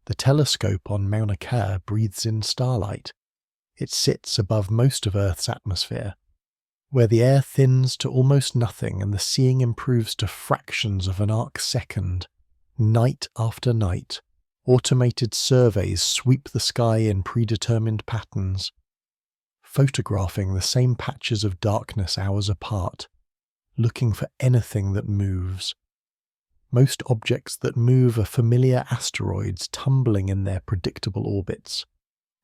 The telescope on Mauna Kea breathes in starlight. It sits above most of Earth's atmosphere, where the air thins to almost nothing and the seeing improves to fractions of an arc-second. Night after night, automated surveys sweep the sky in predetermined patterns, photographing the same patches of darkness hours apart, looking for anything that moves. Most objects that move are familiar asteroids tumbling in their predictable orbits,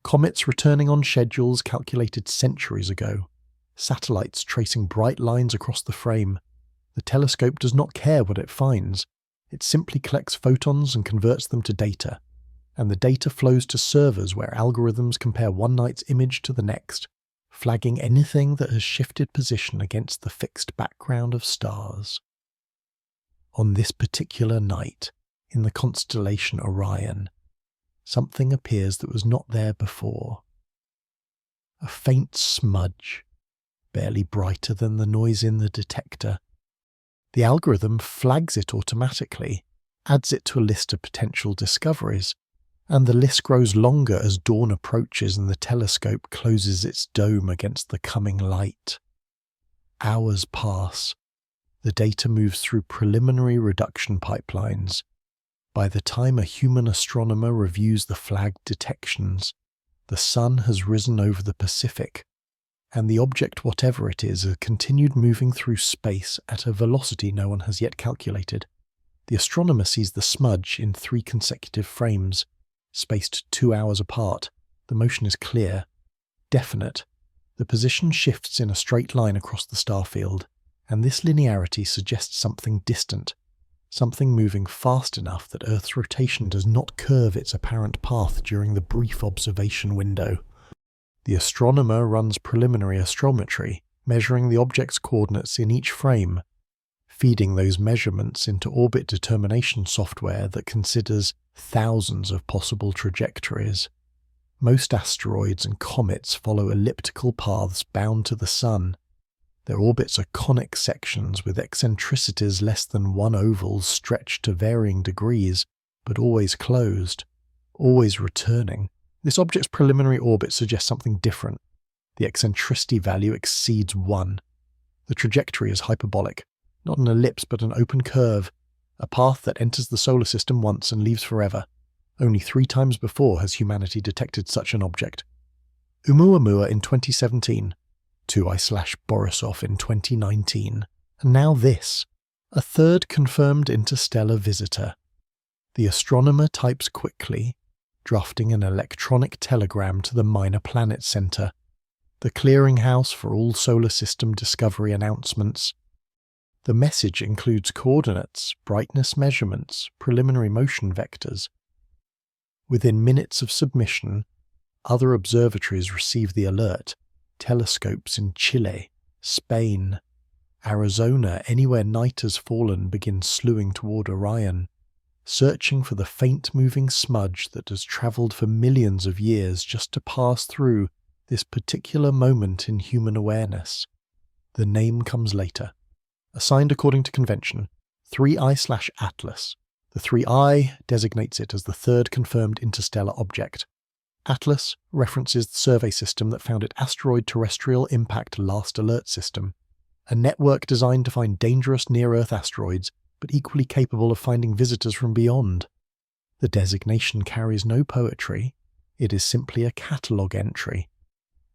comets returning on schedules calculated centuries ago, satellites tracing bright lines across the frame. The telescope does not care what it finds. It simply collects photons and converts them to data, and the data flows to servers where algorithms compare one night's image to the next, flagging anything that has shifted position against the fixed background of stars. On this particular night, in the constellation Orion, something appears that was not there before. A faint smudge, barely brighter than the noise in the detector. The algorithm flags it automatically, adds it to a list of potential discoveries, and the list grows longer as dawn approaches and the telescope closes its dome against the coming light. Hours pass. The data moves through preliminary reduction pipelines. By the time a human astronomer reviews the flagged detections, the sun has risen over the Pacific, and the object, whatever it is, has continued moving through space at a velocity no one has yet calculated. The astronomer sees the smudge in 3 consecutive frames, spaced 2 hours apart. The motion is clear, definite. The position shifts in a straight line across the starfield, and this linearity suggests something distant, something moving fast enough that Earth's rotation does not curve its apparent path during the brief observation window. The astronomer runs preliminary astrometry, measuring the object's coordinates in each frame, feeding those measurements into orbit determination software that considers thousands of possible trajectories. Most asteroids and comets follow elliptical paths bound to the Sun. Their orbits are conic sections with eccentricities less than 1 oval stretched to varying degrees, but always closed, always returning. This object's preliminary orbit suggests something different. The eccentricity value exceeds 1. The trajectory is hyperbolic, not an ellipse but an open curve, a path that enters the solar system once and leaves forever. Only 3 times before has humanity detected such an object. Oumuamua in 2017, 2I/Borisov in 2019, and now this, a third confirmed interstellar visitor. The astronomer types quickly, drafting an electronic telegram to the Minor Planet Center, the clearinghouse for all solar system discovery announcements. The message includes coordinates, brightness measurements, preliminary motion vectors. Within minutes of submission, other observatories receive the alert. Telescopes in Chile, Spain, Arizona, anywhere night has fallen, begin slewing toward Orion, searching for the faint moving smudge that has travelled for millions of years just to pass through this particular moment in human awareness. The name comes later. Assigned according to convention, 3I/Atlas. The 3I designates it as the third confirmed interstellar object. Atlas references the survey system that found it Asteroid Terrestrial Impact Last Alert System, a network designed to find dangerous near-Earth asteroids, but equally capable of finding visitors from beyond. The designation carries no poetry, it is simply a catalogue entry,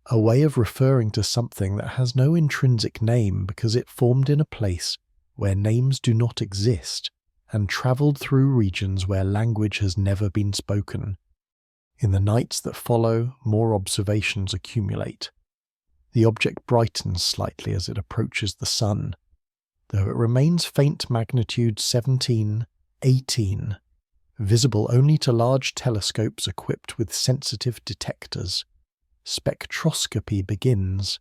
a way of referring to something that has no intrinsic name because it formed in a place where names do not exist and travelled through regions where language has never been spoken. In the nights that follow, more observations accumulate. The object brightens slightly as it approaches the Sun, though it remains faint magnitude 17, 18, visible only to large telescopes equipped with sensitive detectors. Spectroscopy begins.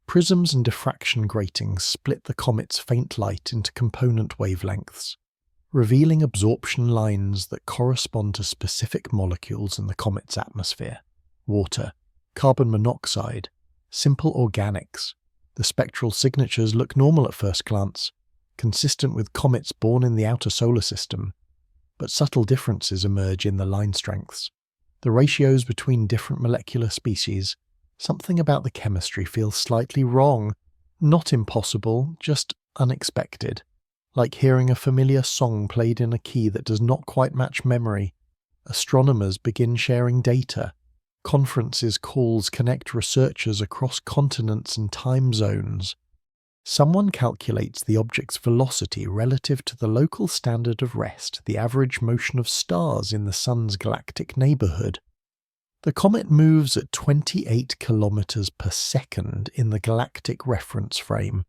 Prisms and diffraction gratings split the comet's faint light into component wavelengths, revealing absorption lines that correspond to specific molecules in the comet's atmosphere: water, carbon monoxide, simple organics. The spectral signatures look normal at first glance, consistent with comets born in the outer solar system. but subtle differences emerge in the line strengths. The ratios between different molecular species, something about the chemistry feels slightly wrong, not impossible, just unexpected. Like hearing a familiar song played in a key that does not quite match memory. Astronomers begin sharing data. Conferences calls connect researchers across continents and time zones. Someone calculates the object's velocity relative to the local standard of rest, the average motion of stars in the Sun's galactic neighbourhood. The comet moves at 28 kilometers per second in the galactic reference frame,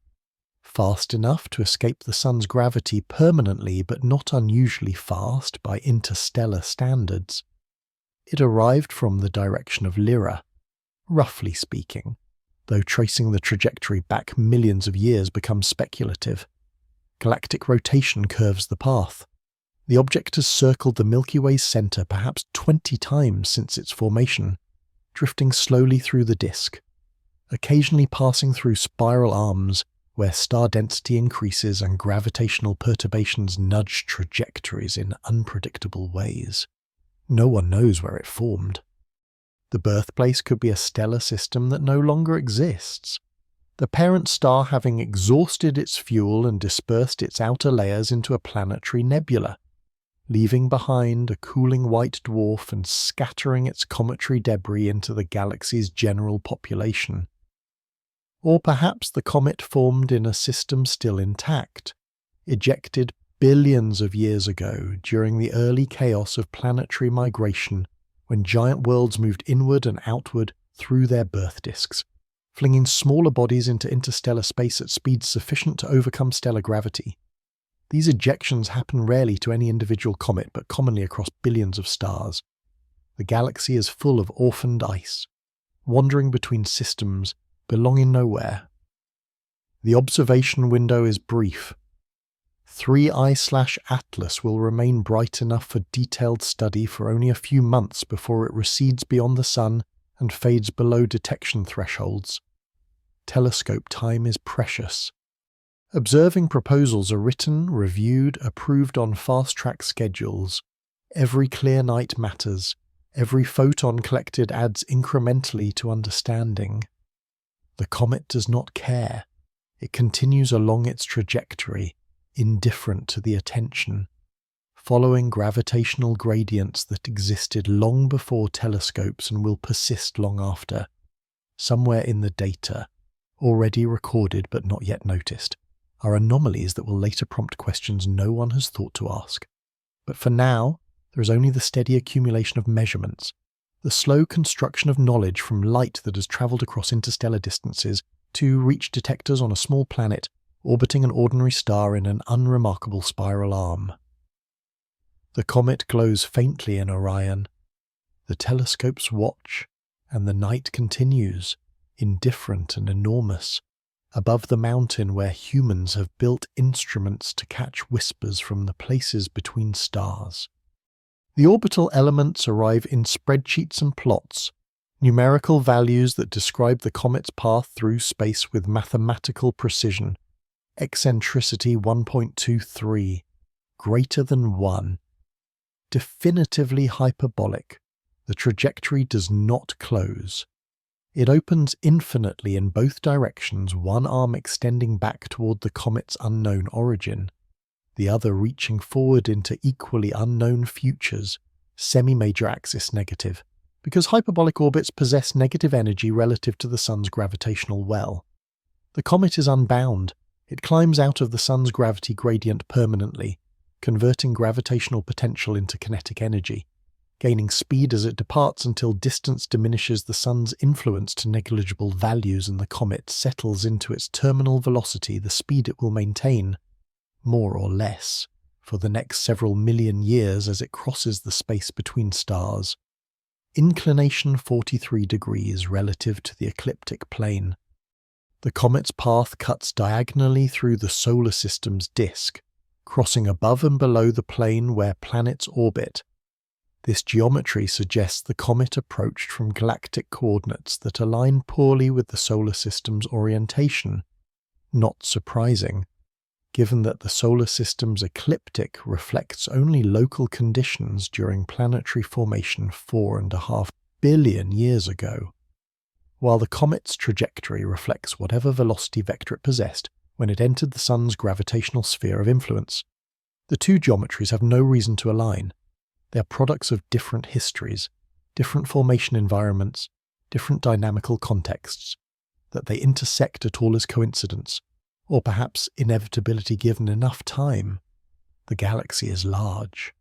fast enough to escape the Sun's gravity permanently but not unusually fast by interstellar standards. It arrived from the direction of Lyra, roughly speaking, though tracing the trajectory back millions of years becomes speculative. Galactic rotation curves the path. The object has circled the Milky Way's centre perhaps 20 times since its formation, drifting slowly through the disk, occasionally passing through spiral arms where star density increases and gravitational perturbations nudge trajectories in unpredictable ways. No one knows where it formed. The birthplace could be a stellar system that no longer exists, the parent star having exhausted its fuel and dispersed its outer layers into a planetary nebula, leaving behind a cooling white dwarf and scattering its cometary debris into the galaxy's general population. Or perhaps the comet formed in a system still intact, ejected billions of years ago during the early chaos of planetary migration, when giant worlds moved inward and outward through their birth disks, flinging smaller bodies into interstellar space at speeds sufficient to overcome stellar gravity. These ejections happen rarely to any individual comet, but commonly across billions of stars. The galaxy is full of orphaned ice, wandering between systems, belonging nowhere. The observation window is brief. 3I/Atlas will remain bright enough for detailed study for only a few months before it recedes beyond the Sun and fades below detection thresholds. Telescope time is precious. Observing proposals are written, reviewed, approved on fast-track schedules. Every clear night matters. Every photon collected adds incrementally to understanding. The comet does not care. It continues along its trajectory, indifferent to the attention, following gravitational gradients that existed long before telescopes and will persist long after. Somewhere in the data, already recorded but not yet noticed, are anomalies that will later prompt questions no one has thought to ask. But for now, there is only the steady accumulation of measurements, the slow construction of knowledge from light that has travelled across interstellar distances to reach detectors on a small planet orbiting an ordinary star in an unremarkable spiral arm. The comet glows faintly in Orion. The telescopes watch, and the night continues, indifferent and enormous, above the mountain where humans have built instruments to catch whispers from the places between stars. The orbital elements arrive in spreadsheets and plots, numerical values that describe the comet's path through space with mathematical precision. Eccentricity 1.23, greater than 1. Definitively hyperbolic. The trajectory does not close. It opens infinitely in both directions, one arm extending back toward the comet's unknown origin, the other reaching forward into equally unknown futures, semi-major axis negative, because hyperbolic orbits possess negative energy relative to the Sun's gravitational well. The comet is unbound. It climbs out of the Sun's gravity gradient permanently, converting gravitational potential into kinetic energy, gaining speed as it departs until distance diminishes the Sun's influence to negligible values and the comet settles into its terminal velocity, the speed it will maintain, more or less, for the next several million years as it crosses the space between stars. Inclination 43 degrees relative to the ecliptic plane. The comet's path cuts diagonally through the solar system's disk, crossing above and below the plane where planets orbit. This geometry suggests the comet approached from galactic coordinates that align poorly with the solar system's orientation. Not surprising. given that the solar system's ecliptic reflects only local conditions during planetary formation 4.5 billion years ago, while the comet's trajectory reflects whatever velocity vector it possessed when it entered the Sun's gravitational sphere of influence. The two geometries have no reason to align. They are products of different histories, different formation environments, different dynamical contexts. That they intersect at all is coincidence, or perhaps inevitability given enough time. The galaxy is large.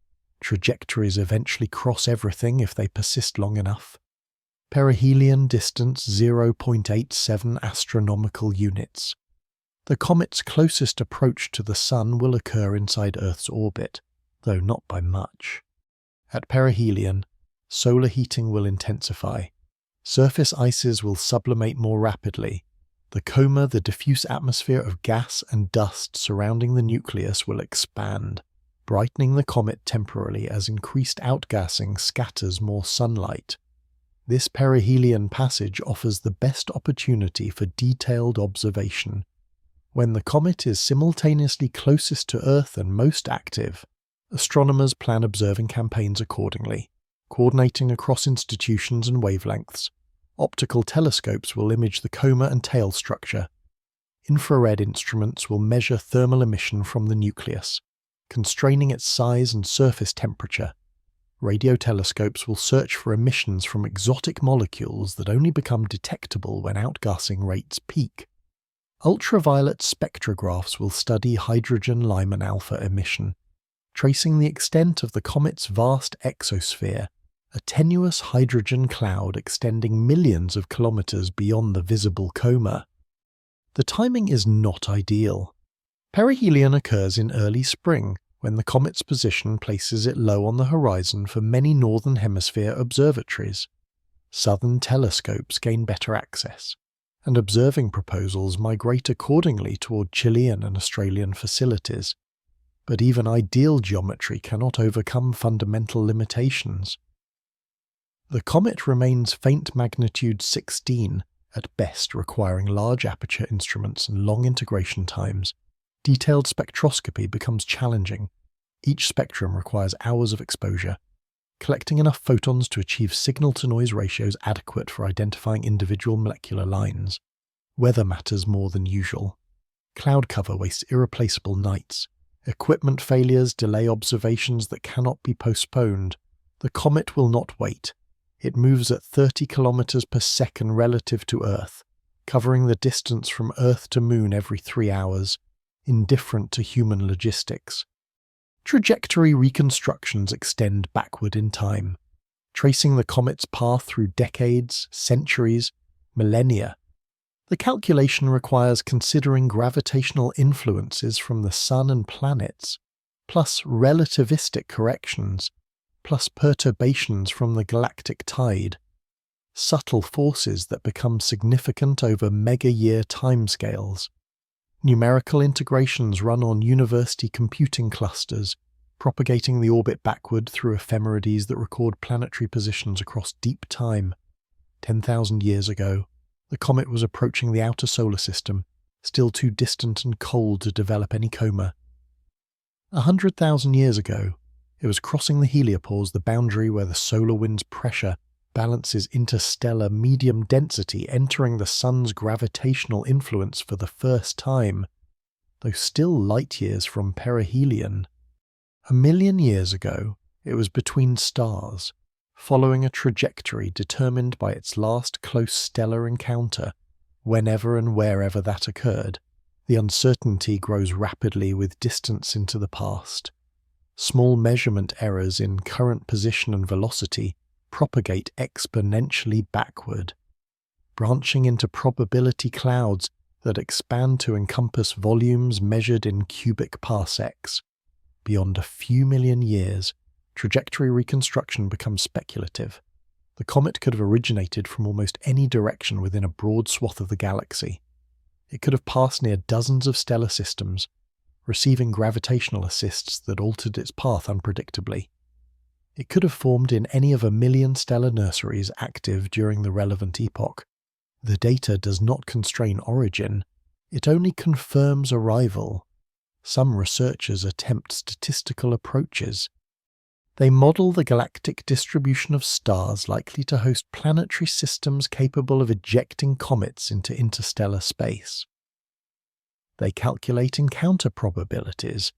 Trajectories eventually cross everything if they persist long enough. Perihelion distance 0.87 astronomical units. The comet's closest approach to the Sun will occur inside Earth's orbit, though not by much. At perihelion, solar heating will intensify. Surface ices will sublimate more rapidly. The coma, the diffuse atmosphere of gas and dust surrounding the nucleus, will expand, brightening the comet temporarily as increased outgassing scatters more sunlight. This perihelion passage offers the best opportunity for detailed observation. When the comet is simultaneously closest to Earth and most active, astronomers plan observing campaigns accordingly, coordinating across institutions and wavelengths. Optical telescopes will image the coma and tail structure. Infrared instruments will measure thermal emission from the nucleus, constraining its size and surface temperature. Radio telescopes will search for emissions from exotic molecules that only become detectable when outgassing rates peak. Ultraviolet spectrographs will study hydrogen Lyman alpha emission, tracing the extent of the comet's vast exosphere, a tenuous hydrogen cloud extending millions of kilometers beyond the visible coma. The timing is not ideal. Perihelion occurs in early spring, when the comet's position places it low on the horizon for many Northern Hemisphere observatories. Southern telescopes gain better access, and observing proposals migrate accordingly toward Chilean and Australian facilities. But even ideal geometry cannot overcome fundamental limitations. The comet remains faint magnitude 16, at best requiring large aperture instruments and long integration times. Detailed spectroscopy becomes challenging. Each spectrum requires hours of exposure. Collecting enough photons to achieve signal-to-noise ratios adequate for identifying individual molecular lines. Weather matters more than usual. Cloud cover wastes irreplaceable nights. Equipment failures delay observations that cannot be postponed. The comet will not wait. It moves at 30 kilometers per second relative to Earth, covering the distance from Earth to Moon every 3 hours, indifferent to human logistics. Trajectory reconstructions extend backward in time, tracing the comet's path through decades, centuries, millennia. The calculation requires considering gravitational influences from the Sun and planets, plus relativistic corrections, plus perturbations from the galactic tide, subtle forces that become significant over mega-year timescales. Numerical integrations run on university computing clusters, propagating the orbit backward through ephemerides that record planetary positions across deep time. 10,000 years ago, the comet was approaching the outer solar system, still too distant and cold to develop any coma. 100,000 years ago, it was crossing the heliopause, the boundary where the solar wind's pressure balances interstellar medium density, entering the Sun's gravitational influence for the first time, though still light years from perihelion. 1,000,000 years ago, it was between stars, following a trajectory determined by its last close stellar encounter, whenever and wherever that occurred. The uncertainty grows rapidly with distance into the past. Small measurement errors in current position and velocity propagate exponentially backward, branching into probability clouds that expand to encompass volumes measured in cubic parsecs. Beyond a few million years, trajectory reconstruction becomes speculative. The comet could have originated from almost any direction within a broad swath of the galaxy. It could have passed near dozens of stellar systems, receiving gravitational assists that altered its path unpredictably. It could have formed in any of 1,000,000 stellar nurseries active during the relevant epoch. The data does not constrain origin, it only confirms arrival. some researchers attempt statistical approaches. They model the galactic distribution of stars likely to host planetary systems capable of ejecting comets into interstellar space. They calculate encounter probabilities,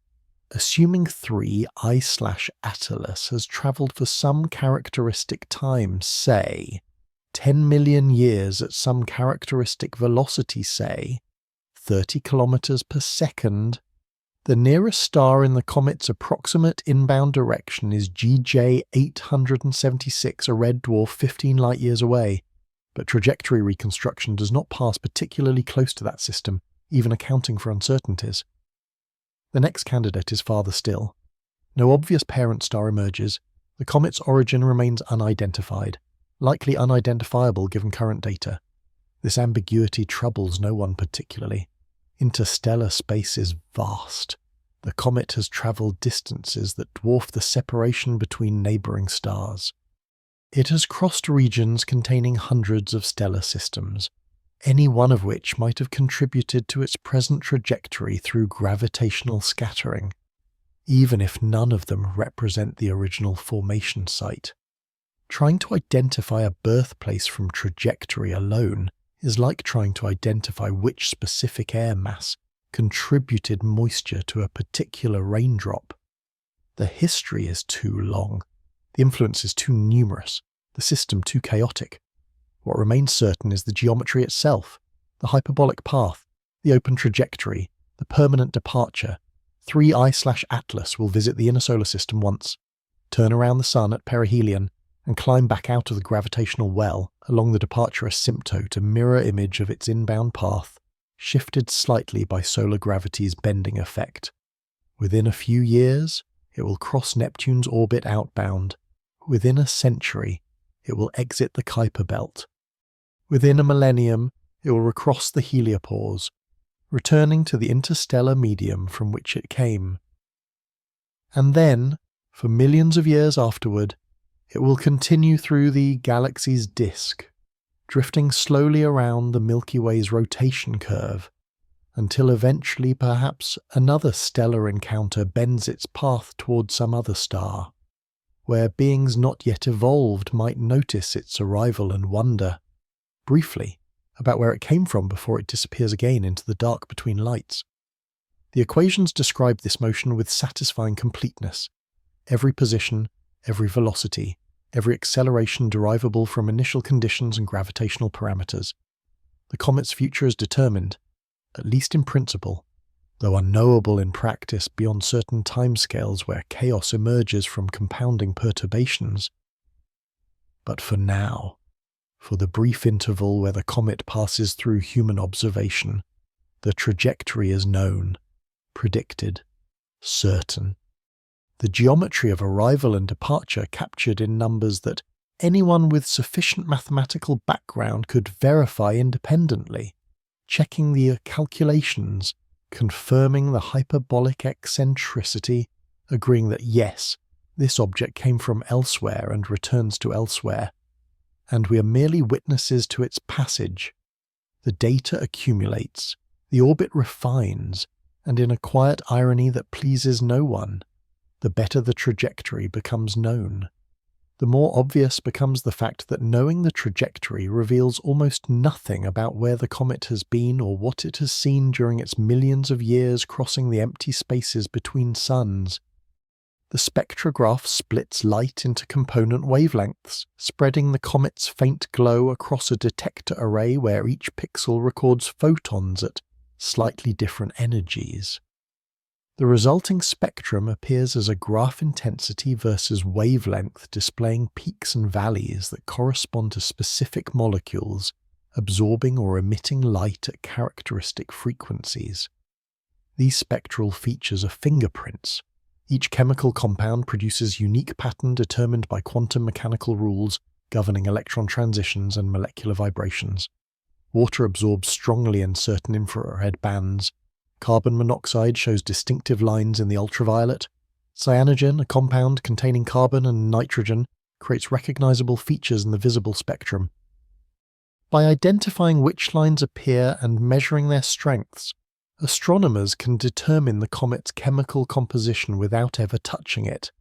assuming 3 I/Atlas has travelled for some characteristic time, say 10 million years at some characteristic velocity, say 30 kilometers per second. The nearest star in the comet's approximate inbound direction is GJ 876, a red dwarf 15 light-years away, but trajectory reconstruction does not pass particularly close to that system, even accounting for uncertainties. The next candidate is farther still. No obvious parent star emerges. The comet's origin remains unidentified, likely unidentifiable given current data. This ambiguity troubles no one particularly. Interstellar space is vast. The comet has travelled distances that dwarf the separation between neighbouring stars. It has crossed regions containing hundreds of stellar systems, any one of which might have contributed to its present trajectory through gravitational scattering, even if none of them represent the original formation site. Trying to identify a birthplace from trajectory alone is like trying to identify which specific air mass contributed moisture to a particular raindrop. The history is too long, the influence is too numerous, the system too chaotic. What remains certain is the geometry itself, the hyperbolic path, the open trajectory, the permanent departure. 3 I/Atlas will visit the inner solar system once, turn around the sun at perihelion, and climb back out of the gravitational well along the departure asymptote, a mirror image of its inbound path, shifted slightly by solar gravity's bending effect. Within a few years, it will cross Neptune's orbit outbound. Within a century, it will exit the Kuiper belt. Within a millennium, it will recross the heliopause, returning to the interstellar medium from which it came. And then, for millions of years afterward, it will continue through the galaxy's disk, drifting slowly around the Milky Way's rotation curve, until eventually perhaps another stellar encounter bends its path toward some other star, where beings not yet evolved might notice its arrival and wonder, briefly, about where it came from before it disappears again into the dark between lights. The equations describe this motion with satisfying completeness. Every position, every velocity, every acceleration derivable from initial conditions and gravitational parameters. The comet's future is determined, at least in principle, though unknowable in practice beyond certain timescales where chaos emerges from compounding perturbations. But for now, for the brief interval where the comet passes through human observation, the trajectory is known, predicted, certain. The geometry of arrival and departure captured in numbers that anyone with sufficient mathematical background could verify independently, checking the calculations, confirming the hyperbolic eccentricity, agreeing that yes, this object came from elsewhere and returns to elsewhere, and we are merely witnesses to its passage. The data accumulates, the orbit refines, and in a quiet irony that pleases no one, the better the trajectory becomes known. The more obvious becomes the fact that knowing the trajectory reveals almost nothing about where the comet has been or what it has seen during its millions of years crossing the empty spaces between suns. The spectrograph splits light into component wavelengths, spreading the comet's faint glow across a detector array where each pixel records photons at slightly different energies. The resulting spectrum appears as a graph intensity versus wavelength, displaying peaks and valleys that correspond to specific molecules absorbing or emitting light at characteristic frequencies. These spectral features are fingerprints. Each chemical compound produces a unique pattern determined by quantum mechanical rules governing electron transitions and molecular vibrations. Water absorbs strongly in certain infrared bands. Carbon monoxide shows distinctive lines in the ultraviolet. Cyanogen, a compound containing carbon and nitrogen, creates recognizable features in the visible spectrum. By identifying which lines appear and measuring their strengths, Astronomers can determine the comet's chemical composition without ever touching it,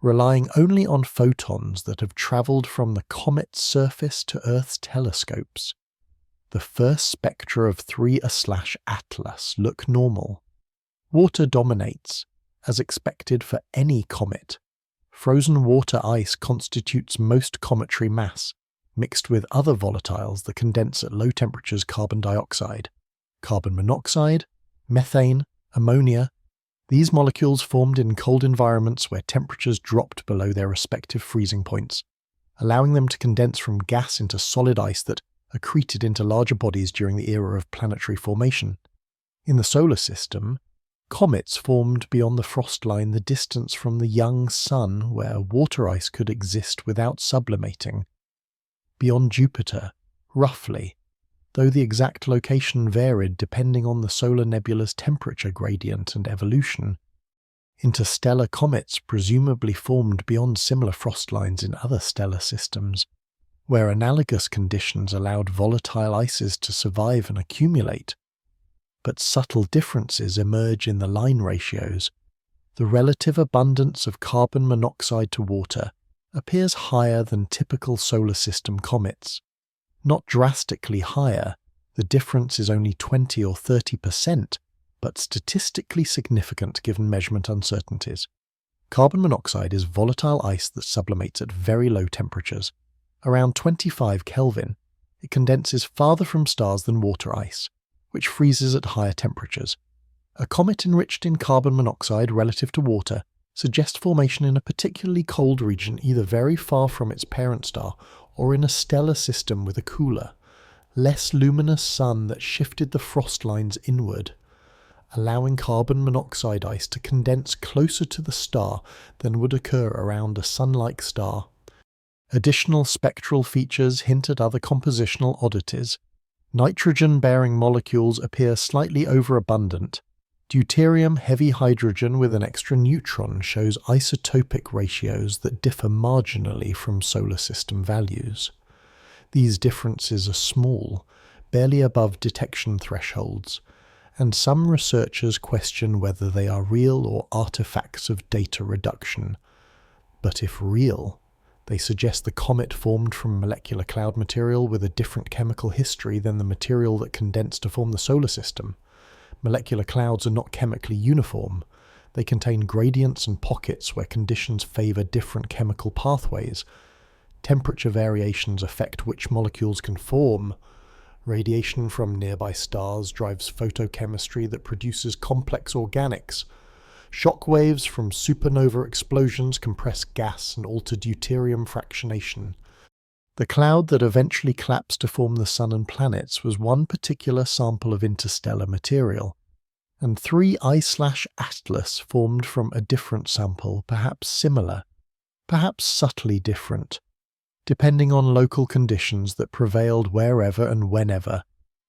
relying only on photons that have travelled from the comet's surface to Earth's telescopes. The first spectra of 3A/Atlas look normal. Water dominates, as expected for any comet. Frozen water ice constitutes most cometary mass, mixed with other volatiles that condense at low temperatures: carbon dioxide, carbon monoxide, methane, ammonia. These molecules formed in cold environments where temperatures dropped below their respective freezing points, allowing them to condense from gas into solid ice that accreted into larger bodies during the era of planetary formation. In the solar system, comets formed beyond the frost line, the distance from the young sun where water ice could exist without sublimating. Beyond Jupiter, roughly, though the exact location varied depending on the solar nebula's temperature gradient and evolution. Interstellar comets presumably formed beyond similar frost lines in other stellar systems, where analogous conditions allowed volatile ices to survive and accumulate. But subtle differences emerge in the line ratios. The relative abundance of carbon monoxide to water appears higher than typical solar system comets. Not drastically higher, the difference is only 20 or 30%, but statistically significant given measurement uncertainties. Carbon monoxide is volatile ice that sublimates at very low temperatures. Around 25 Kelvin, it condenses farther from stars than water ice, which freezes at higher temperatures. A comet enriched in carbon monoxide relative to water suggests formation in a particularly cold region, either very far from its parent star or in a stellar system with a cooler, less luminous sun that shifted the frost lines inward, allowing carbon monoxide ice to condense closer to the star than would occur around a sun-like star. Additional spectral features hint at other compositional oddities. Nitrogen-bearing molecules appear slightly overabundant. Deuterium heavy hydrogen with an extra neutron shows isotopic ratios that differ marginally from solar system values. These differences are small, barely above detection thresholds, and some researchers question whether they are real or artifacts of data reduction. But if real, they suggest the comet formed from molecular cloud material with a different chemical history than the material that condensed to form the solar system. Molecular clouds are not chemically uniform. They contain gradients and pockets where conditions favour different chemical pathways. Temperature variations affect which molecules can form. Radiation from nearby stars drives photochemistry that produces complex organics. Shockwaves from supernova explosions compress gas and alter deuterium fractionation. The cloud that eventually collapsed to form the Sun and planets was one particular sample of interstellar material, and 3I/Atlas formed from a different sample, perhaps similar, perhaps subtly different, depending on local conditions that prevailed wherever and whenever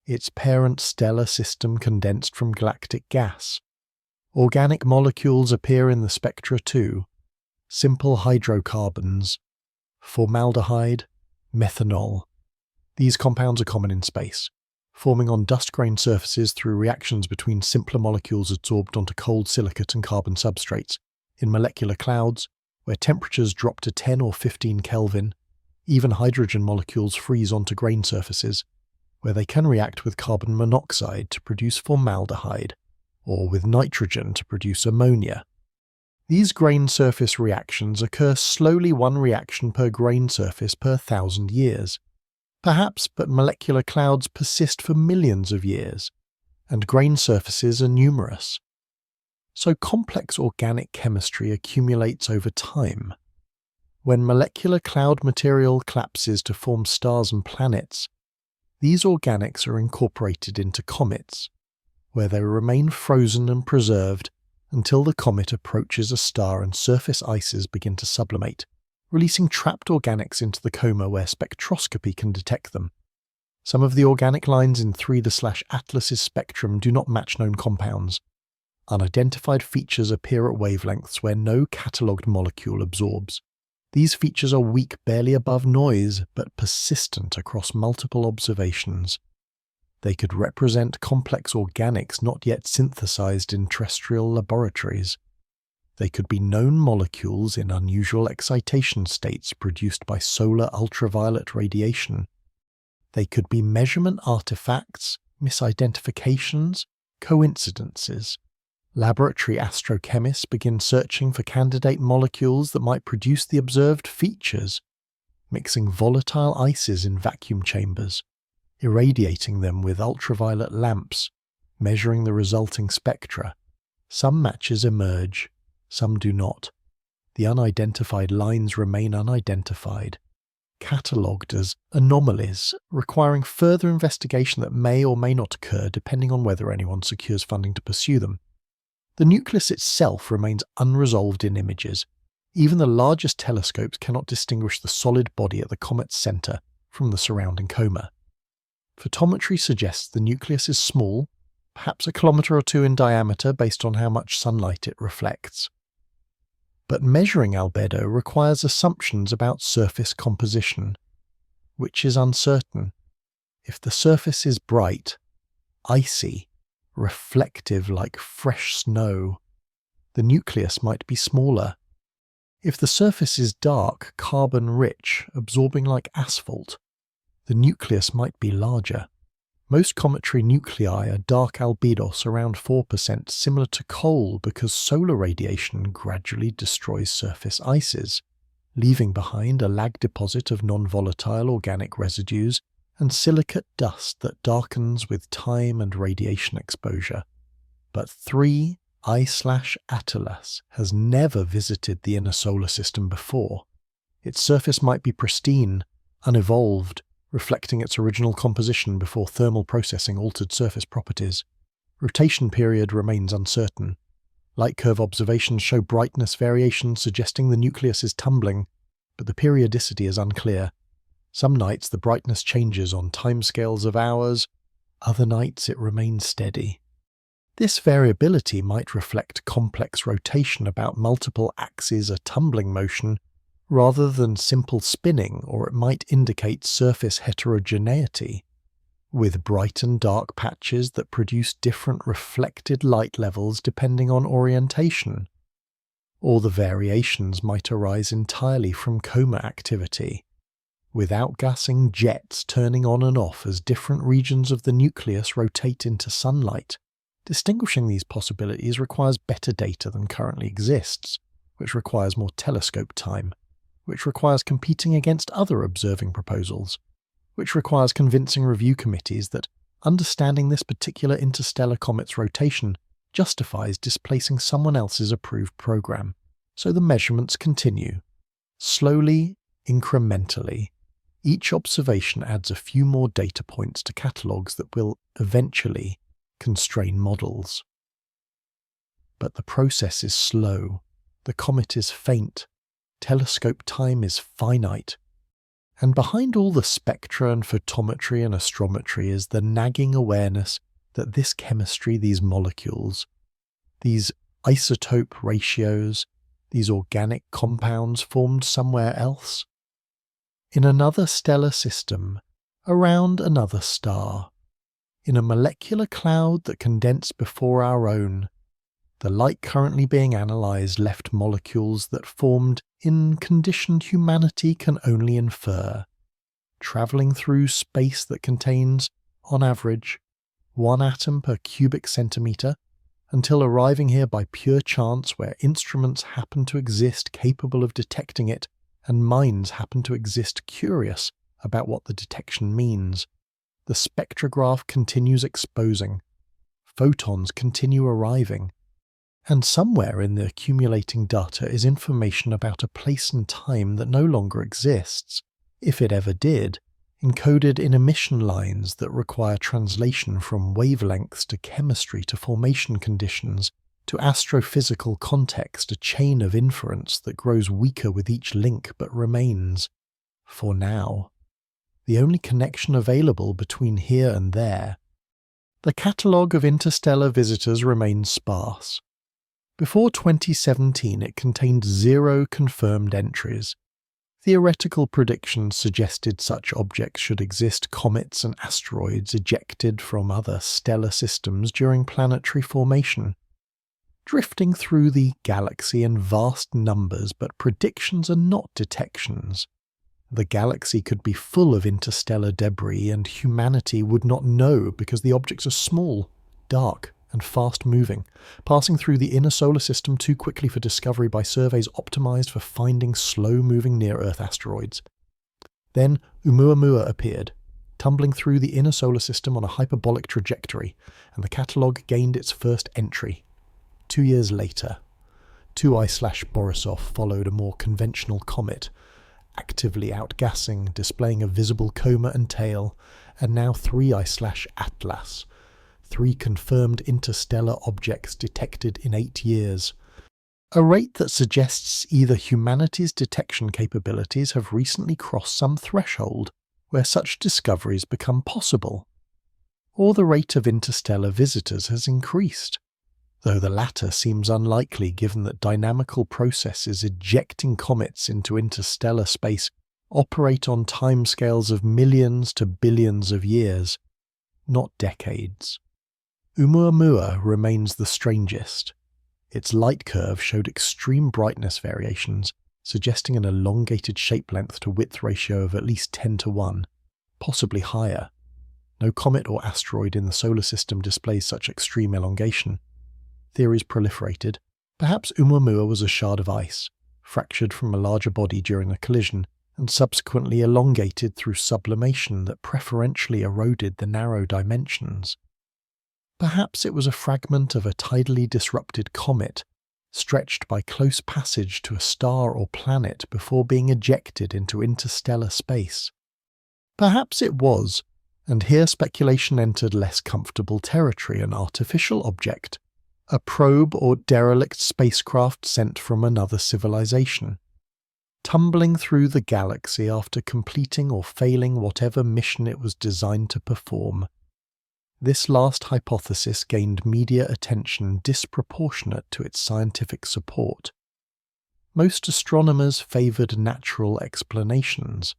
its parent stellar system condensed from galactic gas. Organic molecules appear in the spectra too, simple hydrocarbons, formaldehyde, methanol. These compounds are common in space, forming on dust-grained surfaces through reactions between simpler molecules adsorbed onto cold silicate and carbon substrates. In molecular clouds, where temperatures drop to 10 or 15 Kelvin, even hydrogen molecules freeze onto grain surfaces, where they can react with carbon monoxide to produce formaldehyde, or with nitrogen to produce ammonia. These grain surface reactions occur slowly, one reaction per grain surface per 1,000 years. Perhaps, but molecular clouds persist for millions of years, and grain surfaces are numerous. So complex organic chemistry accumulates over time. When molecular cloud material collapses to form stars and planets, these organics are incorporated into comets, where they remain frozen and preserved until the comet approaches a star and surface ices begin to sublimate, releasing trapped organics into the coma where spectroscopy can detect them. Some of the organic lines in 3A/Atlas's spectrum do not match known compounds. Unidentified features appear at wavelengths where no catalogued molecule absorbs. These features are weak, barely above noise, but persistent across multiple observations. They could represent complex organics not yet synthesized in terrestrial laboratories. They could be known molecules in unusual excitation states produced by solar ultraviolet radiation. They could be measurement artifacts, misidentifications, coincidences. Laboratory astrochemists begin searching for candidate molecules that might produce the observed features, mixing volatile ices in vacuum chambers, irradiating them with ultraviolet lamps, measuring the resulting spectra. Some matches emerge, some do not. The unidentified lines remain unidentified, catalogued as anomalies, requiring further investigation that may or may not occur depending on whether anyone secures funding to pursue them. The nucleus itself remains unresolved in images. Even the largest telescopes cannot distinguish the solid body at the comet's centre from the surrounding coma. Photometry suggests the nucleus is small, perhaps a kilometre or two in diameter based on how much sunlight it reflects. But measuring albedo requires assumptions about surface composition, which is uncertain. If the surface is bright, icy, reflective like fresh snow, the nucleus might be smaller. If the surface is dark, carbon-rich, absorbing like asphalt, the nucleus might be larger. Most cometary nuclei are dark albedos around 4%, similar to coal because solar radiation gradually destroys surface ices, leaving behind a lag deposit of non-volatile organic residues and silicate dust that darkens with time and radiation exposure. But 3I/Atlas has never visited the inner solar system before. Its surface might be pristine, unevolved, reflecting its original composition before thermal processing altered surface properties. Rotation period remains uncertain. Light curve observations show brightness variation suggesting the nucleus is tumbling, but the periodicity is unclear. Some nights the brightness changes on timescales of hours, other nights it remains steady. This variability might reflect complex rotation about multiple axes, a tumbling motion, rather than simple spinning, or it might indicate surface heterogeneity, with bright and dark patches that produce different reflected light levels depending on orientation. Or the variations might arise entirely from coma activity, with outgassing jets turning on and off as different regions of the nucleus rotate into sunlight. Distinguishing these possibilities requires better data than currently exists, which requires more telescope time, which requires competing against other observing proposals, which requires convincing review committees that understanding this particular interstellar comet's rotation justifies displacing someone else's approved program. So the measurements continue. Slowly, incrementally, each observation adds a few more data points to catalogues that will eventually constrain models. But the process is slow, the comet is faint, telescope time is finite, and behind all the spectra and photometry and astrometry is the nagging awareness that this chemistry, these molecules, these isotope ratios, these organic compounds formed somewhere else, in another stellar system, around another star, in a molecular cloud that condensed before our own. The light currently being analysed left molecules that formed in conditioned humanity can only infer, travelling through space that contains, on average, 1 atom per cubic centimetre, until arriving here by pure chance where instruments happen to exist capable of detecting it and minds happen to exist curious about what the detection means. The spectrograph continues exposing, photons continue arriving, and somewhere in the accumulating data is information about a place and time that no longer exists, if it ever did, encoded in emission lines that require translation from wavelengths to chemistry to formation conditions to astrophysical context, a chain of inference that grows weaker with each link but remains, for now, the only connection available between here and there. The catalogue of interstellar visitors remains sparse. Before 2017 it contained 0 confirmed entries. Theoretical predictions suggested such objects should exist comets and asteroids ejected from other stellar systems during planetary formation, drifting through the galaxy in vast numbers, but predictions are not detections. The galaxy could be full of interstellar debris and humanity would not know because the objects are small, dark, and fast-moving, passing through the inner solar system too quickly for discovery by surveys optimized for finding slow-moving near-Earth asteroids. Then Oumuamua appeared, tumbling through the inner solar system on a hyperbolic trajectory, and the catalogue gained its first entry. 2 years later, 2I/Borisov followed a more conventional comet, actively outgassing, displaying a visible coma and tail, and now 3I/Atlas, 3 confirmed interstellar objects detected in 8 years, a rate that suggests either humanity's detection capabilities have recently crossed some threshold where such discoveries become possible, or the rate of interstellar visitors has increased, though the latter seems unlikely given that dynamical processes ejecting comets into interstellar space operate on timescales of millions to billions of years, not decades. Oumuamua remains the strangest. Its light curve showed extreme brightness variations, suggesting an elongated shape length to width ratio of at least 10:1, possibly higher. No comet or asteroid in the solar system displays such extreme elongation. Theories proliferated. Perhaps Oumuamua was a shard of ice, fractured from a larger body during a collision, and subsequently elongated through sublimation that preferentially eroded the narrow dimensions. Perhaps it was a fragment of a tidally disrupted comet, stretched by close passage to a star or planet before being ejected into interstellar space. Perhaps it was, and here speculation entered less comfortable territory, an artificial object, a probe or derelict spacecraft sent from another civilization, tumbling through the galaxy after completing or failing whatever mission it was designed to perform. This last hypothesis gained media attention disproportionate to its scientific support. Most astronomers favoured natural explanations,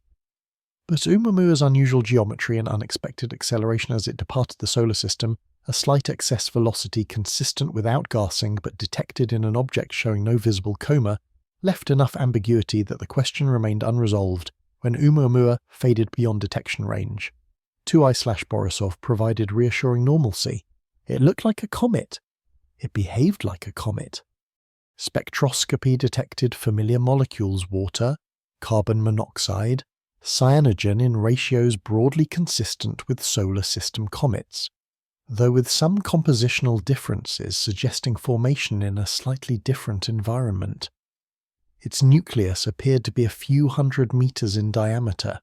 but Oumuamua's unusual geometry and unexpected acceleration as it departed the solar system, a slight excess velocity consistent with outgassing but detected in an object showing no visible coma, left enough ambiguity that the question remained unresolved when Oumuamua faded beyond detection range. 2I/Borisov provided reassuring normalcy. It looked like a comet. It behaved like a comet. Spectroscopy detected familiar molecules: water, carbon monoxide, cyanogen in ratios broadly consistent with solar system comets, though with some compositional differences suggesting formation in a slightly different environment. Its nucleus appeared to be a few hundred meters in diameter,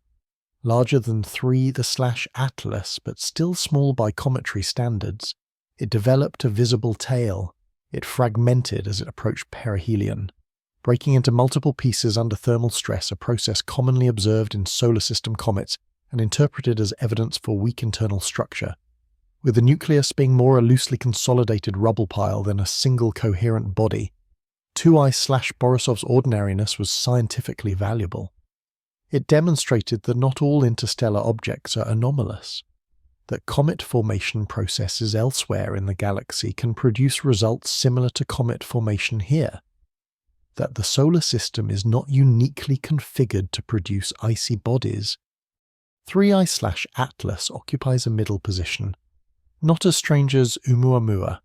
larger than 3I/Atlas, but still small by cometary standards. It developed a visible tail. It fragmented as it approached perihelion, breaking into multiple pieces under thermal stress, a process commonly observed in solar system comets and interpreted as evidence for weak internal structure, with the nucleus being more a loosely consolidated rubble pile than a single coherent body. 2I/Borisov's ordinariness was scientifically valuable. It demonstrated that not all interstellar objects are anomalous, that comet formation processes elsewhere in the galaxy can produce results similar to comet formation here, that the solar system is not uniquely configured to produce icy bodies. 3I/Atlas occupies a middle position, not as strange as Oumuamua,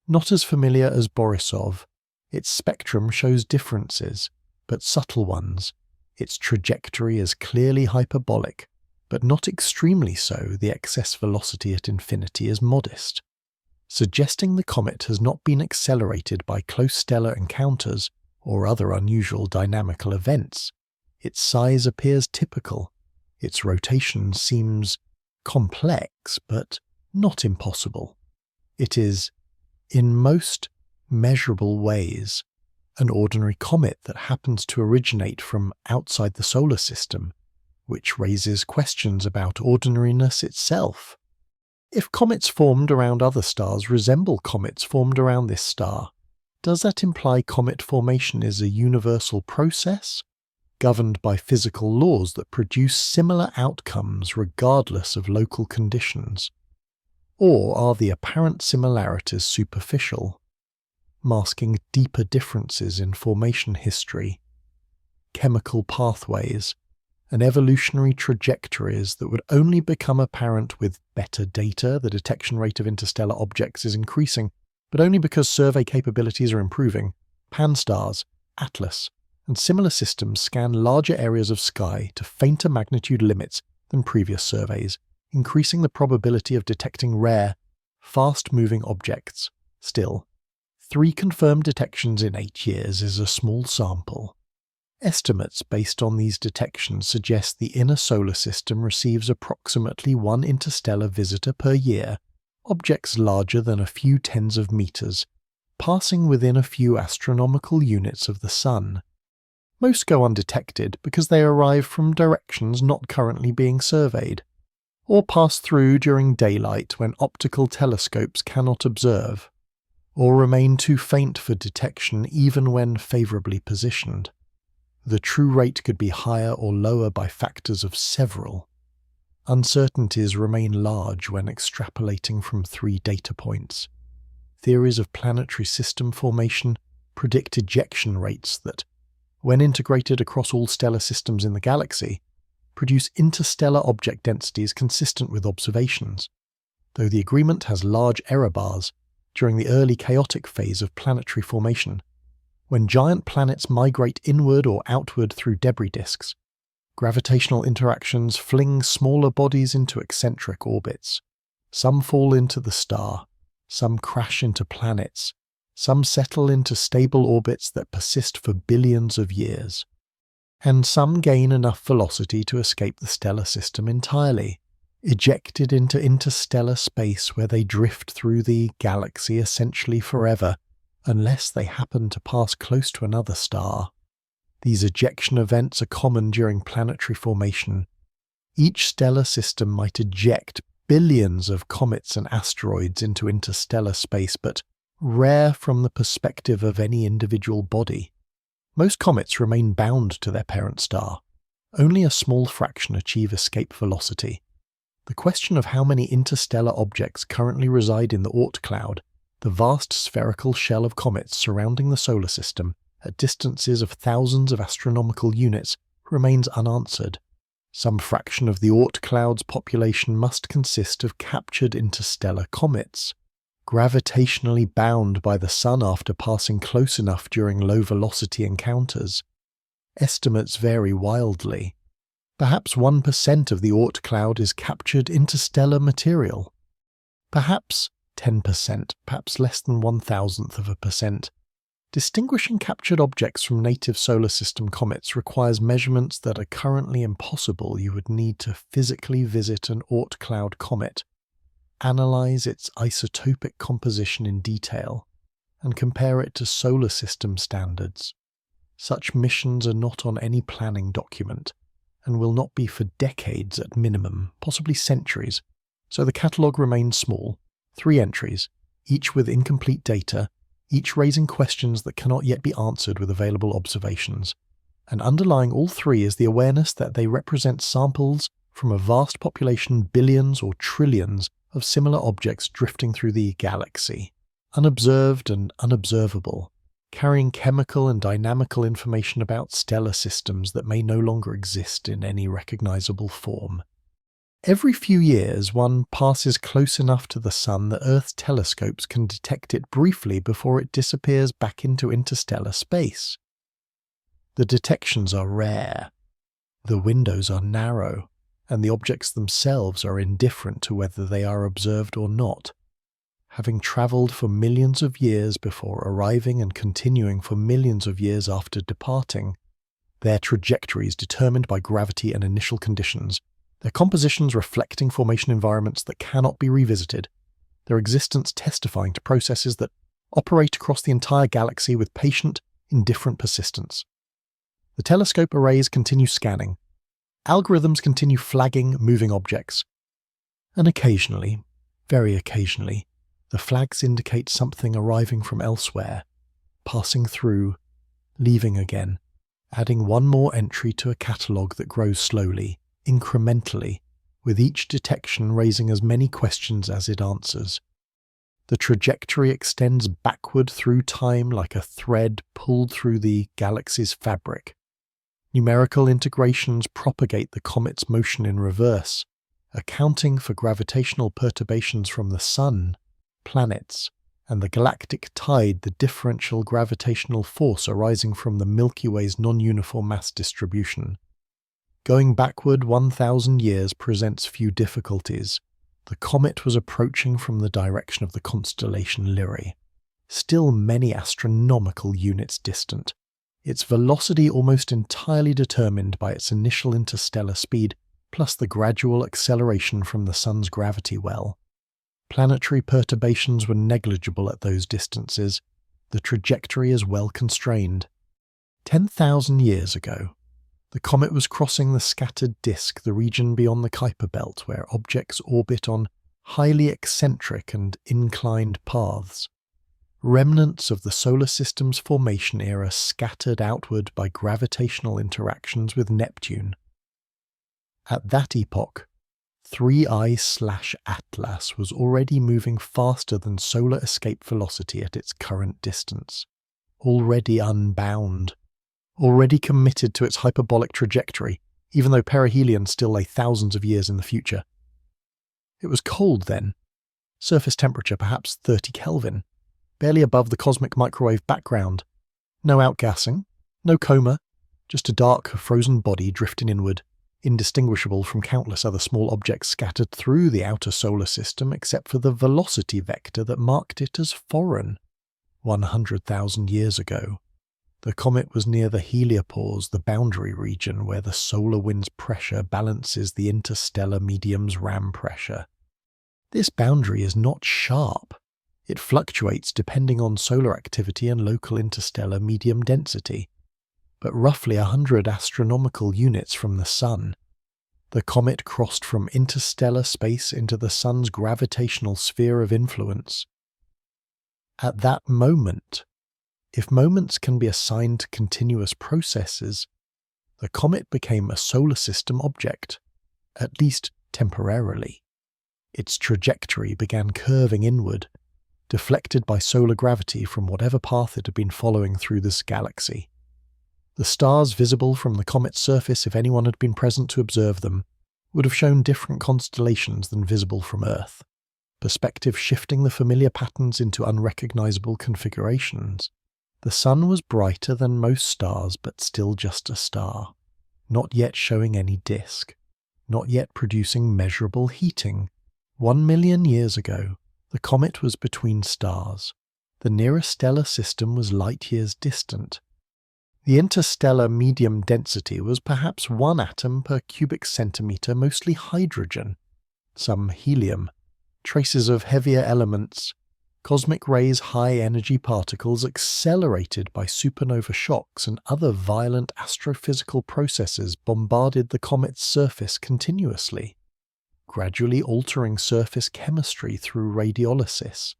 not as familiar as Borisov. Its spectrum shows differences, but subtle ones. Its trajectory is clearly hyperbolic, but not extremely so. The excess velocity at infinity is modest, suggesting the comet has not been accelerated by close stellar encounters or other unusual dynamical events. Its size appears typical. Its rotation seems complex, but not impossible. It is, in most measurable ways, an ordinary comet that happens to originate from outside the solar system, which raises questions about ordinariness itself. If comets formed around other stars resemble comets formed around this star, does that imply comet formation is a universal process? governed by physical laws that produce similar outcomes regardless of local conditions? Or are the apparent similarities superficial, masking deeper differences in formation history, chemical pathways, and evolutionary trajectories that would only become apparent with better data? The detection rate of interstellar objects is increasing, but only because survey capabilities are improving. Pan-STARRS, ATLAS, and similar systems scan larger areas of sky to fainter magnitude limits than previous surveys, increasing the probability of detecting rare, fast-moving objects. Still, 3 confirmed detections in 8 years is a small sample. Estimates based on these detections suggest the inner solar system receives approximately 1 interstellar visitor per year, objects larger than a few tens of meters, passing within a few astronomical units of the Sun. Most go undetected because they arrive from directions not currently being surveyed, or pass through during daylight when optical telescopes cannot observe, or remain too faint for detection even when favourably positioned. The true rate could be higher or lower by factors of several. Uncertainties remain large when extrapolating from 3 data points. Theories of planetary system formation predict ejection rates that, when integrated across all stellar systems in the galaxy, produce interstellar object densities consistent with observations, though the agreement has large error bars during the early chaotic phase of planetary formation, when giant planets migrate inward or outward through debris disks. Gravitational interactions fling smaller bodies into eccentric orbits. Some fall into the star, some crash into planets, some settle into stable orbits that persist for billions of years, and some gain enough velocity to escape the stellar system entirely, ejected into interstellar space where they drift through the galaxy essentially forever, unless they happen to pass close to another star. These ejection events are common during planetary formation. Each stellar system might eject billions of comets and asteroids into interstellar space, but rare from the perspective of any individual body. Most comets remain bound to their parent star. Only a small fraction achieve escape velocity. The question of how many interstellar objects currently reside in the Oort cloud, the vast spherical shell of comets surrounding the solar system at distances of thousands of astronomical units, remains unanswered. Some fraction of the Oort cloud's population must consist of captured interstellar comets, gravitationally bound by the Sun after passing close enough during low-velocity encounters. Estimates vary wildly. Perhaps 1% of the Oort cloud is captured interstellar material. Perhaps 10%, perhaps less than 0.001%. Distinguishing captured objects from native solar system comets requires measurements that are currently impossible. You would need to physically visit an Oort cloud comet, analyze its isotopic composition in detail, and compare it to solar system standards. Such missions are not on any planning document, and will not be for decades at minimum, possibly centuries, so the catalogue remains small. 3 entries, each with incomplete data, each raising questions that cannot yet be answered with available observations. And underlying all 3 is the awareness that they represent samples from a vast population, billions or trillions of similar objects drifting through the galaxy, unobserved and unobservable, carrying chemical and dynamical information about stellar systems that may no longer exist in any recognizable form. Every few years, one passes close enough to the Sun that Earth's telescopes can detect it briefly before it disappears back into interstellar space. The detections are rare, the windows are narrow, and the objects themselves are indifferent to whether they are observed or not. Having travelled for millions of years before arriving and continuing for millions of years after departing, their trajectories determined by gravity and initial conditions, their compositions reflecting formation environments that cannot be revisited, their existence testifying to processes that operate across the entire galaxy with patient, indifferent persistence. The telescope arrays continue scanning. Algorithms continue flagging moving objects. And occasionally, very occasionally, the flags indicate something arriving from elsewhere, passing through, leaving again, adding one more entry to a catalogue that grows slowly, incrementally, with each detection raising as many questions as it answers. The trajectory extends backward through time like a thread pulled through the galaxy's fabric. Numerical integrations propagate the comet's motion in reverse, accounting for gravitational perturbations from the Sun, planets, and the galactic tide, the differential gravitational force arising from the Milky Way's non-uniform mass distribution. Going backward 1,000 years presents few difficulties. The comet was approaching from the direction of the constellation Lyrae, still many astronomical units distant, its velocity almost entirely determined by its initial interstellar speed, plus the gradual acceleration from the Sun's gravity well. Planetary perturbations were negligible at those distances. The trajectory is well constrained. 10,000 years ago, the comet was crossing the scattered disk, the region beyond the Kuiper belt, where objects orbit on highly eccentric and inclined paths. Remnants of the solar system's formation era scattered outward by gravitational interactions with Neptune. At that epoch, 3I/Atlas was already moving faster than solar escape velocity at its current distance, already unbound, already committed to its hyperbolic trajectory, even though perihelion still lay thousands of years in the future. It was cold then, surface temperature perhaps 30 Kelvin, barely above the cosmic microwave background. No outgassing, no coma, just a dark, frozen body drifting inward, indistinguishable from countless other small objects scattered through the outer solar system except for the velocity vector that marked it as foreign. 100,000 years ago, the comet was near the heliopause, the boundary region where the solar wind's pressure balances the interstellar medium's ram pressure. This boundary is not sharp. It fluctuates depending on solar activity and local interstellar medium density, but roughly 100 astronomical units from the Sun. The comet crossed from interstellar space into the Sun's gravitational sphere of influence. At that moment, if moments can be assigned to continuous processes, the comet became a solar system object, at least temporarily. Its trajectory began curving inward, deflected by solar gravity from whatever path it had been following through this galaxy. The stars visible from the comet's surface, if anyone had been present to observe them, would have shown different constellations than visible from Earth, perspective shifting the familiar patterns into unrecognizable configurations. The Sun was brighter than most stars, but still just a star, not yet showing any disk, not yet producing measurable heating. 1 million years ago, the comet was between stars. The nearest stellar system was light years distant. The interstellar medium density was perhaps 1 atom per cubic centimetre, mostly hydrogen, some helium, traces of heavier elements, cosmic rays, high-energy particles accelerated by supernova shocks and other violent astrophysical processes bombarded the comet's surface continuously, gradually altering surface chemistry through radiolysis,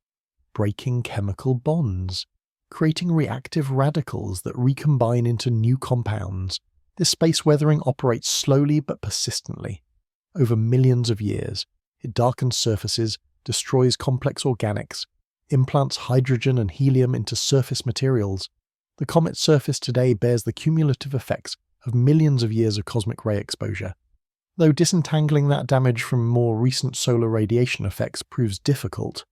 breaking chemical bonds, creating reactive radicals that recombine into new compounds. This space weathering operates slowly but persistently. Over millions of years, it darkens surfaces, destroys complex organics, implants hydrogen and helium into surface materials. The comet's surface today bears the cumulative effects of millions of years of cosmic ray exposure, though disentangling that damage from more recent solar radiation effects proves difficult.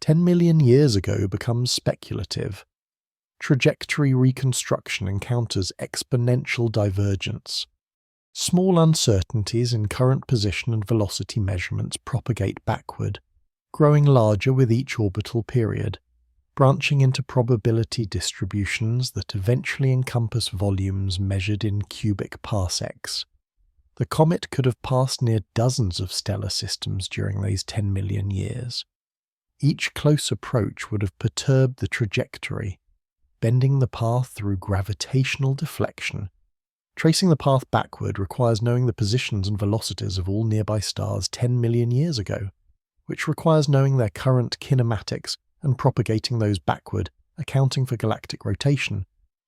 10 million years ago becomes speculative. Trajectory reconstruction encounters exponential divergence. Small uncertainties in current position and velocity measurements propagate backward, growing larger with each orbital period, branching into probability distributions that eventually encompass volumes measured in cubic parsecs. The comet could have passed near dozens of stellar systems during those 10 million years. Each close approach would have perturbed the trajectory, bending the path through gravitational deflection. Tracing the path backward requires knowing the positions and velocities of all nearby stars 10 million years ago, which requires knowing their current kinematics and propagating those backward, accounting for galactic rotation,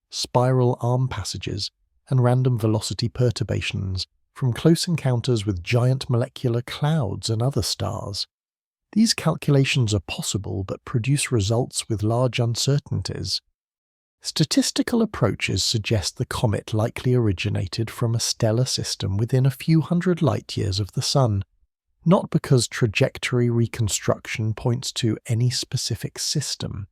spiral arm passages, and random velocity perturbations from close encounters with giant molecular clouds and other stars. These calculations are possible but produce results with large uncertainties. Statistical approaches suggest the comet likely originated from a stellar system within a few hundred light-years of the Sun, not because trajectory reconstruction points to any specific system,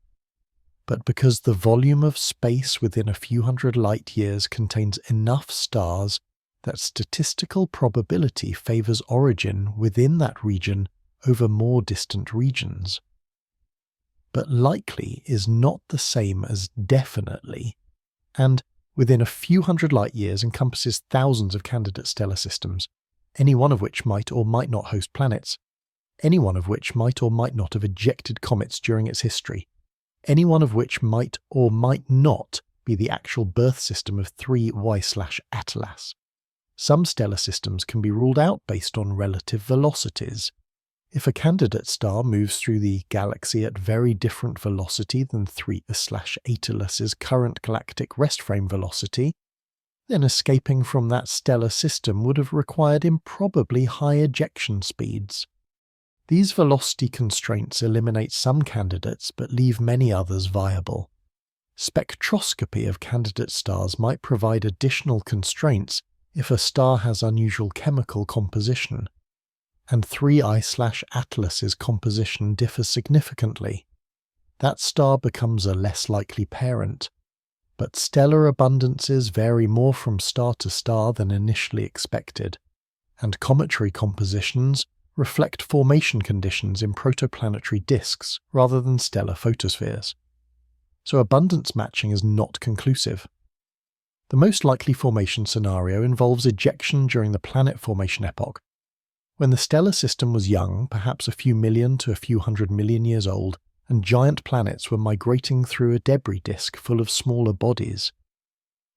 but because the volume of space within a few hundred light-years contains enough stars that statistical probability favors origin within that region over more distant regions. But likely is not the same as definitely, and within a few hundred light-years encompasses thousands of candidate stellar systems, any one of which might or might not host planets, any one of which might or might not have ejected comets during its history, any one of which might or might not be the actual birth system of 3Y/Atlas. Some stellar systems can be ruled out based on relative velocities. If a candidate star moves through the galaxy at very different velocity than 3/Atalas's current galactic rest frame velocity, then escaping from that stellar system would have required improbably high ejection speeds. These velocity constraints eliminate some candidates but leave many others viable. Spectroscopy of candidate stars might provide additional constraints if a star has unusual chemical composition, and 3I/Atlas's composition differs significantly. That star becomes a less likely parent, but stellar abundances vary more from star to star than initially expected, and cometary compositions reflect formation conditions in protoplanetary disks rather than stellar photospheres. So abundance matching is not conclusive. The most likely formation scenario involves ejection during the planet formation epoch, when the stellar system was young, perhaps a few million to a few 100 million years old, and giant planets were migrating through a debris disk full of smaller bodies.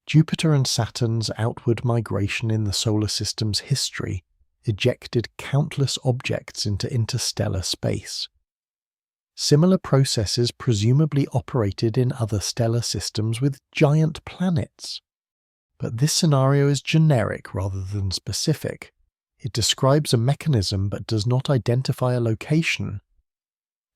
Jupiter and Saturn's outward migration in the solar system's history ejected countless objects into interstellar space. Similar processes presumably operated in other stellar systems with giant planets. But this scenario is generic rather than specific. It describes a mechanism but does not identify a location.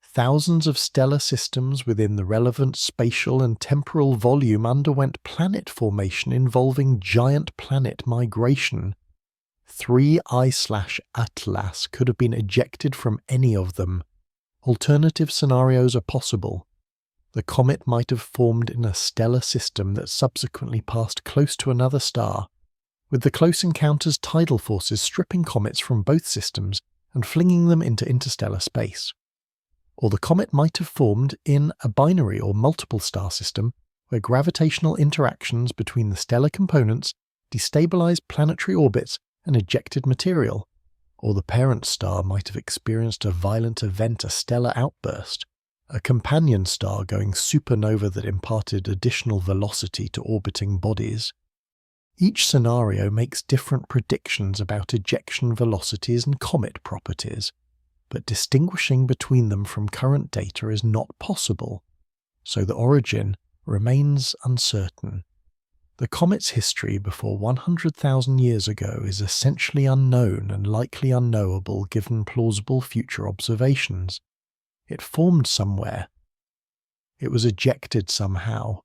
Thousands of stellar systems within the relevant spatial and temporal volume underwent planet formation involving giant planet migration. 3I/Atlas could have been ejected from any of them. Alternative scenarios are possible. The comet might have formed in a stellar system that subsequently passed close to another star, with the close encounters tidal forces stripping comets from both systems and flinging them into interstellar space. Or the comet might have formed in a binary or multiple star system where gravitational interactions between the stellar components destabilized planetary orbits and ejected material. Or the parent star might have experienced a violent event, a stellar outburst, a companion star going supernova that imparted additional velocity to orbiting bodies. Each scenario makes different predictions about ejection velocities and comet properties, but distinguishing between them from current data is not possible, so the origin remains uncertain. The comet's history before 100,000 years ago is essentially unknown and likely unknowable given plausible future observations. It formed somewhere. It was ejected somehow.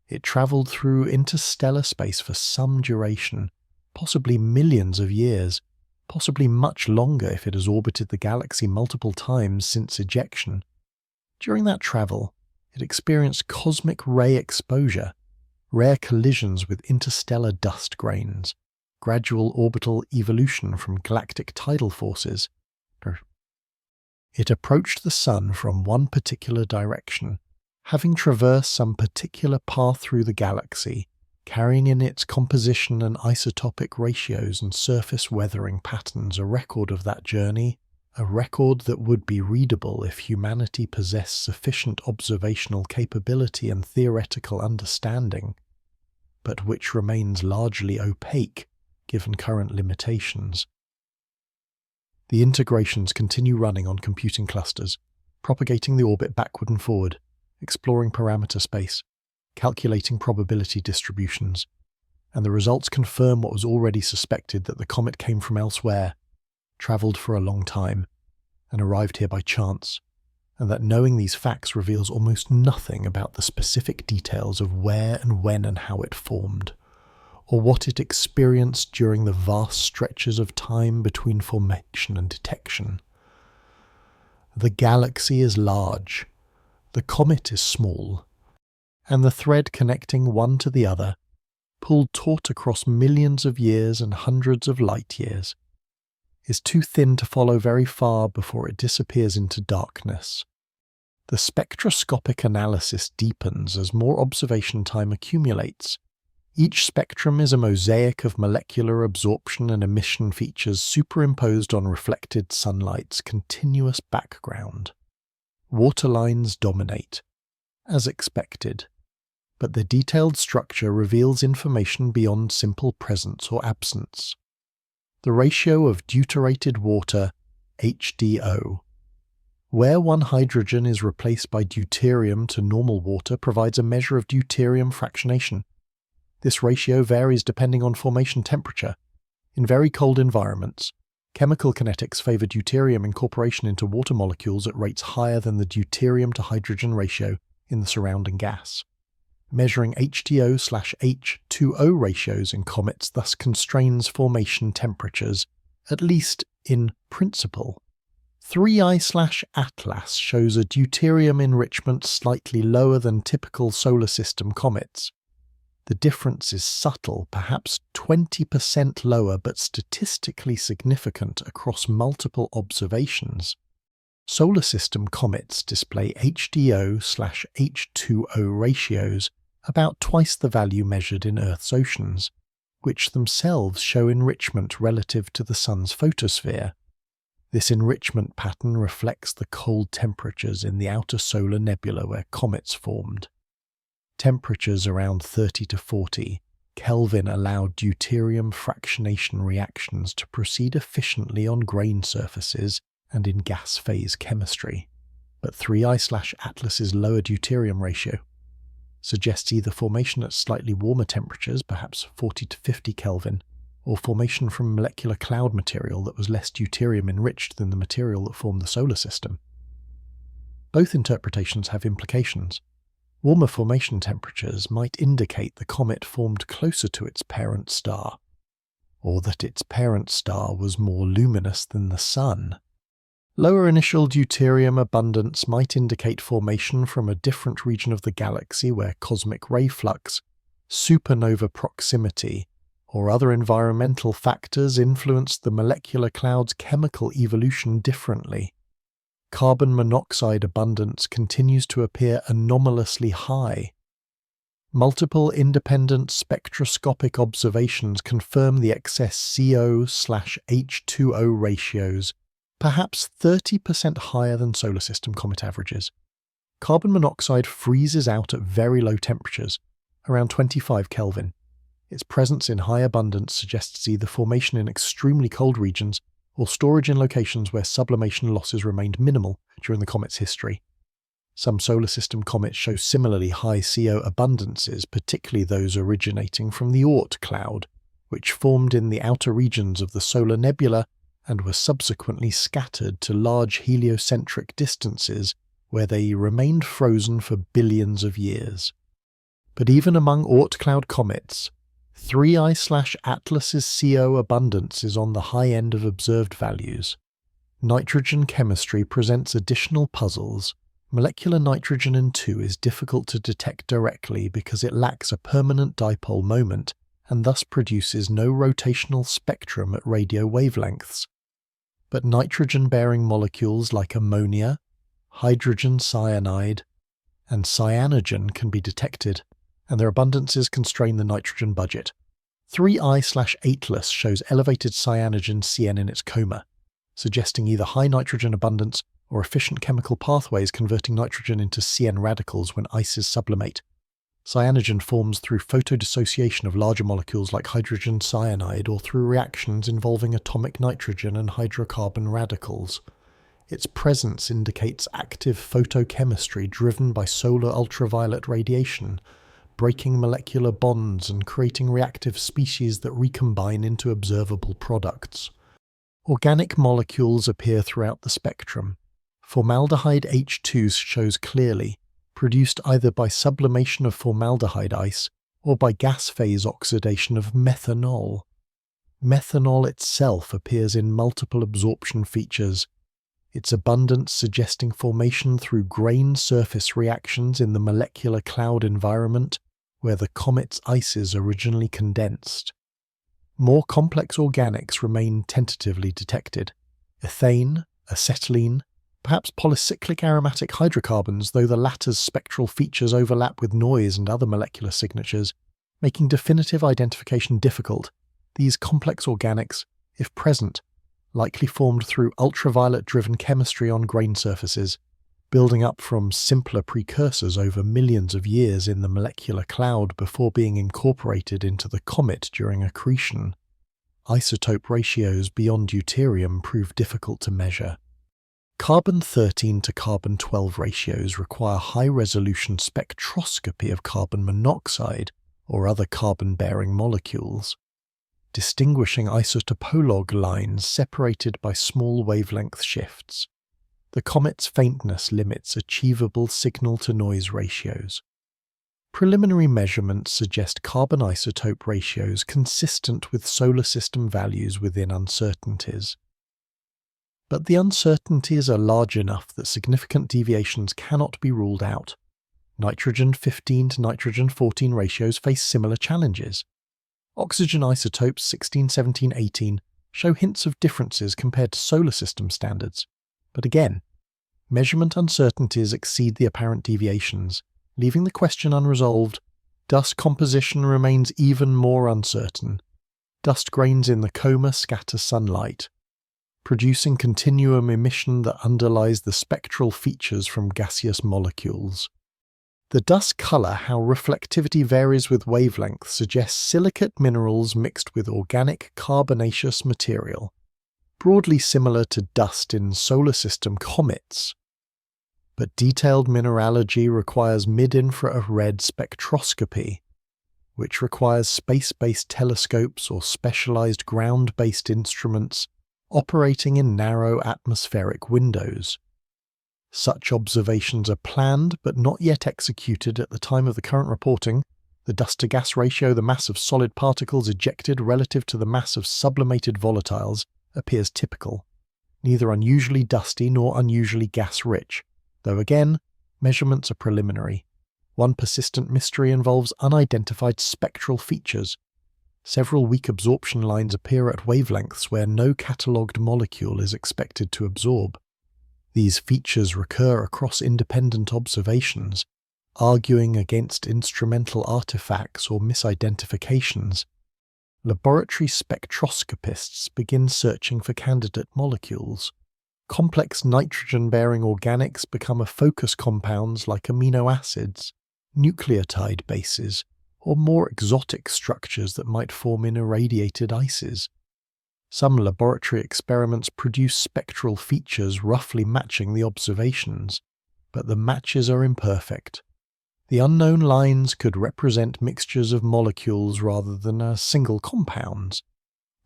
It travelled through interstellar space for some duration, possibly millions of years, possibly much longer if it has orbited the galaxy multiple times since ejection. During that travel, it experienced cosmic ray exposure, rare collisions with interstellar dust grains, gradual orbital evolution from galactic tidal forces. It approached the Sun from one particular direction, having traversed some particular path through the galaxy, carrying in its composition and isotopic ratios and surface weathering patterns a record of that journey, a record that would be readable if humanity possessed sufficient observational capability and theoretical understanding, but which remains largely opaque given current limitations. The integrations continue running on computing clusters, propagating the orbit backward and forward, exploring parameter space, calculating probability distributions, and the results confirm what was already suspected, that the comet came from elsewhere, travelled for a long time, and arrived here by chance, and that knowing these facts reveals almost nothing about the specific details of where and when and how it formed, or what it experienced during the vast stretches of time between formation and detection. The galaxy is large, the comet is small, and the thread connecting one to the other, pulled taut across millions of years and hundreds of light years, is too thin to follow very far before it disappears into darkness. The spectroscopic analysis deepens as more observation time accumulates. Each spectrum is a mosaic of molecular absorption and emission features superimposed on reflected sunlight's continuous background. Waterlines dominate, as expected, but the detailed structure reveals information beyond simple presence or absence. The ratio of deuterated water, HDO. Where one hydrogen is replaced by deuterium to normal water provides a measure of deuterium fractionation. This ratio varies depending on formation temperature. In very cold environments, chemical kinetics favour deuterium incorporation into water molecules at rates higher than the deuterium to hydrogen ratio in the surrounding gas. Measuring HDO/H2O ratios in comets thus constrains formation temperatures, at least in principle. 3I/Atlas shows a deuterium enrichment slightly lower than typical solar system comets. The difference is subtle, perhaps 20% lower, but statistically significant across multiple observations. Solar system comets display HDO/H2O ratios about twice the value measured in Earth's oceans, which themselves show enrichment relative to the Sun's photosphere. This enrichment pattern reflects the cold temperatures in the outer solar nebula where comets formed. Temperatures around 30 to 40 Kelvin allow deuterium fractionation reactions to proceed efficiently on grain surfaces and in gas phase chemistry, but 3I/Atlas's lower deuterium ratio suggests either formation at slightly warmer temperatures, perhaps 40 to 50 Kelvin, or formation from molecular cloud material that was less deuterium enriched than the material that formed the solar system. Both interpretations have implications. Warmer formation temperatures might indicate the comet formed closer to its parent star, or that its parent star was more luminous than the Sun. Lower initial deuterium abundance might indicate formation from a different region of the galaxy where cosmic ray flux, supernova proximity, or other environmental factors influenced the molecular cloud's chemical evolution differently. Carbon monoxide abundance continues to appear anomalously high. Multiple independent spectroscopic observations confirm the excess CO/H2O ratios, perhaps 30% higher than solar system comet averages. Carbon monoxide freezes out at very low temperatures, around 25 Kelvin. Its presence in high abundance suggests either formation in extremely cold regions or storage in locations where sublimation losses remained minimal during the comet's history. Some solar system comets show similarly high CO abundances, particularly those originating from the Oort cloud, which formed in the outer regions of the solar nebula and were subsequently scattered to large heliocentric distances where they remained frozen for billions of years. But even among Oort cloud comets, 3I/Atlas's CO abundance is on the high end of observed values. Nitrogen chemistry presents additional puzzles. Molecular nitrogen in 2 is difficult to detect directly because it lacks a permanent dipole moment and thus produces no rotational spectrum at radio wavelengths. But nitrogen-bearing molecules like ammonia, hydrogen cyanide, and cyanogen can be detected, and their abundances constrain the nitrogen budget. 3I/Atlas shows elevated cyanogen CN in its coma, suggesting either high nitrogen abundance or efficient chemical pathways converting nitrogen into CN radicals when ices sublimate. Cyanogen forms through photodissociation of larger molecules like hydrogen cyanide or through reactions involving atomic nitrogen and hydrocarbon radicals. Its presence indicates active photochemistry driven by solar ultraviolet radiation, breaking molecular bonds and creating reactive species that recombine into observable products. Organic molecules appear throughout the spectrum. Formaldehyde H2 shows clearly, produced either by sublimation of formaldehyde ice or by gas phase oxidation of methanol. Methanol itself appears in multiple absorption features, its abundance suggesting formation through grain surface reactions in the molecular cloud environment where the comet's ices originally condensed. More complex organics remain tentatively detected: ethane, acetylene, perhaps polycyclic aromatic hydrocarbons, though the latter's spectral features overlap with noise and other molecular signatures, making definitive identification difficult. These complex organics, if present, likely formed through ultraviolet-driven chemistry on grain surfaces, building up from simpler precursors over millions of years in the molecular cloud before being incorporated into the comet during accretion. Isotope ratios beyond deuterium prove difficult to measure. Carbon-13 to carbon-12 ratios require high-resolution spectroscopy of carbon monoxide or other carbon-bearing molecules, distinguishing isotopolog lines separated by small wavelength shifts. The comet's faintness limits achievable signal-to-noise ratios. Preliminary measurements suggest carbon isotope ratios consistent with solar system values within uncertainties. But the uncertainties are large enough that significant deviations cannot be ruled out. Nitrogen-15 to nitrogen-14 ratios face similar challenges. Oxygen isotopes 16, 17, 18 show hints of differences compared to solar system standards. But again, measurement uncertainties exceed the apparent deviations, leaving the question unresolved. Dust composition remains even more uncertain. Dust grains in the coma scatter sunlight, producing continuum emission that underlies the spectral features from gaseous molecules. The dust color, how reflectivity varies with wavelength, suggests silicate minerals mixed with organic carbonaceous material, broadly similar to dust in solar system comets. But detailed mineralogy requires mid-infrared spectroscopy, which requires space-based telescopes or specialized ground-based instruments operating in narrow atmospheric windows. Such observations are planned but not yet executed at the time of the current reporting. The dust-to-gas ratio, the mass of solid particles ejected relative to the mass of sublimated volatiles, appears typical, neither unusually dusty nor unusually gas-rich, though again, measurements are preliminary. One persistent mystery involves unidentified spectral features. Several weak absorption lines appear at wavelengths where no catalogued molecule is expected to absorb. These features recur across independent observations, arguing against instrumental artifacts or misidentifications. Laboratory spectroscopists begin searching for candidate molecules. Complex nitrogen-bearing organics become a focus compounds like amino acids, nucleotide bases, or more exotic structures that might form in irradiated ices. Some laboratory experiments produce spectral features roughly matching the observations, but the matches are imperfect. The unknown lines could represent mixtures of molecules rather than single compounds.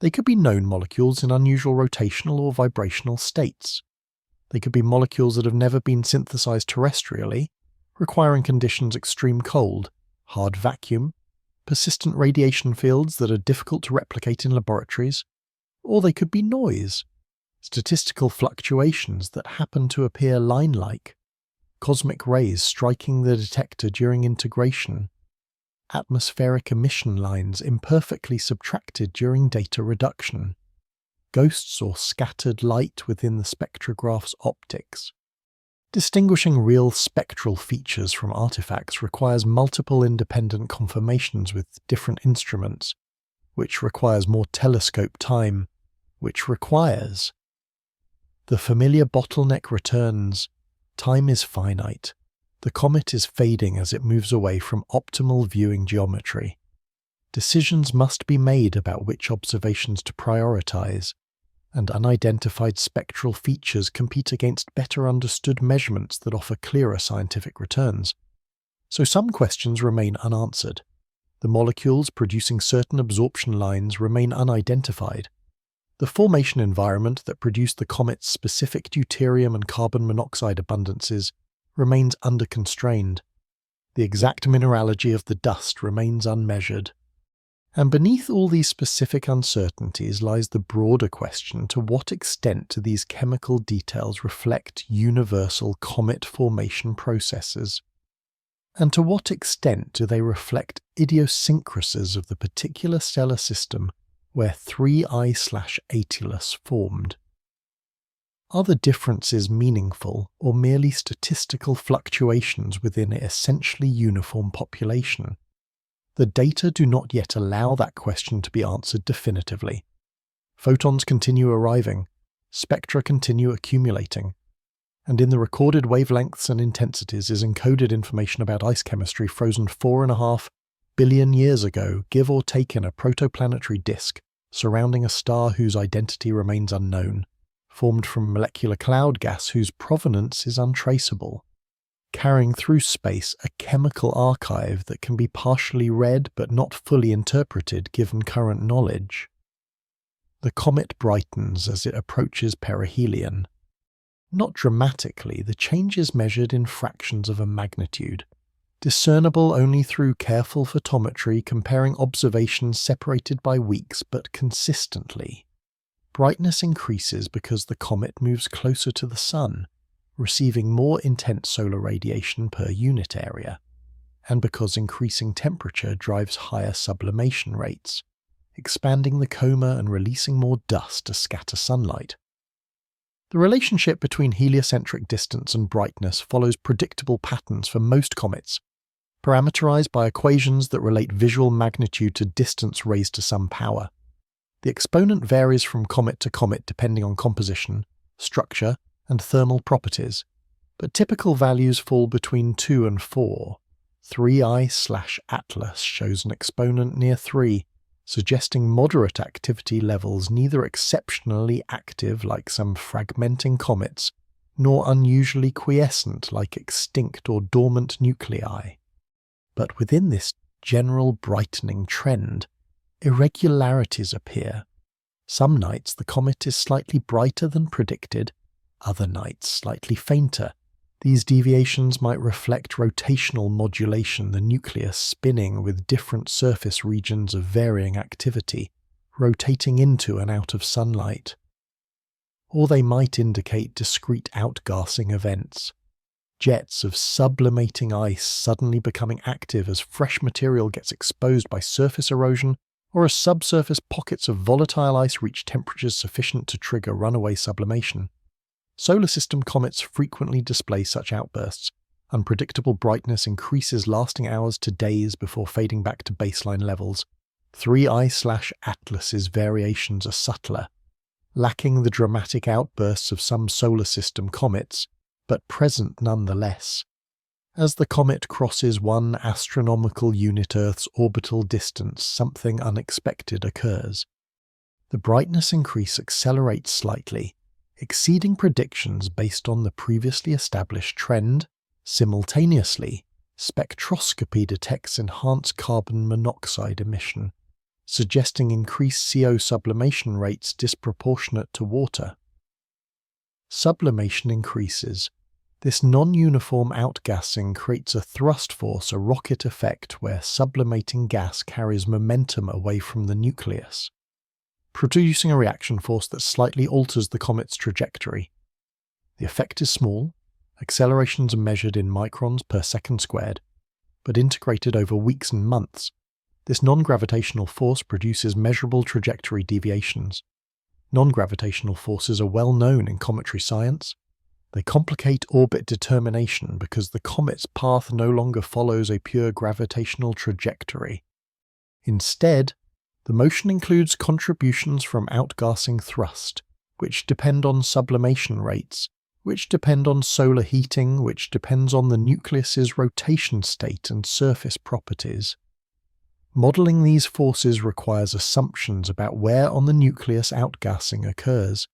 They could be known molecules in unusual rotational or vibrational states. They could be molecules that have never been synthesized terrestrially, requiring conditions extreme cold, hard vacuum, persistent radiation fields that are difficult to replicate in laboratories, or they could be noise, statistical fluctuations that happen to appear line-like, cosmic rays striking the detector during integration, atmospheric emission lines imperfectly subtracted during data reduction, ghosts or scattered light within the spectrograph's optics. Distinguishing real spectral features from artifacts requires multiple independent confirmations with different instruments, which requires more telescope time, which requires. The familiar bottleneck returns. Time is finite. The comet is fading as it moves away from optimal viewing geometry. Decisions must be made about which observations to prioritize, and unidentified spectral features compete against better understood measurements that offer clearer scientific returns. So some questions remain unanswered. The molecules producing certain absorption lines remain unidentified. The formation environment that produced the comet's specific deuterium and carbon monoxide abundances remains underconstrained. The exact mineralogy of the dust remains unmeasured. And beneath all these specific uncertainties lies the broader question: to what extent do these chemical details reflect universal comet formation processes? And to what extent do they reflect idiosyncrasies of the particular stellar system where 3I/Atulus formed? Are the differences meaningful or merely statistical fluctuations within an essentially uniform population? The data do not yet allow that question to be answered definitively. Photons continue arriving, spectra continue accumulating, and in the recorded wavelengths and intensities is encoded information about ice chemistry frozen 4.5 billion years ago, give or take, in a protoplanetary disk surrounding a star whose identity remains unknown, formed from molecular cloud gas whose provenance is untraceable, carrying through space a chemical archive that can be partially read but not fully interpreted given current knowledge. The comet brightens as it approaches perihelion. Not dramatically, the change is measured in fractions of a magnitude, discernible only through careful photometry comparing observations separated by weeks but consistently. Brightness increases because the comet moves closer to the Sun, receiving more intense solar radiation per unit area, and because increasing temperature drives higher sublimation rates, expanding the coma and releasing more dust to scatter sunlight. The relationship between heliocentric distance and brightness follows predictable patterns for most comets, parameterized by equations that relate visual magnitude to distance raised to some power. The exponent varies from comet to comet depending on composition, structure, and thermal properties, but typical values fall between 2 and 4. 3I/Atlas shows an exponent near 3, suggesting moderate activity levels, neither exceptionally active like some fragmenting comets, nor unusually quiescent like extinct or dormant nuclei. But within this general brightening trend, irregularities appear. Some nights the comet is slightly brighter than predicted, other nights slightly fainter. These deviations might reflect rotational modulation, the nucleus spinning with different surface regions of varying activity, rotating into and out of sunlight. Or they might indicate discrete outgassing events, jets of sublimating ice suddenly becoming active as fresh material gets exposed by surface erosion, or as subsurface pockets of volatile ice reach temperatures sufficient to trigger runaway sublimation. Solar system comets frequently display such outbursts. Unpredictable brightness increases lasting hours to days before fading back to baseline levels. 3I/Atlas's variations are subtler, lacking the dramatic outbursts of some solar system comets, but present nonetheless. As the comet crosses 1 astronomical unit Earth's orbital distance, something unexpected occurs. The brightness increase accelerates slightly, exceeding predictions based on the previously established trend. Simultaneously, spectroscopy detects enhanced carbon monoxide emission, suggesting increased CO sublimation rates disproportionate to water. Sublimation increases. This non-uniform outgassing creates a thrust force, a rocket effect where sublimating gas carries momentum away from the nucleus, producing a reaction force that slightly alters the comet's trajectory. The effect is small, accelerations are measured in microns per second squared, but integrated over weeks and months. This non-gravitational force produces measurable trajectory deviations. Non-gravitational forces are well known in cometary science. They complicate orbit determination because the comet's path no longer follows a pure gravitational trajectory. Instead, the motion includes contributions from outgassing thrust, which depend on sublimation rates, which depend on solar heating, which depends on the nucleus's rotation state and surface properties. Modelling these forces requires assumptions about where on the nucleus outgassing occurs,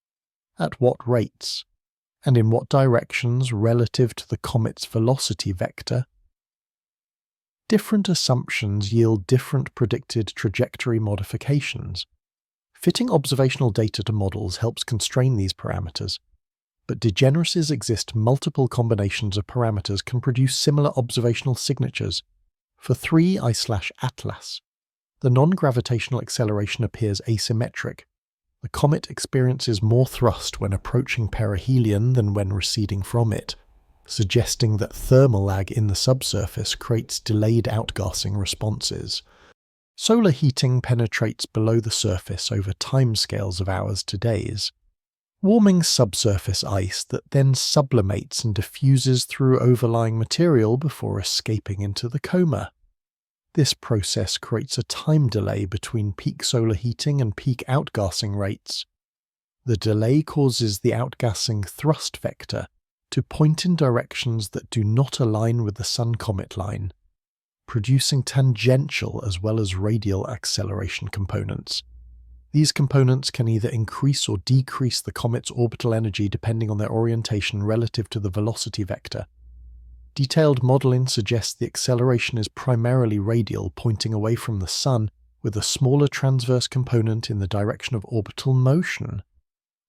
at what rates, and in what directions relative to the comet's velocity vector. Different assumptions yield different predicted trajectory modifications. Fitting observational data to models helps constrain these parameters, but degeneracies exist. Multiple combinations of parameters can produce similar observational signatures. For 3I/Atlas, the non-gravitational acceleration appears asymmetric. The comet experiences more thrust when approaching perihelion than when receding from it, suggesting that thermal lag in the subsurface creates delayed outgassing responses. Solar heating penetrates below the surface over timescales of hours to days, warming subsurface ice that then sublimates and diffuses through overlying material before escaping into the coma. This process creates a time delay between peak solar heating and peak outgassing rates. The delay causes the outgassing thrust vector to point in directions that do not align with the Sun-Comet line, producing tangential as well as radial acceleration components. These components can either increase or decrease the comet's orbital energy depending on their orientation relative to the velocity vector. Detailed modeling suggests the acceleration is primarily radial, pointing away from the Sun, with a smaller transverse component in the direction of orbital motion.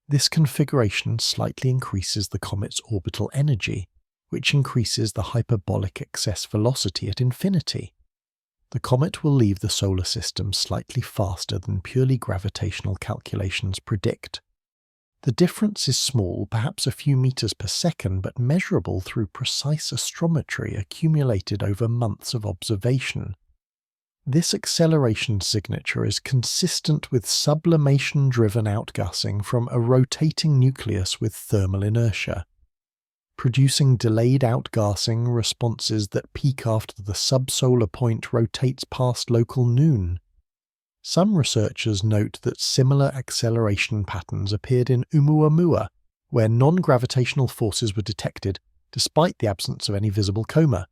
This configuration slightly increases the comet's orbital energy, which increases the hyperbolic excess velocity at infinity. The comet will leave the solar system slightly faster than purely gravitational calculations predict. The difference is small, perhaps a few meters per second, but measurable through precise astrometry accumulated over months of observation. This acceleration signature is consistent with sublimation-driven outgassing from a rotating nucleus with thermal inertia, producing delayed outgassing responses that peak after the subsolar point rotates past local noon. Some researchers note that similar acceleration patterns appeared in Oumuamua, where non-gravitational forces were detected despite the absence of any visible coma.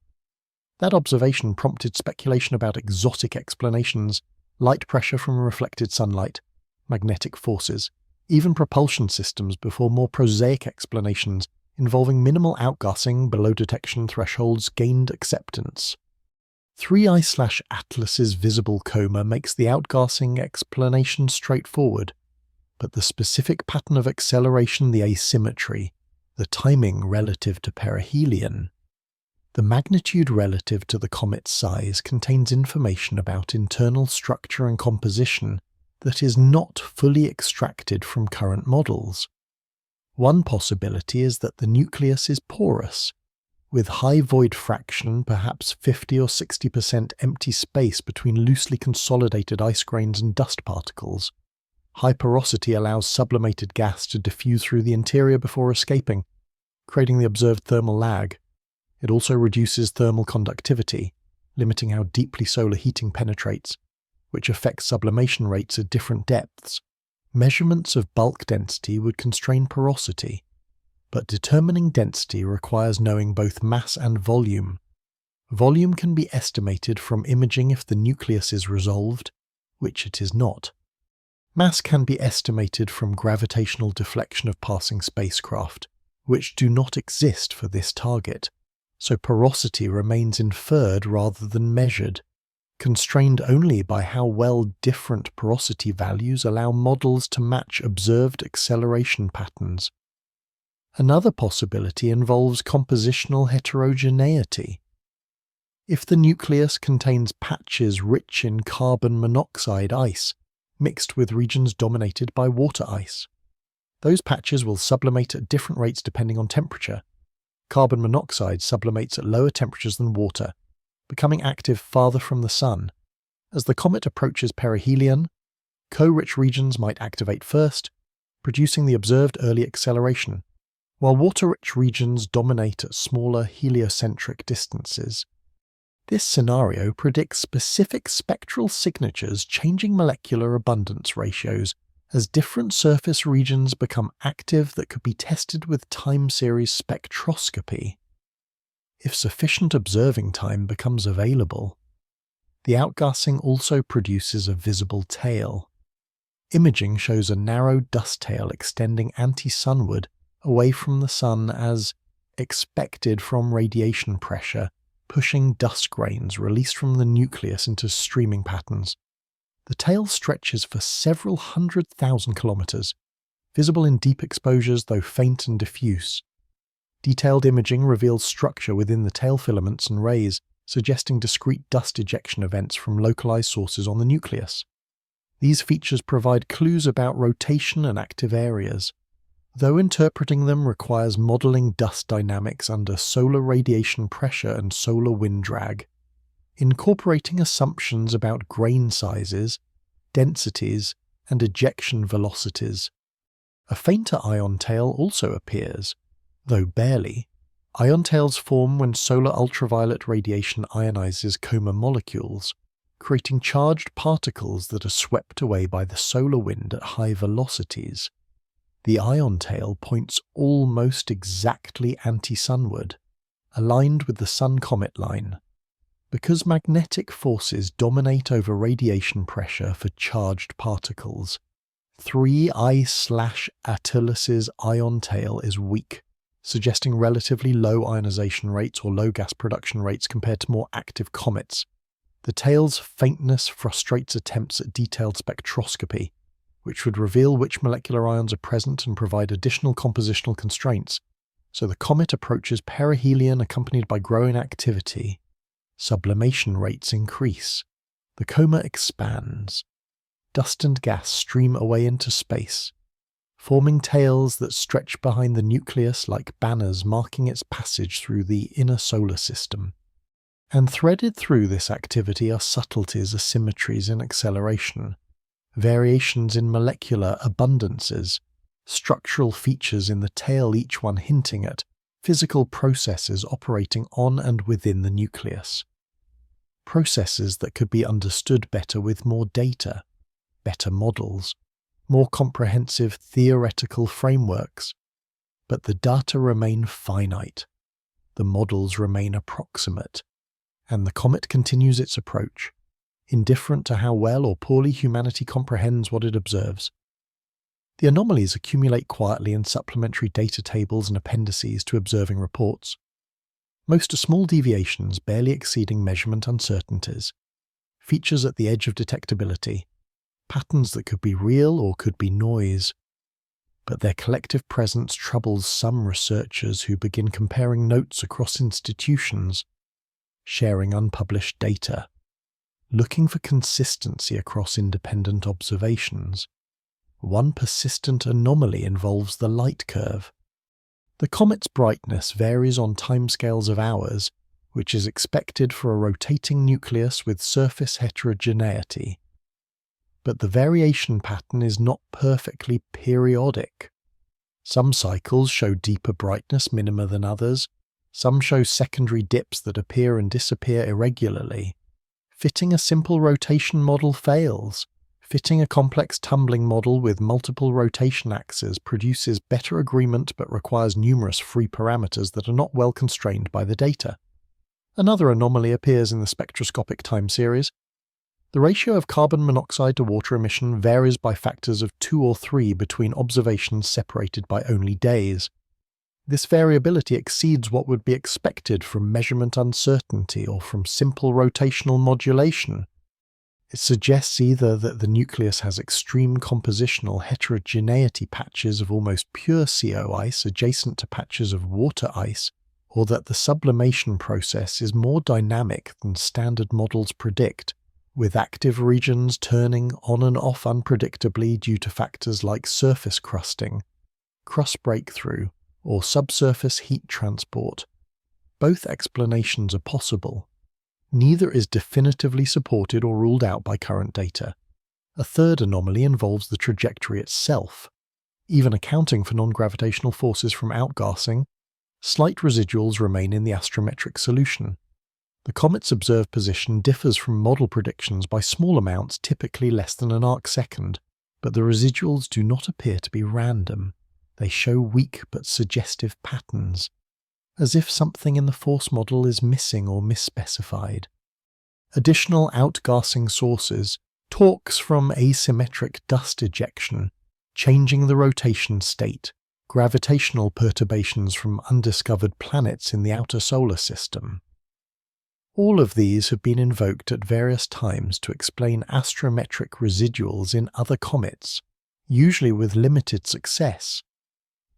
That observation prompted speculation about exotic explanations, light pressure from reflected sunlight, magnetic forces, even propulsion systems before more prosaic explanations involving minimal outgassing below detection thresholds gained acceptance. 3I/Atlas's visible coma makes the outgassing explanation straightforward, but the specific pattern of acceleration, the asymmetry, the timing relative to perihelion, the magnitude relative to the comet's size contains information about internal structure and composition that is not fully extracted from current models. One possibility is that the nucleus is porous, with high void fraction, perhaps 50 or 60% empty space between loosely consolidated ice grains and dust particles. High porosity allows sublimated gas to diffuse through the interior before escaping, creating the observed thermal lag. It also reduces thermal conductivity, limiting how deeply solar heating penetrates, which affects sublimation rates at different depths. Measurements of bulk density would constrain porosity, but determining density requires knowing both mass and volume. Volume can be estimated from imaging if the nucleus is resolved, which it is not. Mass can be estimated from gravitational deflection of passing spacecraft, which do not exist for this target, so porosity remains inferred rather than measured, constrained only by how well different porosity values allow models to match observed acceleration patterns. Another possibility involves compositional heterogeneity. If the nucleus contains patches rich in carbon monoxide ice, mixed with regions dominated by water ice, those patches will sublimate at different rates depending on temperature. Carbon monoxide sublimates at lower temperatures than water, becoming active farther from the Sun. As the comet approaches perihelion, co-rich regions might activate first, producing the observed early acceleration, while water-rich regions dominate at smaller heliocentric distances. This scenario predicts specific spectral signatures changing molecular abundance ratios as different surface regions become active that could be tested with time series spectroscopy. If sufficient observing time becomes available, the outgassing also produces a visible tail. Imaging shows a narrow dust tail extending anti-sunward away from the Sun as expected from radiation pressure pushing dust grains released from the nucleus into streaming patterns. The tail stretches for several 100,000 kilometers, visible in deep exposures though faint and diffuse. Detailed imaging reveals structure within the tail filaments and rays, suggesting discrete dust ejection events from localized sources on the nucleus. These features provide clues about rotation and active areas, though interpreting them requires modeling dust dynamics under solar radiation pressure and solar wind drag. Incorporating assumptions about grain sizes, densities, and ejection velocities. A fainter ion tail also appears, though barely. Ion tails form when solar ultraviolet radiation ionizes Comet molecules, creating charged particles that are swept away by the solar wind at high velocities. The ion tail points almost exactly anti-sunward, aligned with the Sun-Comet line. Because magnetic forces dominate over radiation pressure for charged particles, 3I/Attilus's ion tail is weak, suggesting relatively low ionization rates or low gas production rates compared to more active comets. The tail's faintness frustrates attempts at detailed spectroscopy, which would reveal which molecular ions are present and provide additional compositional constraints. So the comet approaches perihelion accompanied by growing activity. Sublimation rates increase. The coma expands. Dust and gas stream away into space, forming tails that stretch behind the nucleus like banners marking its passage through the inner solar system. And threaded through this activity are subtleties, asymmetries in acceleration, variations in molecular abundances, structural features in the tail, each one hinting at physical processes operating on and within the nucleus. Processes that could be understood better with more data, better models, more comprehensive theoretical frameworks. But the data remain finite, the models remain approximate, and the comet continues its approach, indifferent to how well or poorly humanity comprehends what it observes. The anomalies accumulate quietly in supplementary data tables and appendices to observing reports. Most are small deviations barely exceeding measurement uncertainties, features at the edge of detectability, patterns that could be real or could be noise. But their collective presence troubles some researchers who begin comparing notes across institutions, sharing unpublished data, looking for consistency across independent observations. One persistent anomaly involves the light curve. The comet's brightness varies on timescales of hours, which is expected for a rotating nucleus with surface heterogeneity. But the variation pattern is not perfectly periodic. Some cycles show deeper brightness minima than others, some show secondary dips that appear and disappear irregularly. Fitting a simple rotation model fails. Fitting a complex tumbling model with multiple rotation axes produces better agreement but requires numerous free parameters that are not well constrained by the data. Another anomaly appears in the spectroscopic time series. The ratio of carbon monoxide to water emission varies by factors of 2 or 3 between observations separated by only days. This variability exceeds what would be expected from measurement uncertainty or from simple rotational modulation. It suggests either that the nucleus has extreme compositional heterogeneity patches of almost pure CO ice adjacent to patches of water ice, or that the sublimation process is more dynamic than standard models predict, with active regions turning on and off unpredictably due to factors like surface crusting, crust breakthrough, or subsurface heat transport. Both explanations are possible. Neither is definitively supported or ruled out by current data. A third anomaly involves the trajectory itself. Even accounting for non-gravitational forces from outgassing, slight residuals remain in the astrometric solution. The comet's observed position differs from model predictions by small amounts, typically less than an arcsecond, but the residuals do not appear to be random. They show weak but suggestive patterns, as if something in the force model is missing or misspecified. Additional outgassing sources, torques from asymmetric dust ejection, changing the rotation state, gravitational perturbations from undiscovered planets in the outer solar system. All of these have been invoked at various times to explain astrometric residuals in other comets, usually with limited success.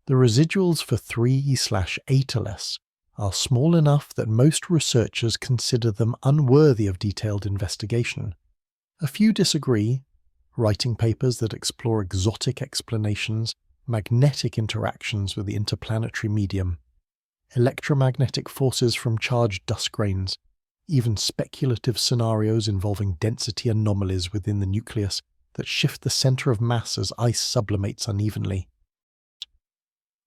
The residuals for 3/8 are small enough that most researchers consider them unworthy of detailed investigation. A few disagree, writing papers that explore exotic explanations, magnetic interactions with the interplanetary medium, electromagnetic forces from charged dust grains, even speculative scenarios involving density anomalies within the nucleus that shift the center of mass as ice sublimates unevenly.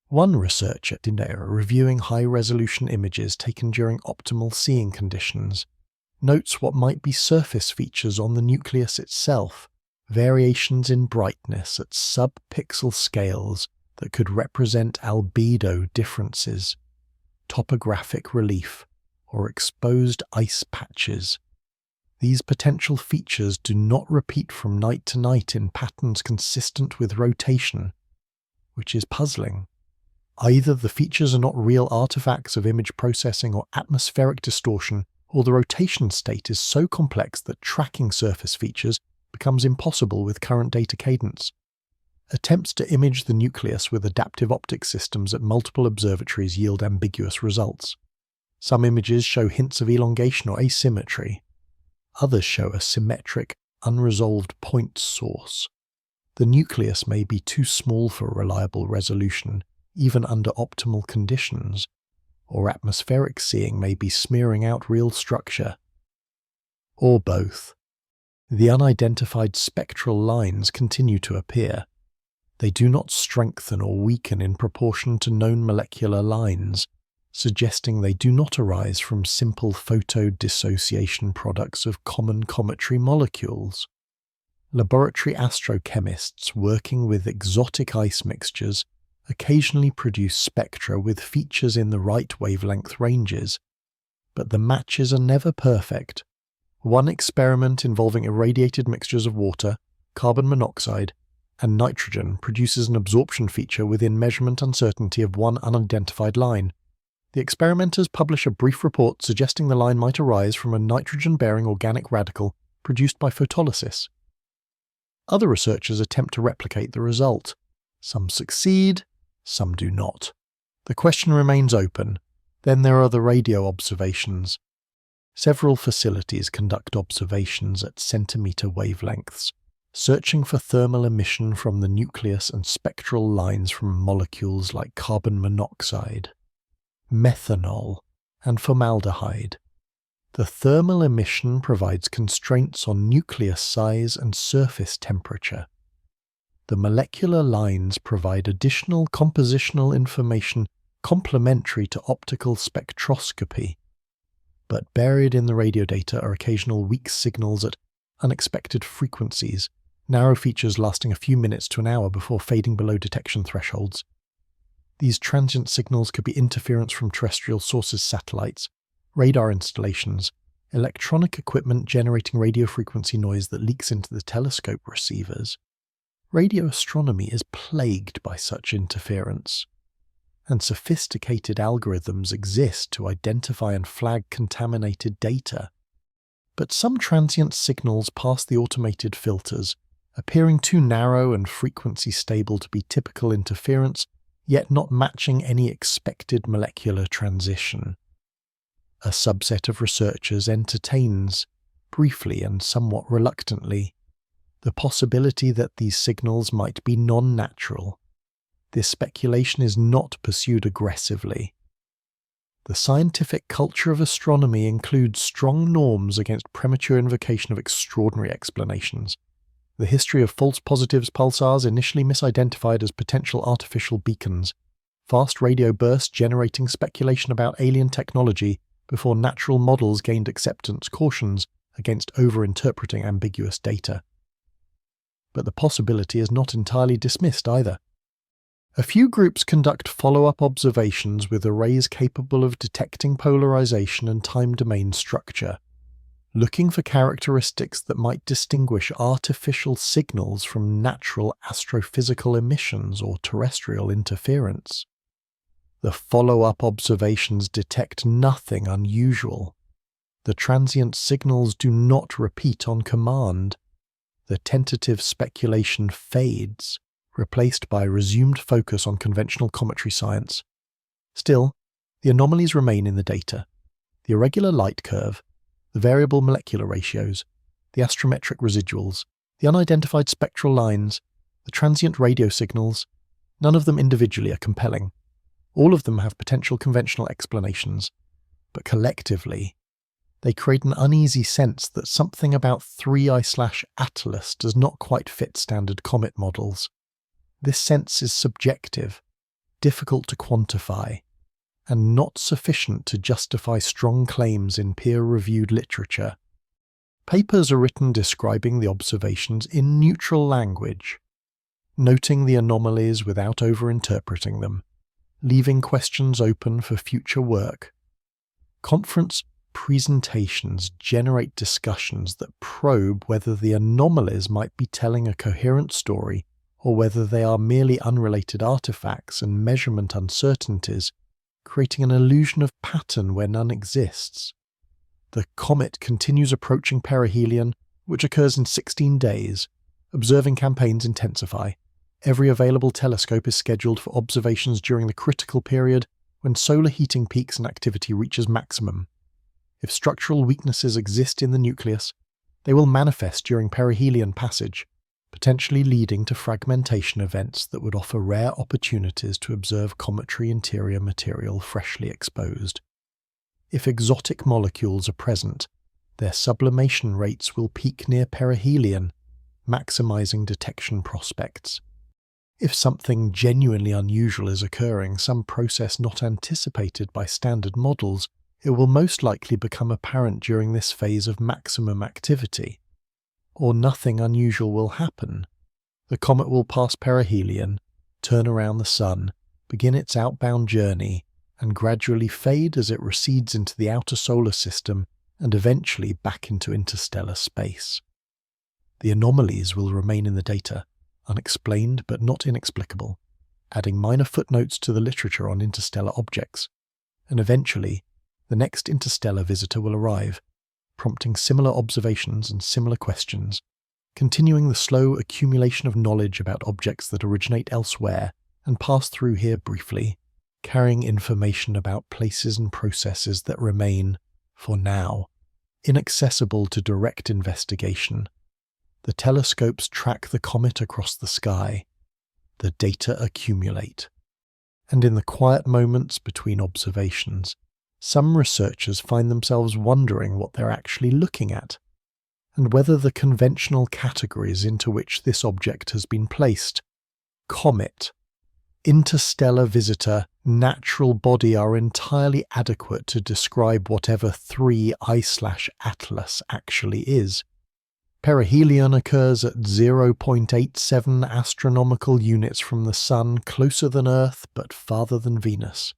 One researcher at Interstellar, reviewing high-resolution images taken during optimal seeing conditions, notes what might be surface features on the nucleus itself, variations in brightness at sub-pixel scales that could represent albedo differences, topographic relief, or exposed ice patches. These potential features do not repeat from night to night in patterns consistent with rotation, which is puzzling. Either the features are not real artifacts of image processing or atmospheric distortion, or the rotation state is so complex that tracking surface features becomes impossible with current data cadence. Attempts to image the nucleus with adaptive optics systems at multiple observatories yield ambiguous results. Some images show hints of elongation or asymmetry. Others show a symmetric, unresolved point source. The nucleus may be too small for reliable resolution, even under optimal conditions, or atmospheric seeing may be smearing out real structure. Or both. The unidentified spectral lines continue to appear. They do not strengthen or weaken in proportion to known molecular lines, suggesting they do not arise from simple photo-dissociation products of common cometary molecules. Laboratory astrochemists working with exotic ice mixtures occasionally produce spectra with features in the right wavelength ranges, but the matches are never perfect. One experiment involving irradiated mixtures of water, carbon monoxide, and nitrogen produces an absorption feature within measurement uncertainty of one unidentified line. The experimenters publish a brief report suggesting the line might arise from a nitrogen-bearing organic radical produced by photolysis. Other researchers attempt to replicate the result. Some succeed, some do not. The question remains open. Then there are the radio observations. Several facilities conduct observations at centimeter wavelengths, searching for thermal emission from the nucleus and spectral lines from molecules like carbon monoxide, methanol, and formaldehyde. The thermal emission provides constraints on nucleus size and surface temperature. The molecular lines provide additional compositional information complementary to optical spectroscopy, but buried in the radio data are occasional weak signals at unexpected frequencies, narrow features lasting a few minutes to an hour before fading below detection thresholds. These transient signals could be interference from terrestrial sources, satellites, radar installations, electronic equipment generating radio frequency noise that leaks into the telescope receivers. Radio astronomy is plagued by such interference, and sophisticated algorithms exist to identify and flag contaminated data. But some transient signals pass the automated filters, appearing too narrow and frequency stable to be typical interference, yet not matching any expected molecular transition. A subset of researchers entertains, briefly and somewhat reluctantly, the possibility that these signals might be non-natural. This speculation is not pursued aggressively. The scientific culture of astronomy includes strong norms against premature invocation of extraordinary explanations. The history of false positives pulsars initially misidentified as potential artificial beacons, fast radio bursts generating speculation about alien technology before natural models gained acceptance, cautions against over-interpreting ambiguous data. But the possibility is not entirely dismissed either. A few groups conduct follow-up observations with arrays capable of detecting polarization and time domain structure, looking for characteristics that might distinguish artificial signals from natural astrophysical emissions or terrestrial interference. The follow-up observations detect nothing unusual. The transient signals do not repeat on command. The tentative speculation fades, replaced by resumed focus on conventional cometary science. Still, the anomalies remain in the data. The irregular light curve, the variable molecular ratios, the astrometric residuals, the unidentified spectral lines, the transient radio signals, none of them individually are compelling. All of them have potential conventional explanations, but collectively, they create an uneasy sense that something about 3I/Atlas does not quite fit standard comet models. This sense is subjective, difficult to quantify, and not sufficient to justify strong claims in peer-reviewed literature. Papers are written describing the observations in neutral language, noting the anomalies without over-interpreting them, leaving questions open for future work. Conference presentations generate discussions that probe whether the anomalies might be telling a coherent story or whether they are merely unrelated artifacts and measurement uncertainties, creating an illusion of pattern where none exists. The comet continues approaching perihelion, which occurs in 16 days. Observing campaigns intensify. Every available telescope is scheduled for observations during the critical period when solar heating peaks and activity reaches maximum. If structural weaknesses exist in the nucleus, they will manifest during perihelion passage, potentially leading to fragmentation events that would offer rare opportunities to observe cometary interior material freshly exposed. If exotic molecules are present, their sublimation rates will peak near perihelion, maximizing detection prospects. If something genuinely unusual is occurring, some process not anticipated by standard models, it will most likely become apparent during this phase of maximum activity. Or nothing unusual will happen. The comet will pass perihelion, turn around the Sun, begin its outbound journey, and gradually fade as it recedes into the outer solar system and eventually back into interstellar space. The anomalies will remain in the data, unexplained but not inexplicable, adding minor footnotes to the literature on interstellar objects, and eventually, the next interstellar visitor will arrive, prompting similar observations and similar questions, continuing the slow accumulation of knowledge about objects that originate elsewhere and pass through here briefly, carrying information about places and processes that remain, for now, inaccessible to direct investigation. The telescopes track the comet across the sky. The data accumulate. And in the quiet moments between observations, some researchers find themselves wondering what they're actually looking at, and whether the conventional categories into which this object has been placed, comet, interstellar visitor, natural body, are entirely adequate to describe whatever 3I/Atlas actually is. Perihelion occurs at 0.87 astronomical units from the Sun, closer than Earth but farther than Venus.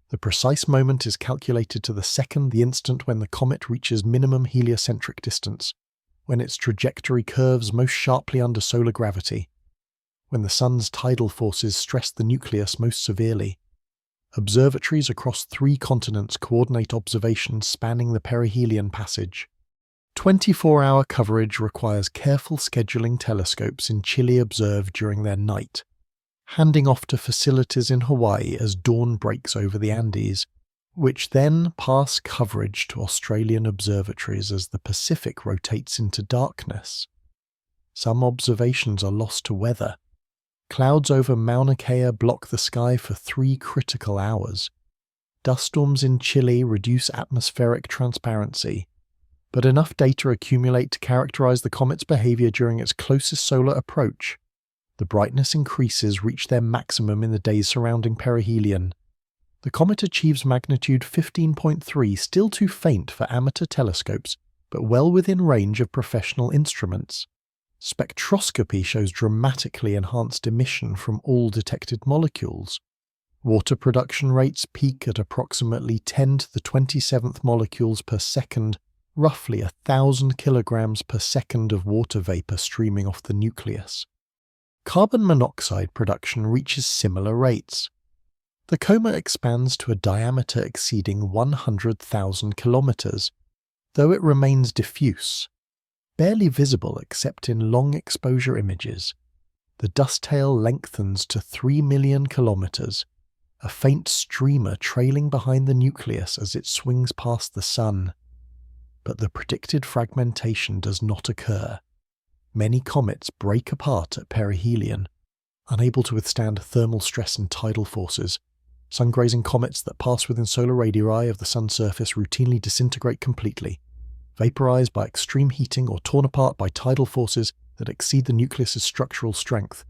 The precise moment is calculated to the second, the instant when the comet reaches minimum heliocentric distance, when its trajectory curves most sharply under solar gravity, when the Sun's tidal forces stress the nucleus most severely. Observatories across 3 continents coordinate observations spanning the perihelion passage. 24-hour coverage requires careful scheduling telescopes in Chile observed during their night, handing off to facilities in Hawaii as dawn breaks over the Andes, which then pass coverage to Australian observatories as the Pacific rotates into darkness. Some observations are lost to weather. Clouds over Mauna Kea block the sky for 3 critical hours. Dust storms in Chile reduce atmospheric transparency, but enough data accumulate to characterize the comet's behavior during its closest solar approach. The brightness increases reach their maximum in the days surrounding perihelion. The comet achieves magnitude 15.3, still too faint for amateur telescopes, but well within range of professional instruments. Spectroscopy shows dramatically enhanced emission from all detected molecules. Water production rates peak at approximately 10 to the 27th molecules per second, roughly 1,000 kilograms per second of water vapor streaming off the nucleus. Carbon monoxide production reaches similar rates. The coma expands to a diameter exceeding 100,000 kilometers, though it remains diffuse, barely visible except in long exposure images. The dust tail lengthens to 3 million kilometers, a faint streamer trailing behind the nucleus as it swings past the Sun. But the predicted fragmentation does not occur. Many comets break apart at perihelion, unable to withstand thermal stress and tidal forces. Sun-grazing comets that pass within solar radii of the Sun's surface routinely disintegrate completely, vaporized by extreme heating or torn apart by tidal forces that exceed the nucleus's structural strength.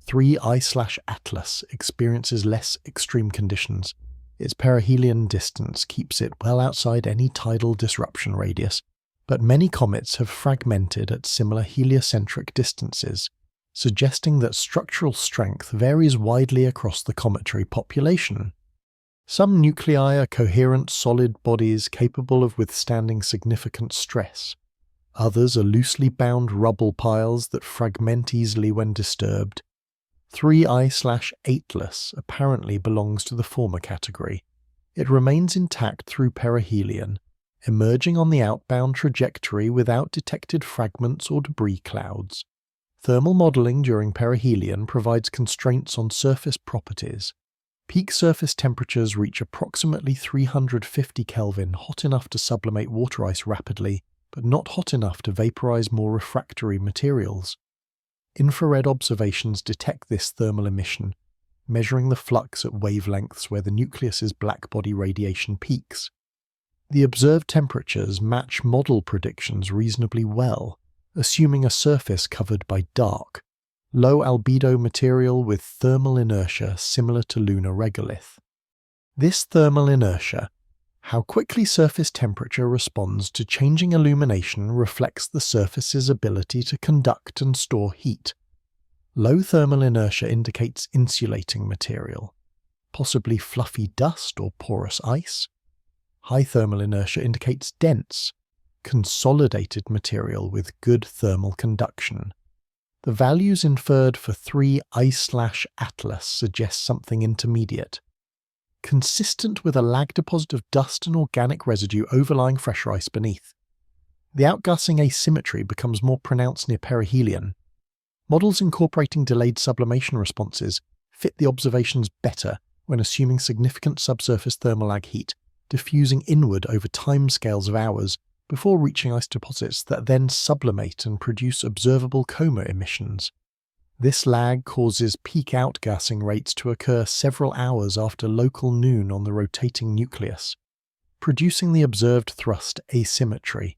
3I/Atlas experiences less extreme conditions. Its perihelion distance keeps it well outside any tidal disruption radius, but many comets have fragmented at similar heliocentric distances, suggesting that structural strength varies widely across the cometary population. Some nuclei are coherent solid bodies capable of withstanding significant stress. Others are loosely bound rubble piles that fragment easily when disturbed. 3I/Atlas apparently belongs to the former category. It remains intact through perihelion, emerging on the outbound trajectory without detected fragments or debris clouds. Thermal modelling during perihelion provides constraints on surface properties. Peak surface temperatures reach approximately 350 Kelvin, hot enough to sublimate water ice rapidly, but not hot enough to vaporize more refractory materials. Infrared observations detect this thermal emission, measuring the flux at wavelengths where the nucleus's blackbody radiation peaks. The observed temperatures match model predictions reasonably well, assuming a surface covered by dark, low albedo material with thermal inertia similar to lunar regolith. This thermal inertia, how quickly surface temperature responds to changing illumination, reflects the surface's ability to conduct and store heat. Low thermal inertia indicates insulating material, possibly fluffy dust or porous ice. High thermal inertia indicates dense, consolidated material with good thermal conduction. The values inferred for 3I/Atlas suggest something intermediate, consistent with a lag deposit of dust and organic residue overlying fresher ice beneath. The outgassing asymmetry becomes more pronounced near perihelion. Models incorporating delayed sublimation responses fit the observations better when assuming significant subsurface thermal lag heat, diffusing inward over timescales of hours before reaching ice deposits that then sublimate and produce observable coma emissions. This lag causes peak outgassing rates to occur several hours after local noon on the rotating nucleus, producing the observed thrust asymmetry.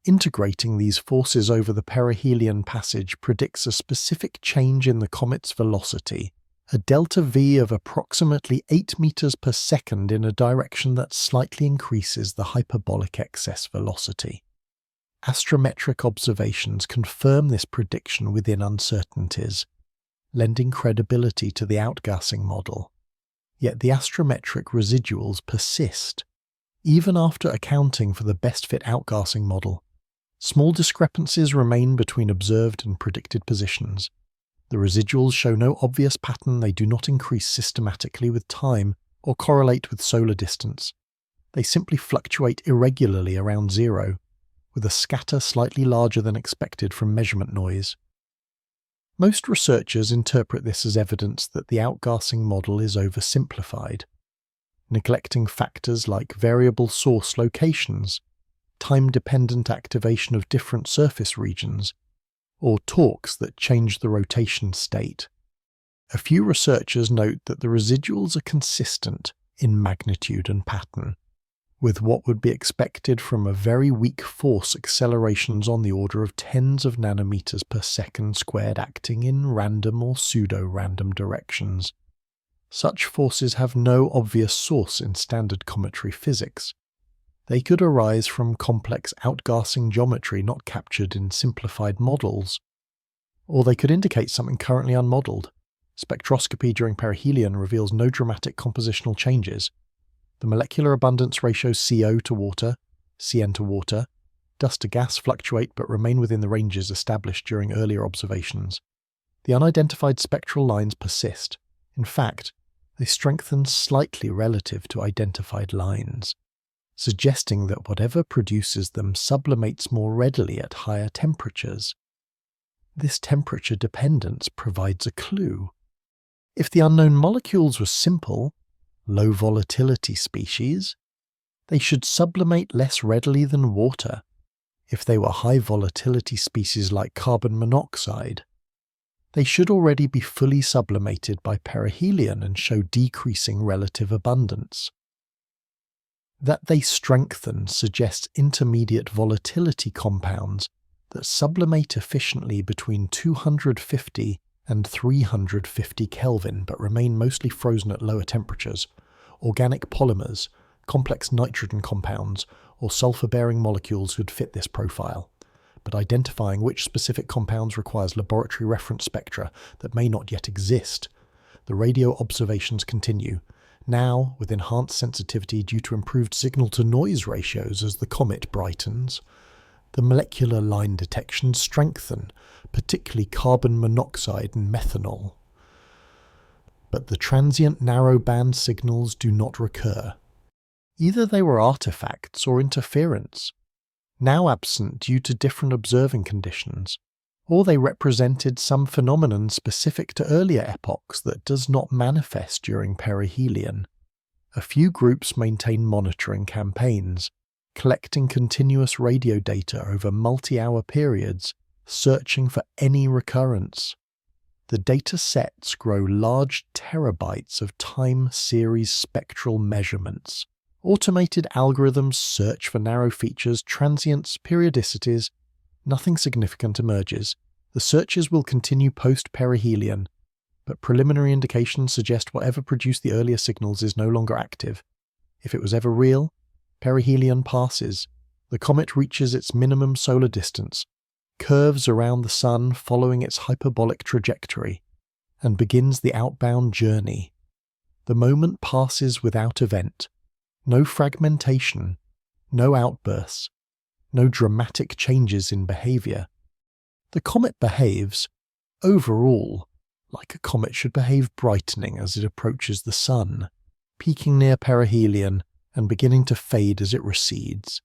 Integrating these forces over the perihelion passage predicts a specific change in the comet's velocity, a delta V of approximately 8 meters per second in a direction that slightly increases the hyperbolic excess velocity. Astrometric observations confirm this prediction within uncertainties, lending credibility to the outgassing model. Yet the astrometric residuals persist, even after accounting for the best-fit outgassing model. Small discrepancies remain between observed and predicted positions. The residuals show no obvious pattern, they do not increase systematically with time or correlate with solar distance. They simply fluctuate irregularly around zero, with a scatter slightly larger than expected from measurement noise. Most researchers interpret this as evidence that the outgassing model is oversimplified, neglecting factors like variable source locations, time-dependent activation of different surface regions, or torques that change the rotation state. A few researchers note that the residuals are consistent in magnitude and pattern, with what would be expected from a very weak force accelerations on the order of tens of nanometers per second squared acting in random or pseudo-random directions. Such forces have no obvious source in standard cometary physics. They could arise from complex outgassing geometry not captured in simplified models. Or they could indicate something currently unmodelled. Spectroscopy during perihelion reveals no dramatic compositional changes. The molecular abundance ratios CO to water, CN to water, dust to gas fluctuate but remain within the ranges established during earlier observations. The unidentified spectral lines persist. In fact, they strengthen slightly relative to identified lines. suggesting that whatever produces them sublimates more readily at higher temperatures. This temperature dependence provides a clue. If the unknown molecules were simple, low volatility species, they should sublimate less readily than water. If they were high volatility species like carbon monoxide, they should already be fully sublimated by perihelion and show decreasing relative abundance. That they strengthen suggests intermediate volatility compounds that sublimate efficiently between 250 and 350 Kelvin but remain mostly frozen at lower temperatures. Organic polymers, complex nitrogen compounds, or sulfur-bearing molecules would fit this profile, but identifying which specific compounds requires laboratory reference spectra that may not yet exist. The radio observations continue, now with enhanced sensitivity due to improved signal-to-noise ratios as the comet brightens. The molecular line detections strengthen, particularly carbon monoxide and methanol. But the transient narrow-band signals do not recur. Either they were artifacts or interference, now absent due to different observing conditions, or they represented some phenomenon specific to earlier epochs that does not manifest during perihelion. A few groups maintain monitoring campaigns, collecting continuous radio data over multi-hour periods, searching for any recurrence. The data sets grow large terabytes of time series spectral measurements. Automated algorithms search for narrow features, transients, periodicities. Nothing significant emerges. The searches will continue post-perihelion, but preliminary indications suggest whatever produced the earlier signals is no longer active. If it was ever real, perihelion passes. The comet reaches its minimum solar distance, curves around the Sun following its hyperbolic trajectory, and begins the outbound journey. The moment passes without event. No fragmentation, no outbursts, no dramatic changes in behavior. The comet behaves, overall, like a comet should behave, brightening as it approaches the Sun, peaking near perihelion and beginning to fade as it recedes.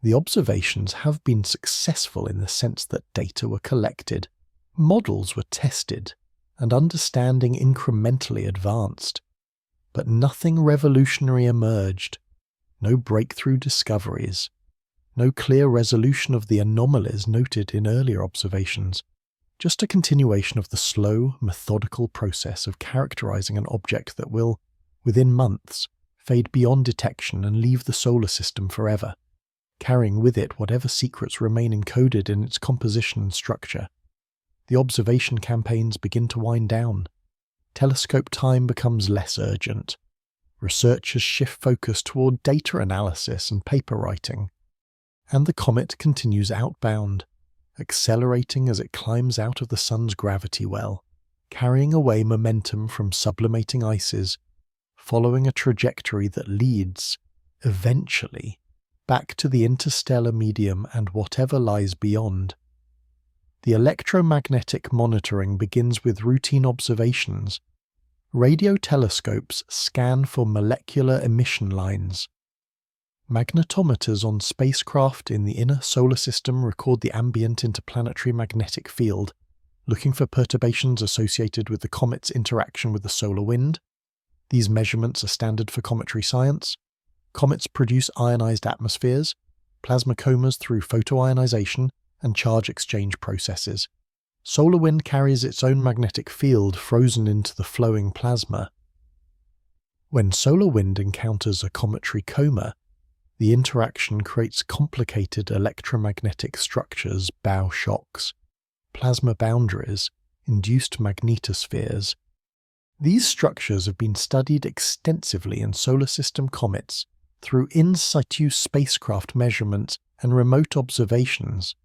The observations have been successful in the sense that data were collected, models were tested, and understanding incrementally advanced. But nothing revolutionary emerged. No breakthrough discoveries, no clear resolution of the anomalies noted in earlier observations, just a continuation of the slow, methodical process of characterizing an object that will, within months, fade beyond detection and leave the solar system forever, carrying with it whatever secrets remain encoded in its composition and structure. The observation campaigns begin to wind down. Telescope time becomes less urgent. Researchers shift focus toward data analysis and paper writing, and the comet continues outbound, accelerating as it climbs out of the Sun's gravity well, carrying away momentum from sublimating ices, following a trajectory that leads, eventually, back to the interstellar medium and whatever lies beyond. The electromagnetic monitoring begins with routine observations. Radio telescopes scan for molecular emission lines. Magnetometers on spacecraft in the inner solar system record the ambient interplanetary magnetic field, looking for perturbations associated with the comet's interaction with the solar wind. These measurements are standard for cometary science. Comets produce ionized atmospheres, plasma comas through photoionization, and charge exchange processes. Solar wind carries its own magnetic field frozen into the flowing plasma. When solar wind encounters a cometary coma, the interaction creates complicated electromagnetic structures, bow shocks, plasma boundaries, induced magnetospheres. These structures have been studied extensively in solar system comets through in situ spacecraft measurements and remote observations.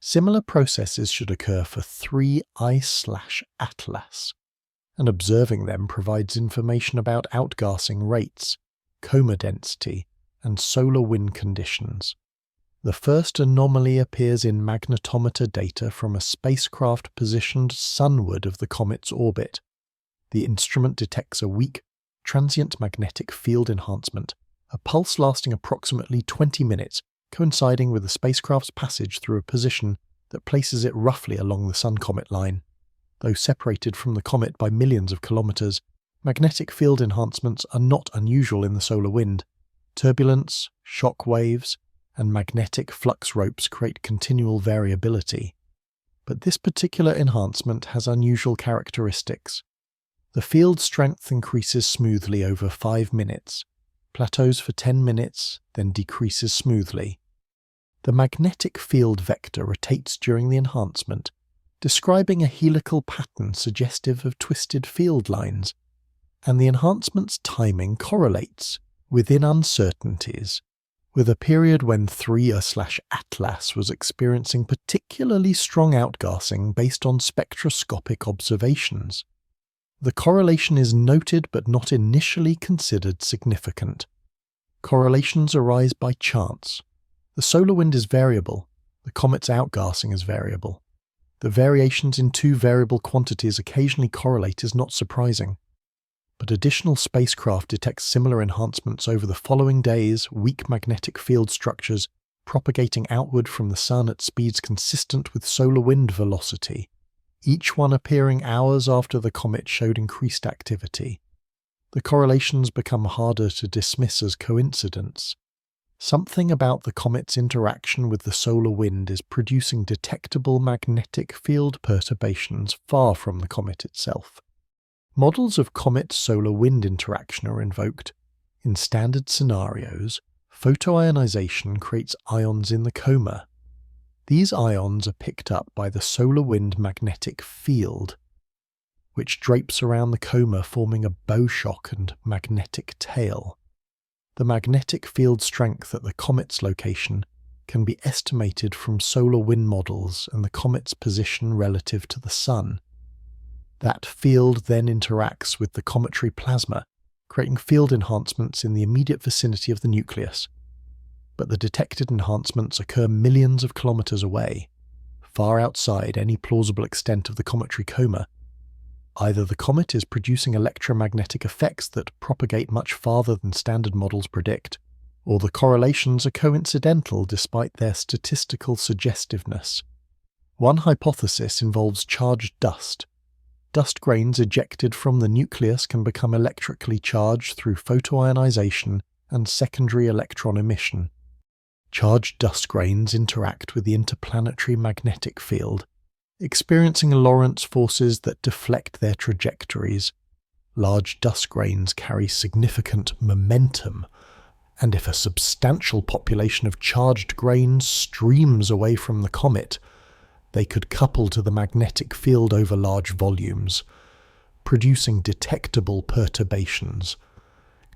Similar processes should occur for 3 I/Atlas, and observing them provides information about outgassing rates, coma density, and solar wind conditions. The first anomaly appears in magnetometer data from a spacecraft positioned sunward of the comet's orbit. The instrument detects a weak, transient magnetic field enhancement, a pulse lasting approximately 20 minutes, coinciding with the spacecraft's passage through a position that places it roughly along the Sun-Comet line. Though separated from the comet by millions of kilometers, magnetic field enhancements are not unusual in the solar wind. Turbulence, shock waves, and magnetic flux ropes create continual variability. But this particular enhancement has unusual characteristics. The field strength increases smoothly over 5 minutes, plateaus for 10 minutes, then decreases smoothly. The magnetic field vector rotates during the enhancement, describing a helical pattern suggestive of twisted field lines, and the enhancement's timing correlates, within uncertainties, with a period when 3/Atlas was experiencing particularly strong outgassing based on spectroscopic observations. The correlation is noted but not initially considered significant. Correlations arise by chance. The solar wind is variable, the comet's outgassing is variable. The variations in two variable quantities occasionally correlate is not surprising. But additional spacecraft detect similar enhancements over the following days, weak magnetic field structures propagating outward from the Sun at speeds consistent with solar wind velocity, each one appearing hours after the comet showed increased activity. The correlations become harder to dismiss as coincidence. Something about the comet's interaction with the solar wind is producing detectable magnetic field perturbations far from the comet itself. Models of comet-solar wind interaction are invoked. In standard scenarios, photoionization creates ions in the coma. These ions are picked up by the solar wind magnetic field, which drapes around the coma, forming a bow shock and magnetic tail. The magnetic field strength at the comet's location can be estimated from solar wind models and the comet's position relative to the Sun. That field then interacts with the cometary plasma, creating field enhancements in the immediate vicinity of the nucleus. But the detected enhancements occur millions of kilometers away, far outside any plausible extent of the cometary coma. Either the comet is producing electromagnetic effects that propagate much farther than standard models predict, or the correlations are coincidental despite their statistical suggestiveness. One hypothesis involves charged dust. Dust grains ejected from the nucleus can become electrically charged through photoionization and secondary electron emission. Charged dust grains interact with the interplanetary magnetic field, experiencing Lorentz forces that deflect their trajectories. Large dust grains carry significant momentum, and if a substantial population of charged grains streams away from the comet, they could couple to the magnetic field over large volumes, producing detectable perturbations.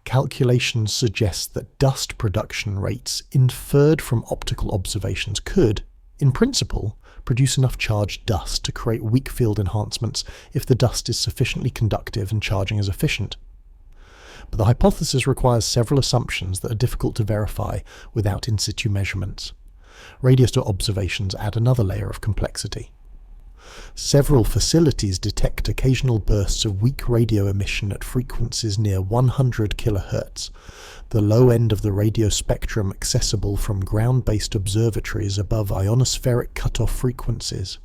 Calculations suggest that dust production rates inferred from optical observations could, in principle, produce enough charged dust to create weak field enhancements if the dust is sufficiently conductive and charging is efficient. But the hypothesis requires several assumptions that are difficult to verify without in situ measurements. Radiostar observations add another layer of complexity. Several facilities detect occasional bursts of weak radio emission at frequencies near 100 kHz, the low end of the radio spectrum accessible from ground-based observatories above ionospheric cutoff frequencies.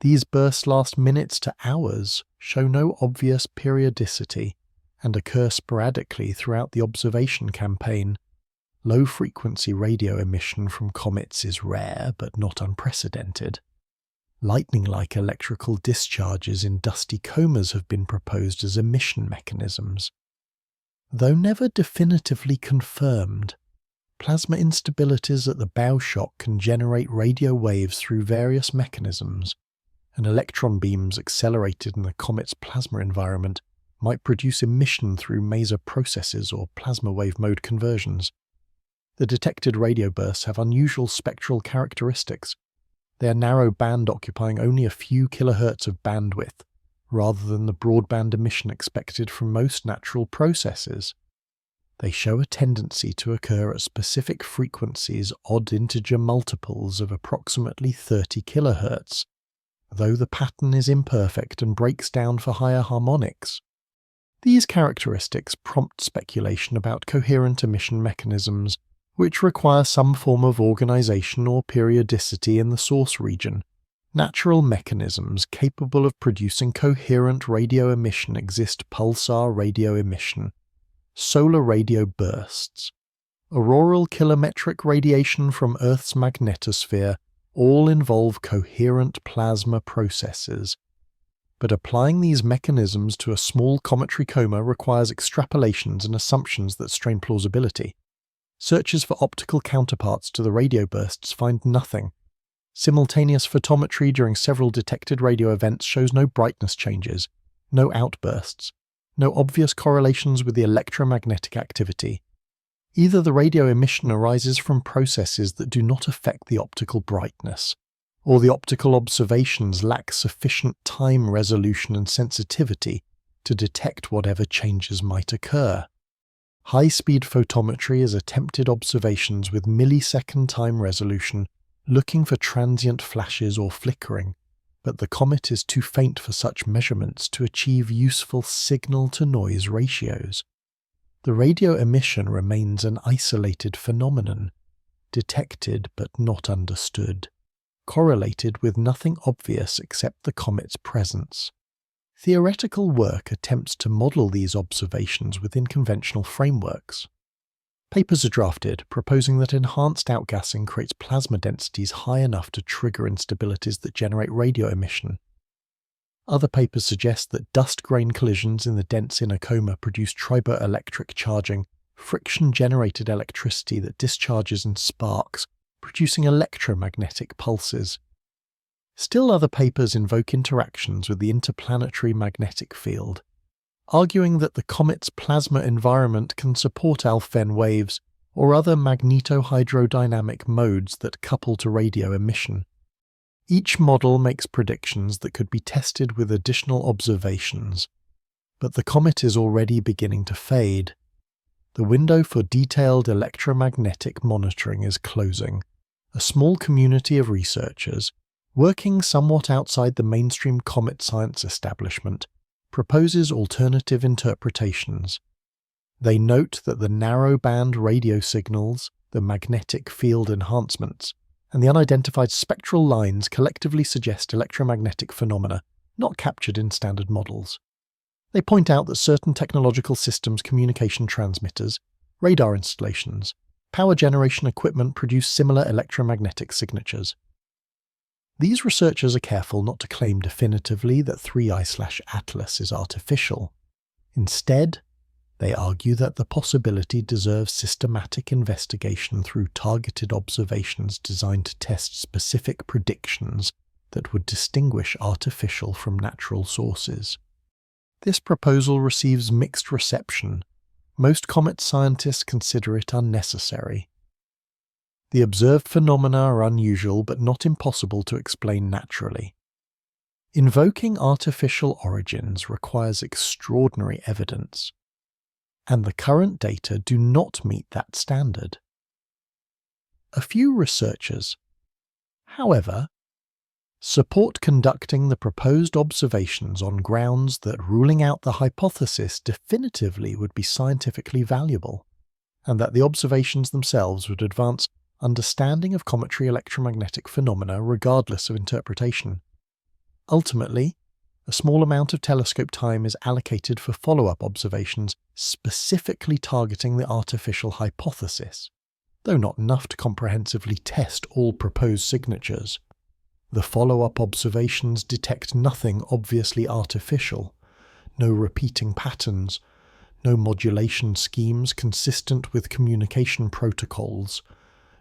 These bursts last minutes to hours, show no obvious periodicity, and occur sporadically throughout the observation campaign. Low-frequency radio emission from comets is rare but not unprecedented. Lightning-like electrical discharges in dusty comas have been proposed as emission mechanisms. Though never definitively confirmed, plasma instabilities at the bow shock can generate radio waves through various mechanisms, and electron beams accelerated in the comet's plasma environment might produce emission through maser processes or plasma wave mode conversions. The detected radio bursts have unusual spectral characteristics. They are narrow band occupying only a few kilohertz of bandwidth, rather than the broadband emission expected from most natural processes. They show a tendency to occur at specific frequencies, odd integer multiples of approximately 30 kilohertz, though the pattern is imperfect and breaks down for higher harmonics. These characteristics prompt speculation about coherent emission mechanisms, which require some form of organization or periodicity in the source region. Natural mechanisms capable of producing coherent radio emission exist: pulsar radio emission, solar radio bursts, auroral kilometric radiation from Earth's magnetosphere, all involve coherent plasma processes. But applying these mechanisms to a small cometary coma requires extrapolations and assumptions that strain plausibility. Searches for optical counterparts to the radio bursts find nothing. Simultaneous photometry during several detected radio events shows no brightness changes, no outbursts, no obvious correlations with the electromagnetic activity. Either the radio emission arises from processes that do not affect the optical brightness, or the optical observations lack sufficient time resolution and sensitivity to detect whatever changes might occur. High-speed photometry is attempted observations with millisecond time resolution, looking for transient flashes or flickering, but the comet is too faint for such measurements to achieve useful signal-to-noise ratios. The radio emission remains an isolated phenomenon, detected but not understood, correlated with nothing obvious except the comet's presence. Theoretical work attempts to model these observations within conventional frameworks. Papers are drafted proposing that enhanced outgassing creates plasma densities high enough to trigger instabilities that generate radio emission. Other papers suggest that dust grain collisions in the dense inner coma produce triboelectric charging, friction-generated electricity that discharges in sparks, producing electromagnetic pulses. Still other papers invoke interactions with the interplanetary magnetic field, arguing that the comet's plasma environment can support Alfvén waves or other magnetohydrodynamic modes that couple to radio emission. Each model makes predictions that could be tested with additional observations, but the comet is already beginning to fade. The window for detailed electromagnetic monitoring is closing. A small community of researchers, working somewhat outside the mainstream comet science establishment, proposes alternative interpretations. They note that the narrow-band radio signals, the magnetic field enhancements, and the unidentified spectral lines collectively suggest electromagnetic phenomena not captured in standard models. They point out that certain technological systems, communication transmitters, radar installations, power generation equipment produce similar electromagnetic signatures. These researchers are careful not to claim definitively that 3I/Atlas is artificial. Instead, they argue that the possibility deserves systematic investigation through targeted observations designed to test specific predictions that would distinguish artificial from natural sources. This proposal receives mixed reception. Most comet scientists consider it unnecessary. The observed phenomena are unusual but not impossible to explain naturally. Invoking artificial origins requires extraordinary evidence, and the current data do not meet that standard. A few researchers, however, support conducting the proposed observations on grounds that ruling out the hypothesis definitively would be scientifically valuable, and that the observations themselves would advance understanding of cometary electromagnetic phenomena regardless of interpretation. Ultimately, a small amount of telescope time is allocated for follow-up observations specifically targeting the artificial hypothesis, though not enough to comprehensively test all proposed signatures. The follow-up observations detect nothing obviously artificial, no repeating patterns, no modulation schemes consistent with communication protocols,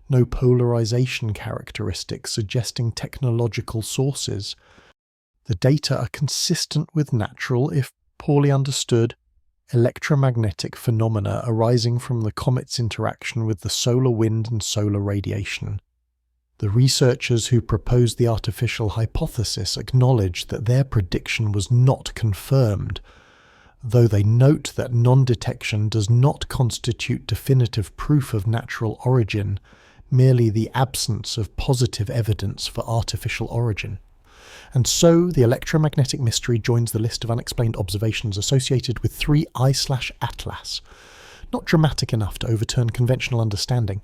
no polarization characteristics suggesting technological sources. The data are consistent with natural, if poorly understood, electromagnetic phenomena arising from the comet's interaction with the solar wind and solar radiation. The researchers who proposed the artificial hypothesis acknowledge that their prediction was not confirmed, though they note that non-detection does not constitute definitive proof of natural origin, merely the absence of positive evidence for artificial origin. And so the electromagnetic mystery joins the list of unexplained observations associated with 3I/Atlas. Not dramatic enough to overturn conventional understanding,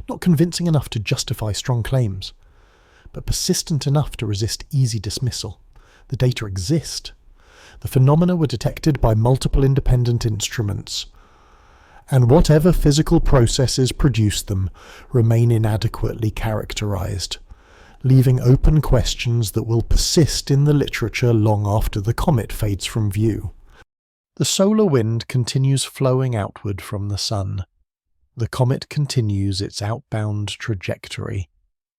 not convincing enough to justify strong claims, but persistent enough to resist easy dismissal. The data exist. The phenomena were detected by multiple independent instruments, and whatever physical processes produced them remain inadequately characterized, leaving open questions that will persist in the literature long after the comet fades from view. The solar wind continues flowing outward from the sun. The comet continues its outbound trajectory,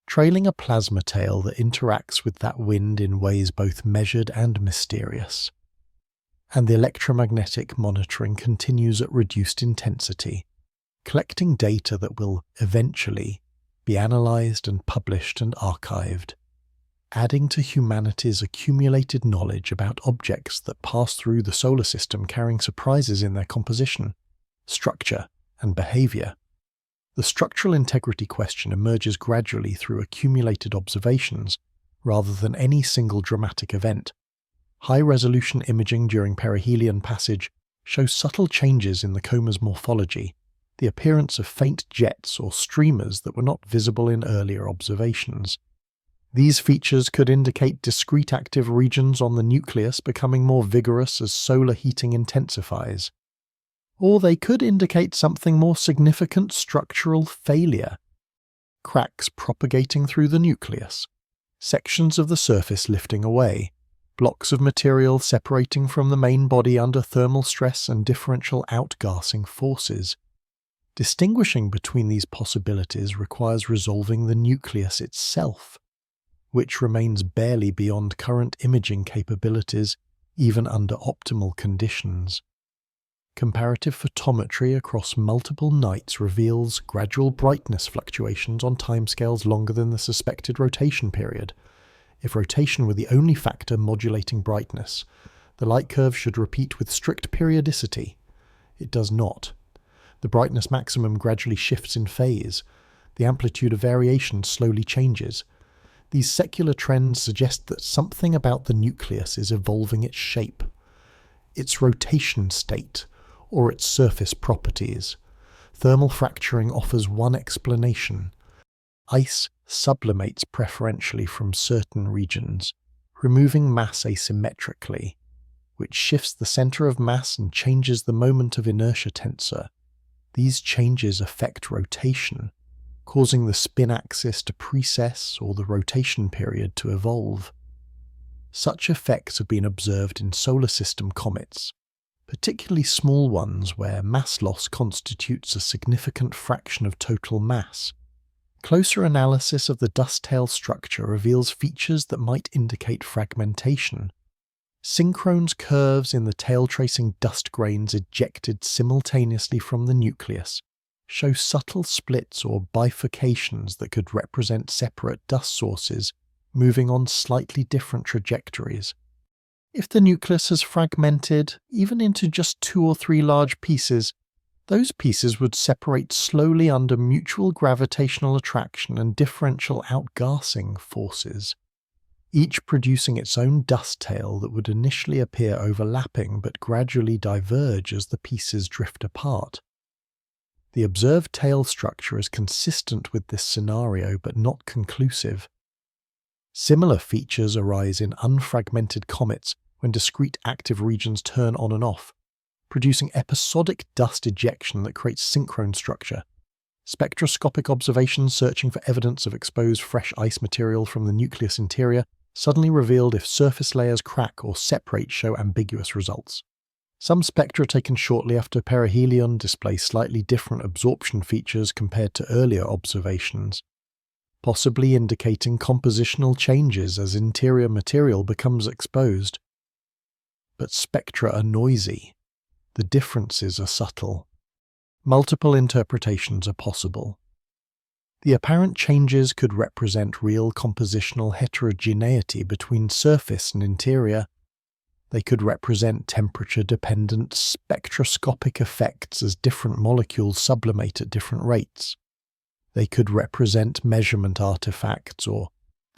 trailing a plasma tail that interacts with that wind in ways both measured and mysterious. And the electromagnetic monitoring continues at reduced intensity, collecting data that will eventually be analysed and published and archived, adding to humanity's accumulated knowledge about objects that pass through the solar system carrying surprises in their composition, structure, and behaviour. The structural integrity question emerges gradually through accumulated observations, rather than any single dramatic event. High-resolution imaging during perihelion passage shows subtle changes in the coma's morphology, the appearance of faint jets or streamers that were not visible in earlier observations. These features could indicate discrete active regions on the nucleus becoming more vigorous as solar heating intensifies. Or they could indicate something more significant: structural failure. Cracks propagating through the nucleus, sections of the surface lifting away, blocks of material separating from the main body under thermal stress and differential outgassing forces. Distinguishing between these possibilities requires resolving the nucleus itself, which remains barely beyond current imaging capabilities even under optimal conditions. Comparative photometry across multiple nights reveals gradual brightness fluctuations on timescales longer than the suspected rotation period. If rotation were the only factor modulating brightness, the light curve should repeat with strict periodicity. It does not. The brightness maximum gradually shifts in phase. The amplitude of variation slowly changes. These secular trends suggest that something about the nucleus is evolving its shape, its rotation state, or its surface properties. Thermal fracturing offers one explanation. Ice sublimates preferentially from certain regions, removing mass asymmetrically, which shifts the center of mass and changes the moment of inertia tensor. These changes affect rotation, causing the spin axis to precess or the rotation period to evolve. Such effects have been observed in solar system comets, particularly small ones where mass loss constitutes a significant fraction of total mass. Closer analysis of the dust tail structure reveals features that might indicate fragmentation. Synchronous curves in the tail tracing dust grains ejected simultaneously from the nucleus show subtle splits or bifurcations that could represent separate dust sources moving on slightly different trajectories. If the nucleus has fragmented, even into just 2 or 3 large pieces, those pieces would separate slowly under mutual gravitational attraction and differential outgassing forces, each producing its own dust tail that would initially appear overlapping but gradually diverge as the pieces drift apart. The observed tail structure is consistent with this scenario but not conclusive. Similar features arise in unfragmented comets when discrete active regions turn on and off, producing episodic dust ejection that creates synchrone structure. Spectroscopic observations searching for evidence of exposed fresh ice material from the nucleus interior suddenly revealed if surface layers crack or separate show ambiguous results. Some spectra taken shortly after perihelion display slightly different absorption features compared to earlier observations, possibly indicating compositional changes as interior material becomes exposed. But spectra are noisy. The differences are subtle. Multiple interpretations are possible. The apparent changes could represent real compositional heterogeneity between surface and interior. They could represent temperature-dependent spectroscopic effects as different molecules sublimate at different rates. They could represent measurement artifacts or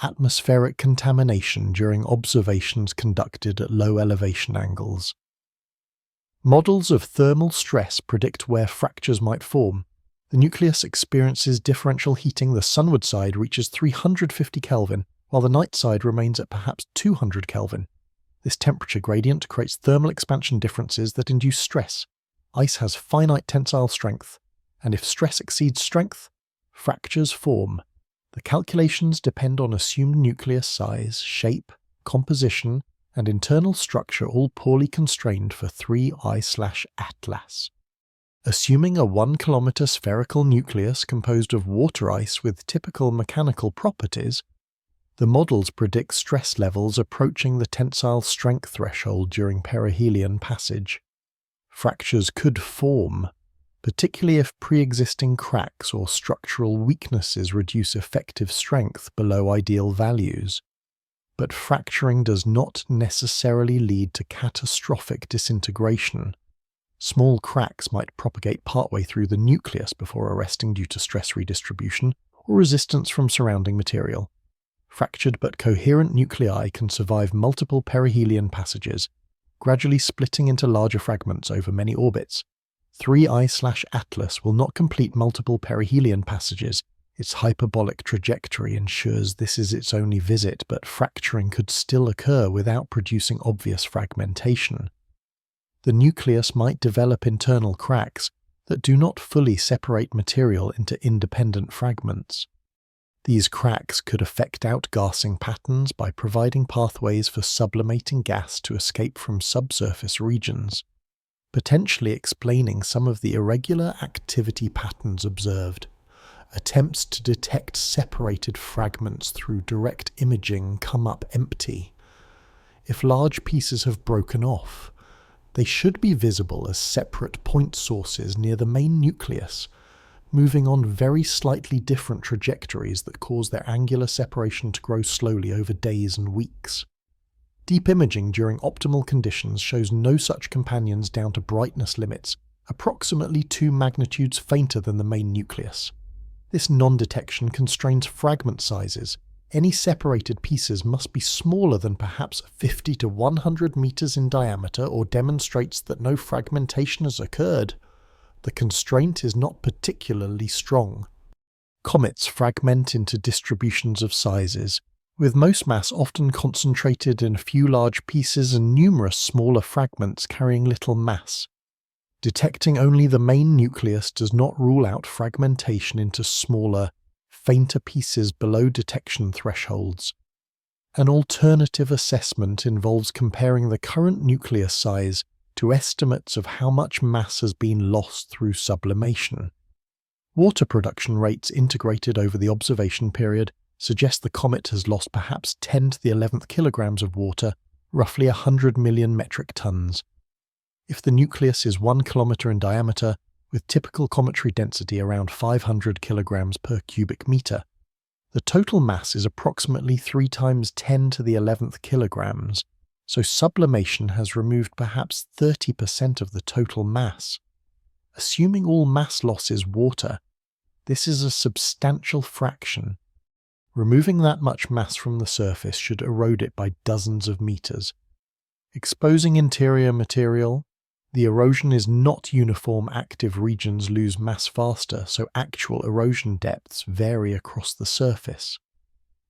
atmospheric contamination during observations conducted at low elevation angles. Models of thermal stress predict where fractures might form. The nucleus experiences differential heating. The sunward side reaches 350 Kelvin, while the night side remains at perhaps 200 Kelvin. This temperature gradient creates thermal expansion differences that induce stress. Ice has finite tensile strength, and if stress exceeds strength, fractures form. The calculations depend on assumed nucleus size, shape, composition, and internal structure, all poorly constrained for 3I/Atlas. Assuming a 1 kilometer spherical nucleus composed of water ice with typical mechanical properties, the models predict stress levels approaching the tensile strength threshold during perihelion passage. Fractures could form, particularly if pre-existing cracks or structural weaknesses reduce effective strength below ideal values. But fracturing does not necessarily lead to catastrophic disintegration. Small cracks might propagate partway through the nucleus before arresting due to stress redistribution or resistance from surrounding material. Fractured but coherent nuclei can survive multiple perihelion passages, gradually splitting into larger fragments over many orbits. 3I/Atlas will not complete multiple perihelion passages. Its hyperbolic trajectory ensures this is its only visit, but fracturing could still occur without producing obvious fragmentation. The nucleus might develop internal cracks that do not fully separate material into independent fragments. These cracks could affect outgassing patterns by providing pathways for sublimating gas to escape from subsurface regions, potentially explaining some of the irregular activity patterns observed. Attempts to detect separated fragments through direct imaging come up empty. If large pieces have broken off, they should be visible as separate point sources near the main nucleus, moving on very slightly different trajectories that cause their angular separation to grow slowly over days and weeks. Deep imaging during optimal conditions shows no such companions down to brightness limits, approximately 2 magnitudes fainter than the main nucleus. This non-detection constrains fragment sizes. Any separated pieces must be smaller than perhaps 50 to 100 meters in diameter or demonstrates that no fragmentation has occurred. The constraint is not particularly strong. Comets fragment into distributions of sizes, with most mass often concentrated in a few large pieces and numerous smaller fragments carrying little mass. Detecting only the main nucleus does not rule out fragmentation into smaller, fainter pieces below detection thresholds. An alternative assessment involves comparing the current nucleus size to estimates of how much mass has been lost through sublimation. Water production rates integrated over the observation period suggest the comet has lost perhaps 10 to the 11th kilograms of water, roughly 100 million metric tons. If the nucleus is 1 kilometer in diameter, with typical cometary density around 500 kilograms per cubic meter, the total mass is approximately 3 times 10 to the 11th kilograms, so sublimation has removed perhaps 30% of the total mass. Assuming all mass loss is water, this is a substantial fraction. Removing that much mass from the surface should erode it by dozens of meters. Exposing interior material, the erosion is not uniform. Active regions lose mass faster, so actual erosion depths vary across the surface.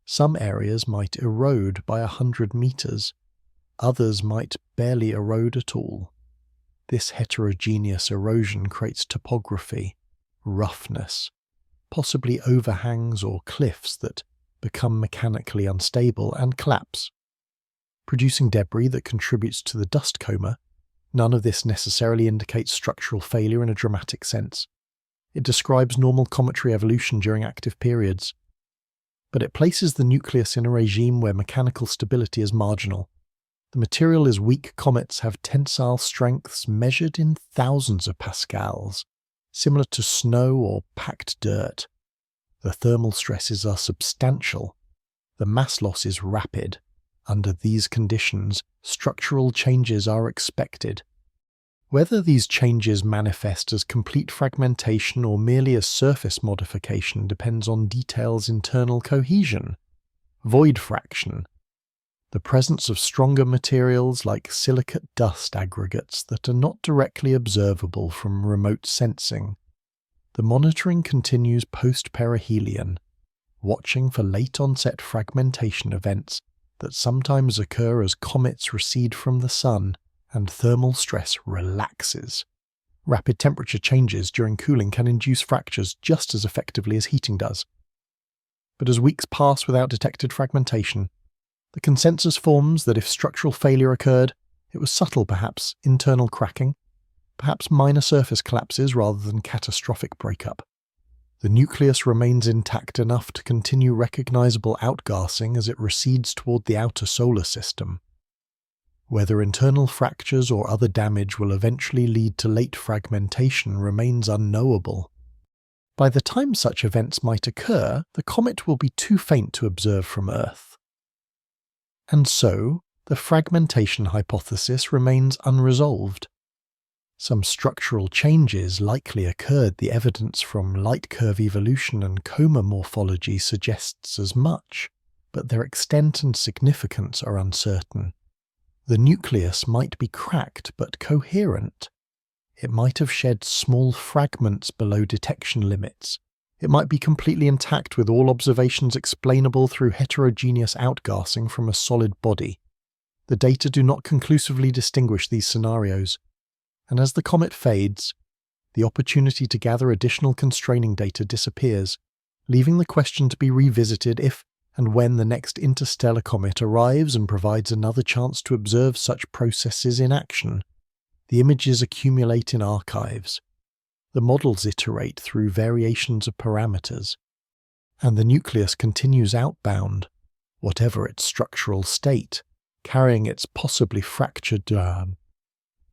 Some areas might erode by 100 meters, others might barely erode at all. This heterogeneous erosion creates topography, roughness, possibly overhangs or cliffs that become mechanically unstable and collapse, producing debris that contributes to the dust coma. None of this necessarily indicates structural failure in a dramatic sense. It describes normal cometary evolution during active periods. But it places the nucleus in a regime where mechanical stability is marginal. The material is weak. Comets have tensile strengths measured in thousands of pascals, similar to snow or packed dirt. The thermal stresses are substantial. The mass loss is rapid. Under these conditions, structural changes are expected. Whether these changes manifest as complete fragmentation or merely as surface modification depends on details' internal cohesion. void fraction, the presence of stronger materials like silicate dust aggregates that are not directly observable from remote sensing. The monitoring continues post-perihelion, watching for late-onset fragmentation events that sometimes occur as comets recede from the Sun and thermal stress relaxes. Rapid temperature changes during cooling can induce fractures just as effectively as heating does. But as weeks pass without detected fragmentation, the consensus forms that if structural failure occurred, it was subtle perhaps, internal cracking, perhaps minor surface collapses rather than catastrophic breakup. The nucleus remains intact enough to continue recognizable outgassing as it recedes toward the outer solar system. Whether internal fractures or other damage will eventually lead to late fragmentation remains unknowable. By the time such events might occur, the comet will be too faint to observe from Earth. And so, the fragmentation hypothesis remains unresolved. Some structural changes likely occurred. The evidence from light curve evolution and coma morphology suggests as much, but their extent and significance are uncertain. The nucleus might be cracked but coherent. It might have shed small fragments below detection limits. It might be completely intact with all observations explainable through heterogeneous outgassing from a solid body. The data do not conclusively distinguish these scenarios, and as the comet fades, the opportunity to gather additional constraining data disappears, leaving the question to be revisited if and when the next interstellar comet arrives and provides another chance to observe such processes in action. The images accumulate in archives. The models iterate through variations of parameters, and the nucleus continues outbound, whatever its structural state, carrying its possibly fractured,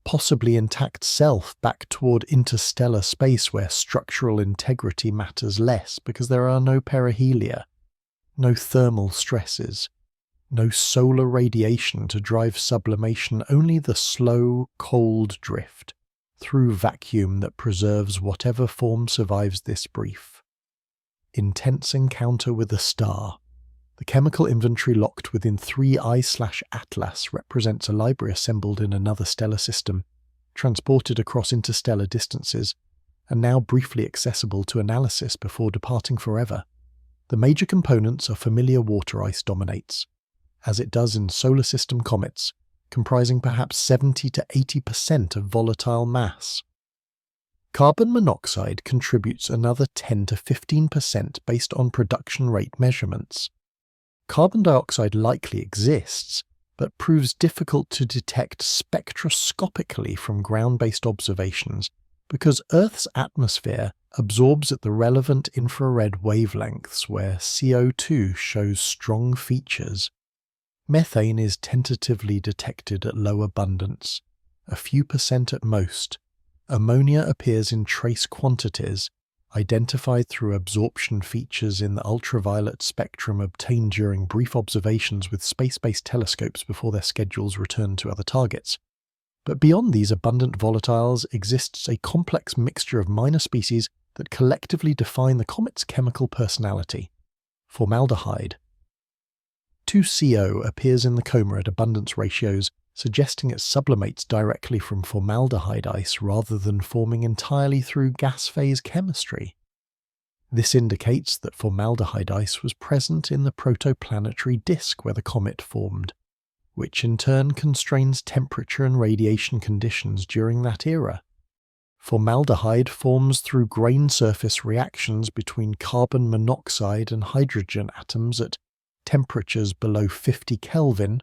possibly intact self back toward interstellar space where structural integrity matters less because there are no perihelia, no thermal stresses, no solar radiation to drive sublimation, only the slow, cold drift through vacuum that preserves whatever form survives this brief. Intense encounter with a star. The chemical inventory locked within 3I/Atlas represents a library assembled in another stellar system, transported across interstellar distances, and now briefly accessible to analysis before departing forever. The major components are familiar water ice dominates, as it does in solar system comets, comprising perhaps 70 to 80% of volatile mass. Carbon monoxide contributes another 10 to 15% based on production rate measurements. Carbon dioxide likely exists, but proves difficult to detect spectroscopically from ground-based observations because Earth's atmosphere absorbs at the relevant infrared wavelengths where CO2 shows strong features. Methane is tentatively detected at low abundance, a few percent at most. Ammonia appears in trace quantities, identified through absorption features in the ultraviolet spectrum obtained during brief observations with space-based telescopes before their schedules returned to other targets. But beyond these abundant volatiles exists a complex mixture of minor species that collectively define the comet's chemical personality. Formaldehyde. 2CO appears in the coma at abundance ratios, suggesting it sublimates directly from formaldehyde ice rather than forming entirely through gas phase chemistry. This indicates that formaldehyde ice was present in the protoplanetary disk where the comet formed, which in turn constrains temperature and radiation conditions during that era. Formaldehyde forms through grain surface reactions between carbon monoxide and hydrogen atoms at temperatures below 50 Kelvin.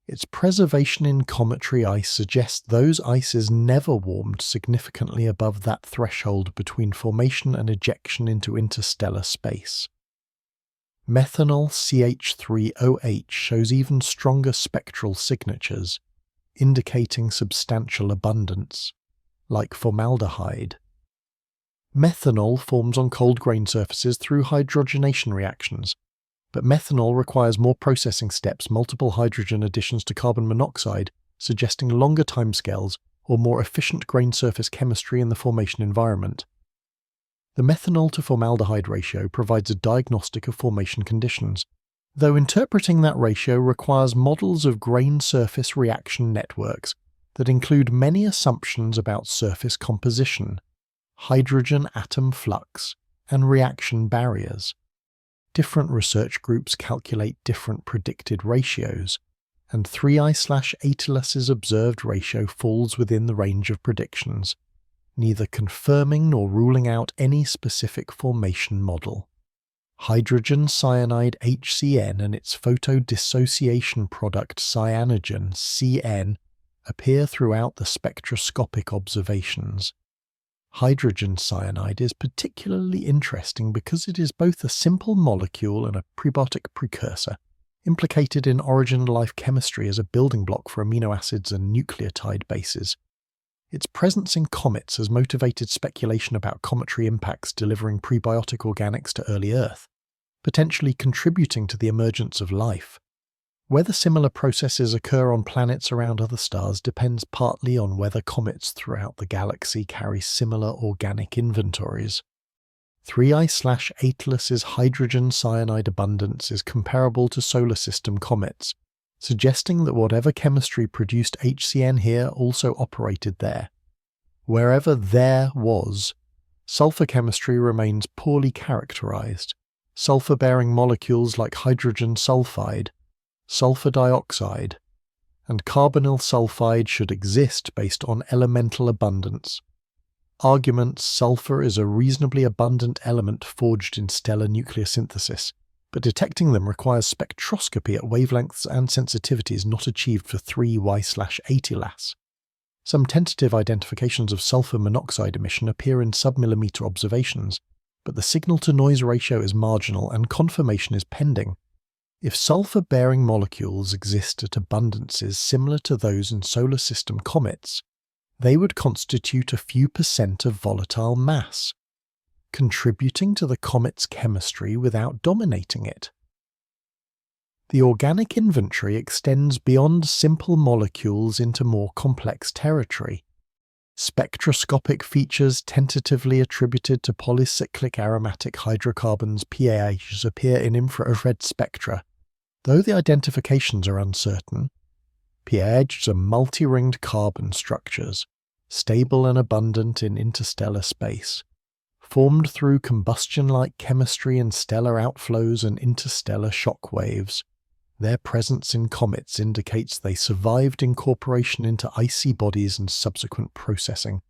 Its preservation in cometary ice suggests those ices never warmed significantly above that threshold between formation and ejection into interstellar space. Methanol CH3OH shows even stronger spectral signatures, indicating substantial abundance, like formaldehyde. Methanol forms on cold grain surfaces through hydrogenation reactions, but methanol requires more processing steps, multiple hydrogen additions to carbon monoxide, suggesting longer timescales or more efficient grain surface chemistry in the formation environment. The methanol to formaldehyde ratio provides a diagnostic of formation conditions, though interpreting that ratio requires models of grain surface reaction networks that include many assumptions about surface composition, hydrogen atom flux, and reaction barriers. Different research groups calculate different predicted ratios, and 3I/Atelus's observed ratio falls within the range of predictions, neither confirming nor ruling out any specific formation model. Hydrogen cyanide HCN and its photodissociation product cyanogen CN appear throughout the spectroscopic observations. Hydrogen cyanide is particularly interesting because it is both a simple molecule and a prebiotic precursor, implicated in origin life chemistry as a building block for amino acids and nucleotide bases. Its presence in comets has motivated speculation about cometary impacts delivering prebiotic organics to early Earth, potentially contributing to the emergence of life. Whether similar processes occur on planets around other stars depends partly on whether comets throughout the galaxy carry similar organic inventories. 3I/Atelus's hydrogen cyanide abundance is comparable to solar system comets, suggesting that whatever chemistry produced HCN here also operated there. Wherever there was, sulfur chemistry remains poorly characterized. Sulfur-bearing molecules like hydrogen sulfide, sulfur dioxide, and carbonyl sulfide should exist based on elemental abundance. Arguments sulfur is a reasonably abundant element forged in stellar nucleosynthesis, but detecting them requires spectroscopy at wavelengths and sensitivities not achieved for 3Y/Atelus. Some tentative identifications of sulfur monoxide emission appear in submillimeter observations, but the signal-to-noise ratio is marginal and confirmation is pending. If sulfur-bearing molecules exist at abundances similar to those in solar system comets, they would constitute a few % of volatile mass, contributing to the comet's chemistry without dominating it. The organic inventory extends beyond simple molecules into more complex territory. Spectroscopic features tentatively attributed to polycyclic aromatic hydrocarbons PAHs appear in infrared spectra, though the identifications are uncertain. PAHs are multi-ringed carbon structures, stable and abundant in interstellar space, formed through combustion-like chemistry in stellar outflows and interstellar shockwaves. Their presence in comets indicates they survived incorporation into icy bodies and subsequent processing.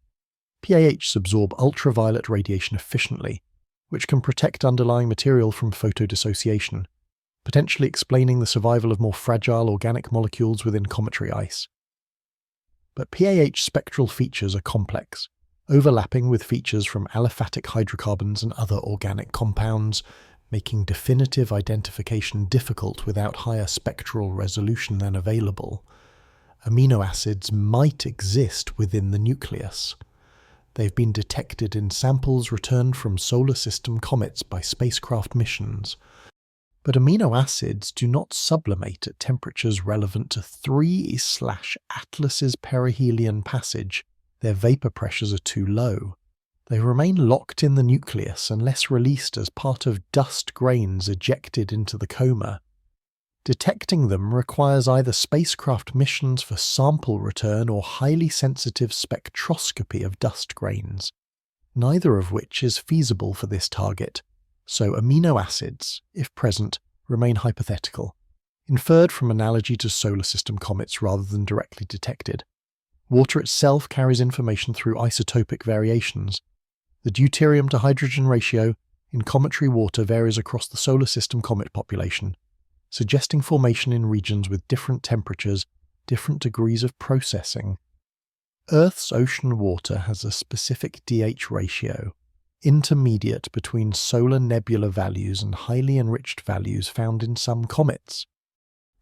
PAHs absorb ultraviolet radiation efficiently, which can protect underlying material from photodissociation, potentially explaining the survival of more fragile organic molecules within cometary ice. But PAH spectral features are complex, overlapping with features from aliphatic hydrocarbons and other organic compounds, making definitive identification difficult without higher spectral resolution than available. Amino acids might exist within the nucleus. They've been detected in samples returned from solar system comets by spacecraft missions. But amino acids do not sublimate at temperatures relevant to 3/Atelus's perihelion passage. Their vapor pressures are too low. They remain locked in the nucleus unless released as part of dust grains ejected into the coma. Detecting them requires either spacecraft missions for sample return or highly sensitive spectroscopy of dust grains, neither of which is feasible for this target, so amino acids, if present, remain hypothetical, inferred from analogy to solar system comets rather than directly detected. Water itself carries information through isotopic variations. The deuterium to hydrogen ratio in cometary water varies across the solar system comet population, suggesting formation in regions with different temperatures, different degrees of processing. Earth's ocean water has a specific DH ratio, intermediate between solar nebula values and highly enriched values found in some comets.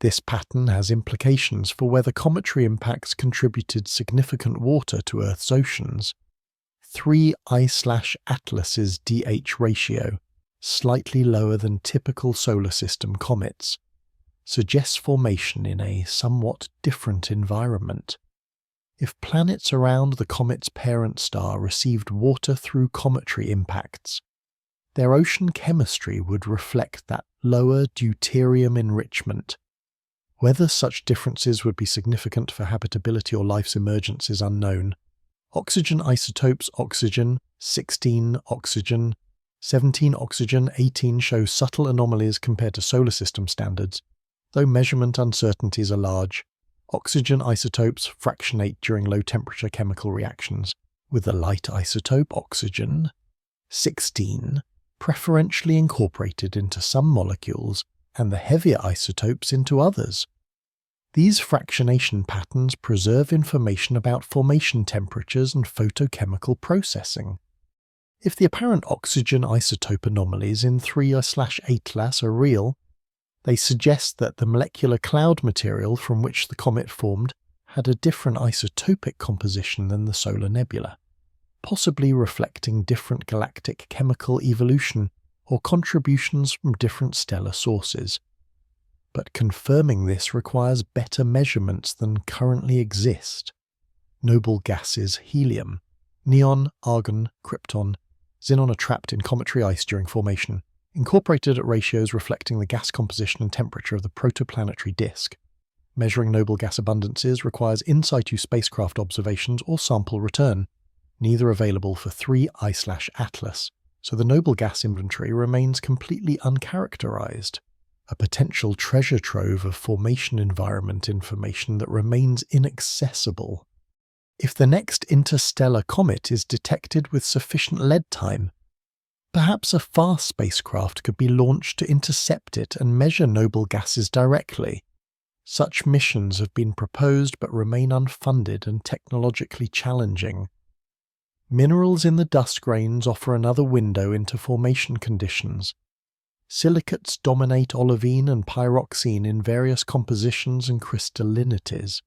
This pattern has implications for whether cometary impacts contributed significant water to Earth's oceans. 3I/Atelus's DH ratio, slightly lower than typical solar system comets, suggests formation in a somewhat different environment. If planets around the comet's parent star received water through cometary impacts, their ocean chemistry would reflect that lower deuterium enrichment. Whether such differences would be significant for habitability or life's emergence is unknown. Oxygen isotopes oxygen, 16 oxygen, 17 oxygen, 18 show subtle anomalies compared to solar system standards, though measurement uncertainties are large. Oxygen isotopes fractionate during low-temperature chemical reactions, with the light isotope oxygen, 16, preferentially incorporated into some molecules and the heavier isotopes into others. These fractionation patterns preserve information about formation temperatures and photochemical processing. If the apparent oxygen isotope anomalies in 3/8 are real, they suggest that the molecular cloud material from which the comet formed had a different isotopic composition than the solar nebula, possibly reflecting different galactic chemical evolution or contributions from different stellar sources. But confirming this requires better measurements than currently exist. Noble gases helium, neon, argon, krypton, xenon are trapped in cometary ice during formation, incorporated at ratios reflecting the gas composition and temperature of the protoplanetary disk. Measuring noble gas abundances requires in situ spacecraft observations or sample return, neither available for 3I/Atlas, so the noble gas inventory remains completely uncharacterized. A potential treasure trove of formation environment information that remains inaccessible. If the next interstellar comet is detected with sufficient lead time, perhaps a fast spacecraft could be launched to intercept it and measure noble gases directly. Such missions have been proposed but remain unfunded and technologically challenging. Minerals in the dust grains offer another window into formation conditions. Silicates dominate olivine and pyroxene in various compositions and crystallinities.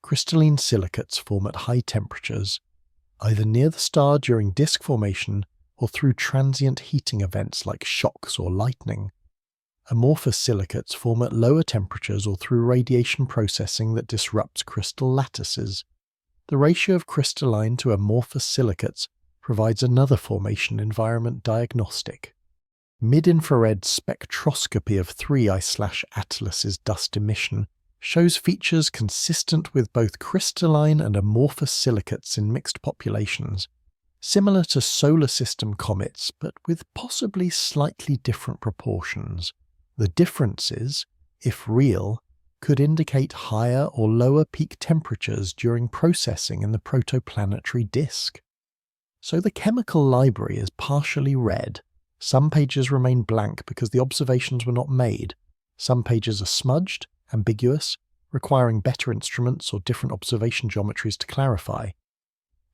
Crystalline silicates form at high temperatures, either near the star during disk formation or through transient heating events like shocks or lightning. Amorphous silicates form at lower temperatures or through radiation processing that disrupts crystal lattices. The ratio of crystalline to amorphous silicates provides another formation environment diagnostic. Mid-infrared spectroscopy of 3I/Atlas's dust emission shows features consistent with both crystalline and amorphous silicates in mixed populations, similar to solar system comets but with possibly slightly different proportions. The differences, if real, could indicate higher or lower peak temperatures during processing in the protoplanetary disk. So the chemical library is partially read. Some pages remain blank because the observations were not made. Some pages are smudged, ambiguous, requiring better instruments or different observation geometries to clarify.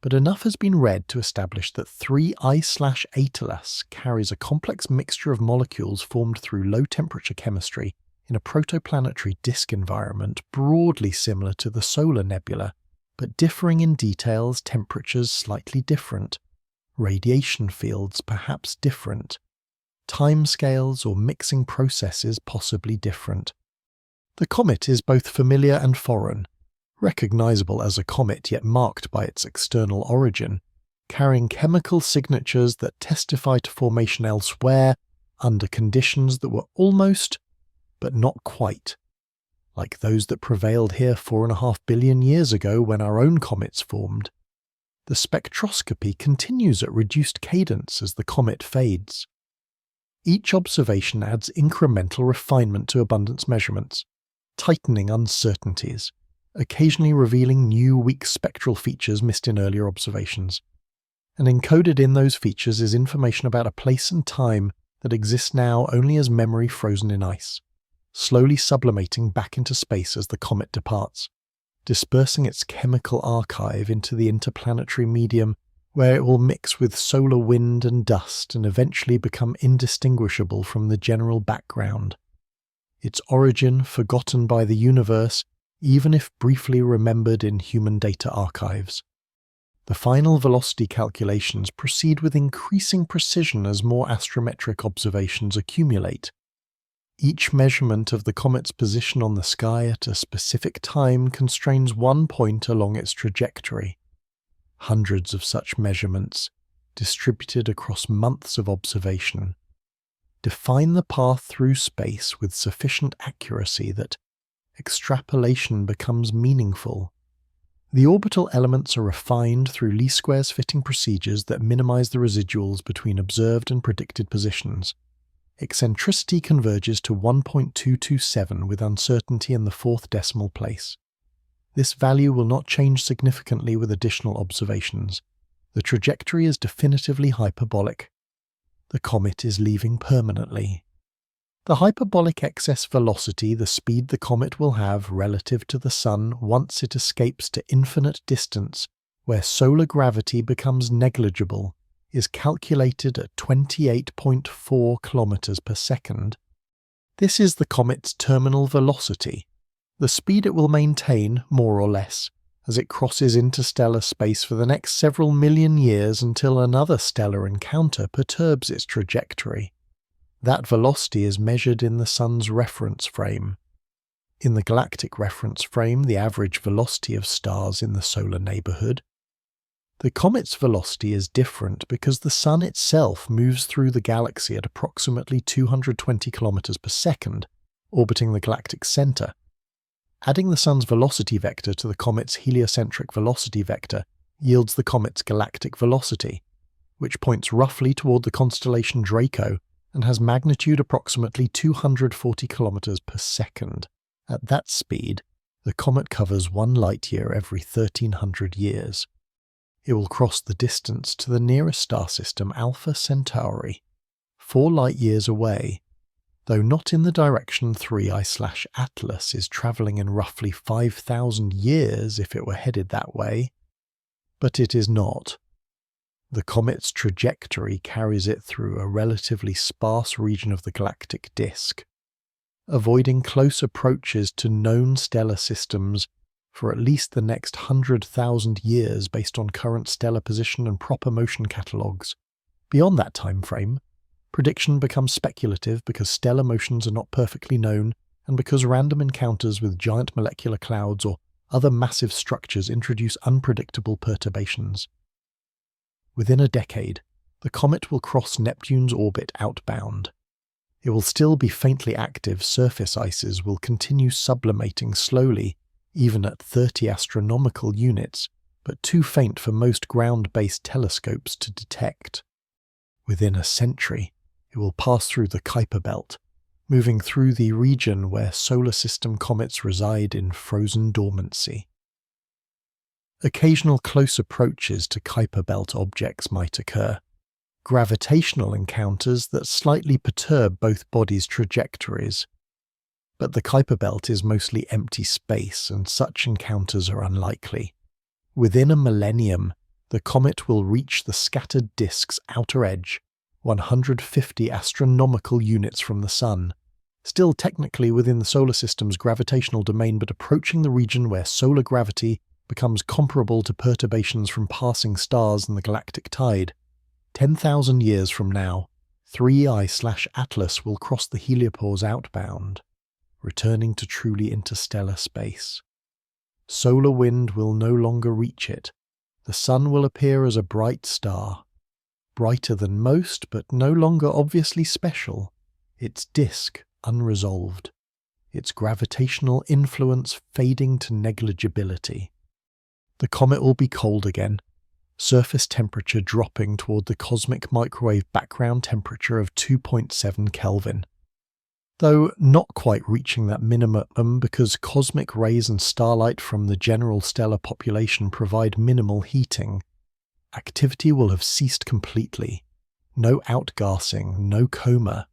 But enough has been read to establish that 3I/Atlas carries a complex mixture of molecules formed through low-temperature chemistry in a protoplanetary disk environment broadly similar to the solar nebula, but differing in details, temperatures slightly different, radiation fields perhaps different, timescales or mixing processes possibly different. The comet is both familiar and foreign, recognizable as a comet yet marked by its external origin, carrying chemical signatures that testify to formation elsewhere under conditions that were almost, but not quite, like those that prevailed here 4.5 billion years ago when our own comets formed. The spectroscopy continues at reduced cadence as the comet fades. Each observation adds incremental refinement to abundance measurements, tightening uncertainties, occasionally revealing new weak spectral features missed in earlier observations. And encoded in those features is information about a place and time that exists now only as memory frozen in ice, slowly sublimating back into space as the comet departs, dispersing its chemical archive into the interplanetary medium where it will mix with solar wind and dust and eventually become indistinguishable from the general background. Its origin forgotten by the universe, even if briefly remembered in human data archives. The final velocity calculations proceed with increasing precision as more astrometric observations accumulate. Each measurement of the comet's position on the sky at a specific time constrains one point along its trajectory. Hundreds of such measurements, distributed across months of observation. define the path through space with sufficient accuracy that extrapolation becomes meaningful. The orbital elements are refined through least squares fitting procedures that minimize the residuals between observed and predicted positions. Eccentricity converges to 1.227 with uncertainty in the fourth decimal place. This value will not change significantly with additional observations. The trajectory is definitively hyperbolic. The comet is leaving permanently. The hyperbolic excess velocity, the speed the comet will have relative to the Sun once it escapes to infinite distance, where solar gravity becomes negligible, is calculated at 28.4 kilometers per second. This is the comet's terminal velocity, the speed it will maintain, more or less, as it crosses interstellar space for the next several million years until another stellar encounter perturbs its trajectory. That velocity is measured in the Sun's reference frame. In the galactic reference frame, the average velocity of stars in the solar neighborhood. The comet's velocity is different because the Sun itself moves through the galaxy at approximately 220 kilometers per second, orbiting the galactic center. Adding the Sun's velocity vector to the comet's heliocentric velocity vector yields the comet's galactic velocity, which points roughly toward the constellation Draco and has magnitude approximately 240 kilometers per second. At that speed, the comet covers 1 light-year every 1,300 years. It will cross the distance to the nearest star system, Alpha Centauri, 4 light-years away, though not in the direction 3I/Atlas is travelling in roughly 5,000 years if it were headed that way. But it is not. The comet's trajectory carries it through a relatively sparse region of the galactic disk, avoiding close approaches to known stellar systems for at least the next 100,000 years based on current stellar position and proper motion catalogues. Beyond that time frame, prediction becomes speculative because stellar motions are not perfectly known and because random encounters with giant molecular clouds or other massive structures introduce unpredictable perturbations. Within a decade, the comet will cross Neptune's orbit outbound. It will still be faintly active. Surface ices will continue sublimating slowly, even at 30 astronomical units, but too faint for most ground-based telescopes to detect. Within a century, it will pass through the Kuiper Belt, moving through the region where solar system comets reside in frozen dormancy. Occasional close approaches to Kuiper Belt objects might occur, gravitational encounters that slightly perturb both bodies' trajectories. But the Kuiper Belt is mostly empty space, and such encounters are unlikely. Within a millennium, the comet will reach the scattered disk's outer edge, 150 astronomical units from the Sun, still technically within the solar system's gravitational domain but approaching the region where solar gravity becomes comparable to perturbations from passing stars in the galactic tide. 10,000 years from now, 3I/Atlas will cross the heliopause outbound, returning to truly interstellar space. Solar wind will no longer reach it. The Sun will appear as a bright star, brighter than most but no longer obviously special, its disk unresolved, its gravitational influence fading to negligibility. The comet will be cold again, surface temperature dropping toward the cosmic microwave background temperature of 2.7 Kelvin. Though not quite reaching that minimum because cosmic rays and starlight from the general stellar population provide minimal heating, activity will have ceased completely. No outgassing, no coma,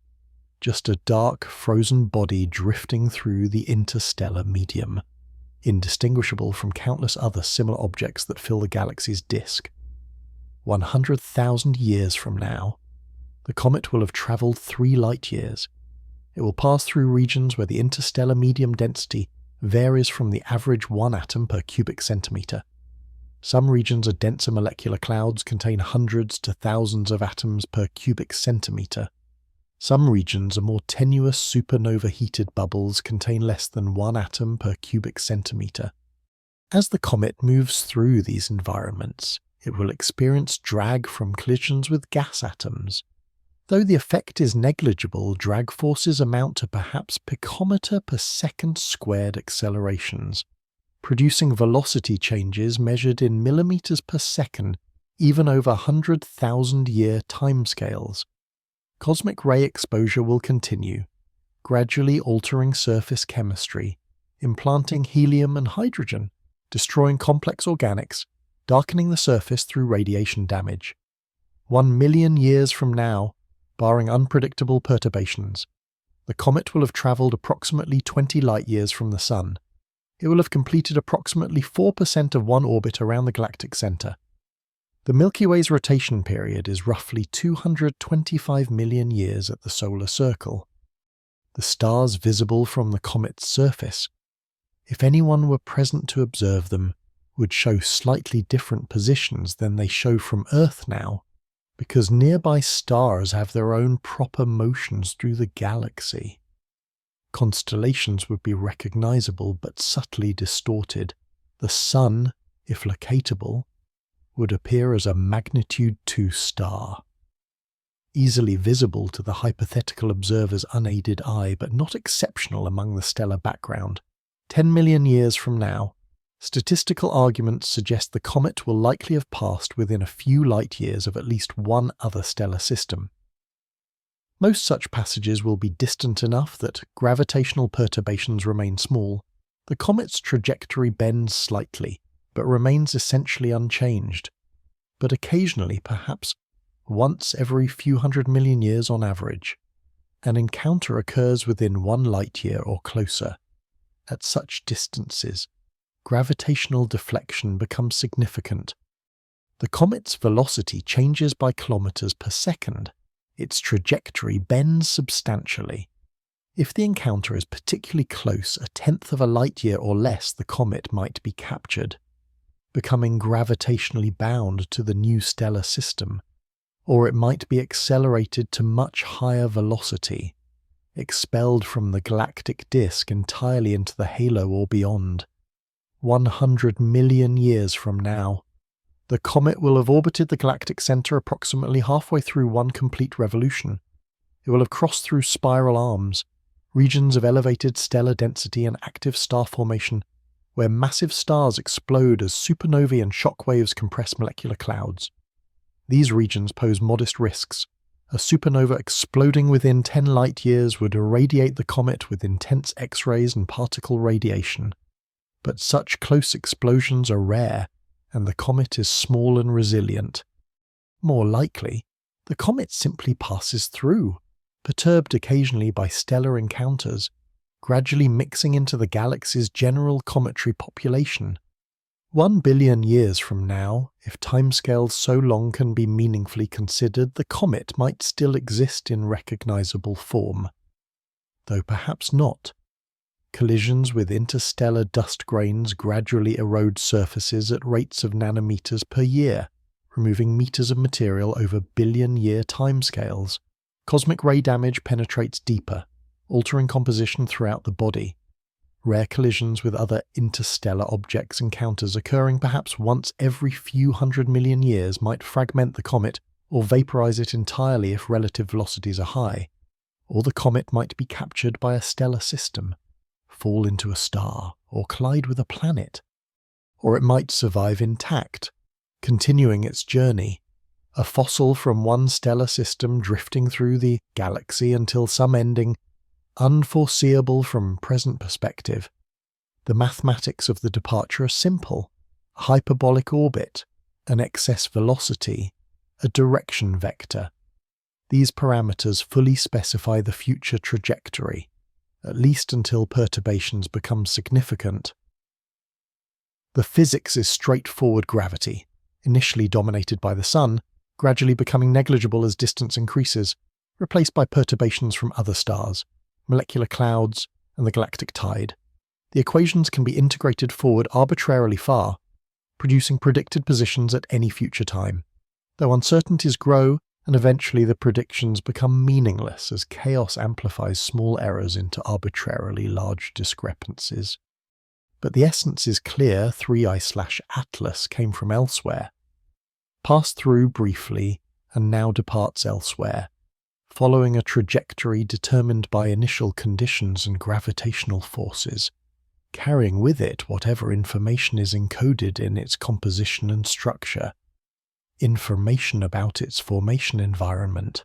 just a dark, frozen body drifting through the interstellar medium, indistinguishable from countless other similar objects that fill the galaxy's disk. 100,000 years from now, the comet will have travelled 3 light-years. It will pass through regions where the interstellar medium density varies from the average 1 atom per cubic centimetre. Some regions of denser molecular clouds contain hundreds to thousands of atoms per cubic centimetre. Some regions of more tenuous supernova-heated bubbles contain less than 1 atom per cubic centimetre. As the comet moves through these environments, it will experience drag from collisions with gas atoms. Though the effect is negligible, drag forces amount to perhaps picometer per second squared accelerations, producing velocity changes measured in millimeters per second, even over 100,000-year timescales. Cosmic ray exposure will continue, gradually altering surface chemistry, implanting helium and hydrogen, destroying complex organics, darkening the surface through radiation damage. 1 million years from now, barring unpredictable perturbations, the comet will have travelled approximately 20 light-years from the Sun. It will have completed approximately 4% of one orbit around the galactic centre. The Milky Way's rotation period is roughly 225 million years at the solar circle. The stars visible from the comet's surface, if anyone were present to observe them, would show slightly different positions than they show from Earth now, because nearby stars have their own proper motions through the galaxy. Constellations would be recognizable but subtly distorted. The Sun, if locatable, would appear as a magnitude 2 star. Easily visible to the hypothetical observer's unaided eye, but not exceptional among the stellar background. 10 million years from now, statistical arguments suggest the comet will likely have passed within a few light-years of at least one other stellar system. Most such passages will be distant enough that gravitational perturbations remain small. The comet's trajectory bends slightly, but remains essentially unchanged. But occasionally, perhaps once every few hundred million years on average, an encounter occurs within 1 light-year or closer. At such distances, gravitational deflection becomes significant. The comet's velocity changes by kilometers per second. Its trajectory bends substantially. If the encounter is particularly close, a tenth of a light-year or less, the comet might be captured, becoming gravitationally bound to the new stellar system, or it might be accelerated to much higher velocity, expelled from the galactic disk entirely into the halo or beyond. 100 million years from now, the comet will have orbited the galactic center approximately halfway through one complete revolution. It will have crossed through spiral arms, regions of elevated stellar density and active star formation, where massive stars explode as supernovae and shockwaves compress molecular clouds. These regions pose modest risks. A supernova exploding within 10 light-years would irradiate the comet with intense X-rays and particle radiation. But such close explosions are rare, and the comet is small and resilient. More likely, the comet simply passes through, perturbed occasionally by stellar encounters, gradually mixing into the galaxy's general cometary population. 1 billion years from now, if timescales so long can be meaningfully considered, the comet might still exist in recognizable form. Though perhaps not. Collisions with interstellar dust grains gradually erode surfaces at rates of nanometers per year, removing meters of material over billion-year timescales. Cosmic ray damage penetrates deeper, altering composition throughout the body. Rare collisions with other interstellar objects encounters occurring perhaps once every few 100 million years might fragment the comet or vaporize it entirely if relative velocities are high, or the comet might be captured by a stellar system, fall into a star, or collide with a planet. Or it might survive intact, continuing its journey, a fossil from one stellar system drifting through the galaxy until some ending unforeseeable from present perspective. The mathematics of the departure are simple: a hyperbolic orbit, an excess velocity, a direction vector. These parameters fully specify the future trajectory, at least until perturbations become significant. The physics is straightforward gravity, initially dominated by the Sun, gradually becoming negligible as distance increases, replaced by perturbations from other stars, molecular clouds, and the galactic tide. The equations can be integrated forward arbitrarily far, producing predicted positions at any future time, though uncertainties grow and eventually the predictions become meaningless as chaos amplifies small errors into arbitrarily large discrepancies. But the essence is clear: 3I/Atlas came from elsewhere, passed through briefly, and now departs elsewhere. following a trajectory determined by initial conditions and gravitational forces, carrying with it whatever information is encoded in its composition and structure, information about its formation environment,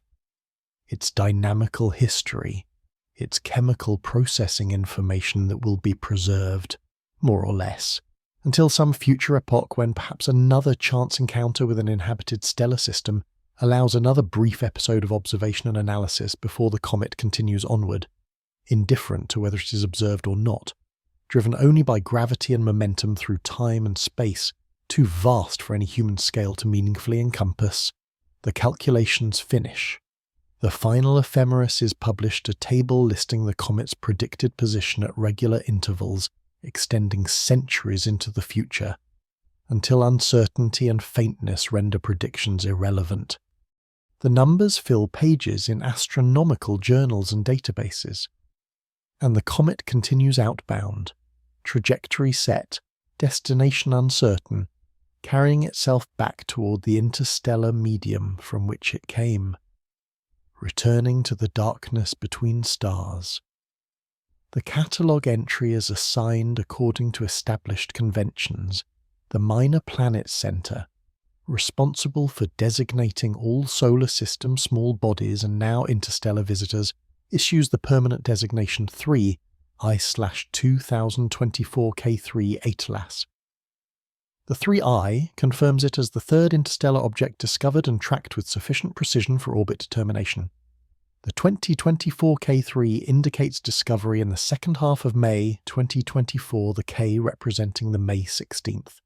its dynamical history, its chemical processing information that will be preserved, more or less, until some future epoch when perhaps another chance encounter with an inhabited stellar system allows another brief episode of observation and analysis before the comet continues onward, indifferent to whether it is observed or not, driven only by gravity and momentum through time and space, too vast for any human scale to meaningfully encompass. The calculations finish. The final ephemeris is published, a table listing the comet's predicted position at regular intervals, extending centuries into the future, until uncertainty and faintness render predictions irrelevant. The numbers fill pages in astronomical journals and databases, and the comet continues outbound, trajectory set, destination uncertain, carrying itself back toward the interstellar medium from which it came, returning to the darkness between stars. The catalogue entry is assigned according to established conventions. The Minor Planets Center, responsible for designating all solar system small bodies and now interstellar visitors, issues the permanent designation 3 I/2024 K3 ATLAS. The 3I confirms it as the third interstellar object discovered and tracked with sufficient precision for orbit determination. The 2024 K3 indicates discovery in the second half of May 2024, the K representing the May 16th.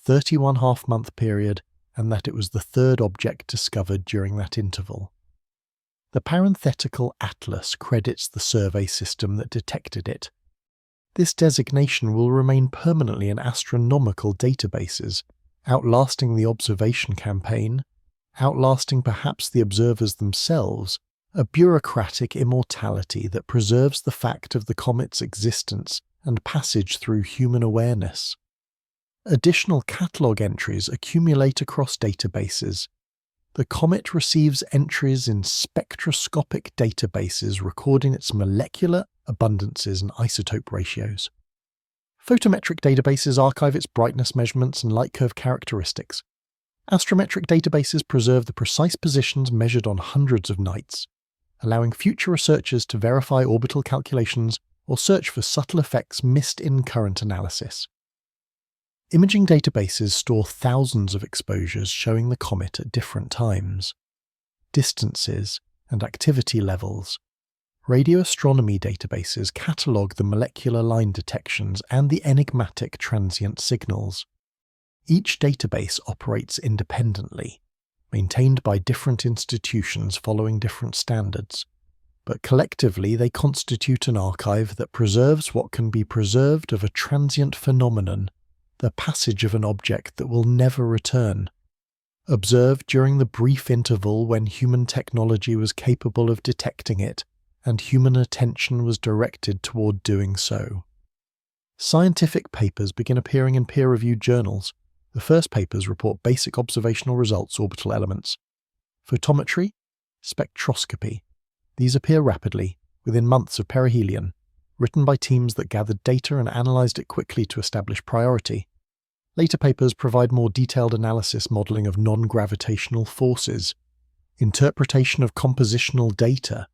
31.5-month period, and that it was the third object discovered during that interval. The parenthetical atlas credits the survey system that detected it. This designation will remain permanently in astronomical databases, outlasting the observation campaign, outlasting perhaps the observers themselves, a bureaucratic immortality that preserves the fact of the comet's existence and passage through human awareness. Additional catalogue entries accumulate across databases. The comet receives entries in spectroscopic databases recording its molecular abundances and isotope ratios. Photometric databases archive its brightness measurements and light curve characteristics. Astrometric databases preserve the precise positions measured on hundreds of nights, allowing future researchers to verify orbital calculations or search for subtle effects missed in current analysis. Imaging databases store thousands of exposures showing the comet at different times, distances, and activity levels. Radio astronomy databases catalogue the molecular line detections and the enigmatic transient signals. Each database operates independently, maintained by different institutions following different standards, but collectively they constitute an archive that preserves what can be preserved of a transient phenomenon, the passage of an object that will never return, observed during the brief interval when human technology was capable of detecting it and human attention was directed toward doing so. Scientific papers begin appearing in peer-reviewed journals. The first papers report basic observational results, orbital elements. Photometry, spectroscopy. These appear rapidly, within months of perihelion, written by teams that gathered data and analysed it quickly to establish priority. Later papers provide more detailed analysis modelling of non-gravitational forces, interpretation of compositional data,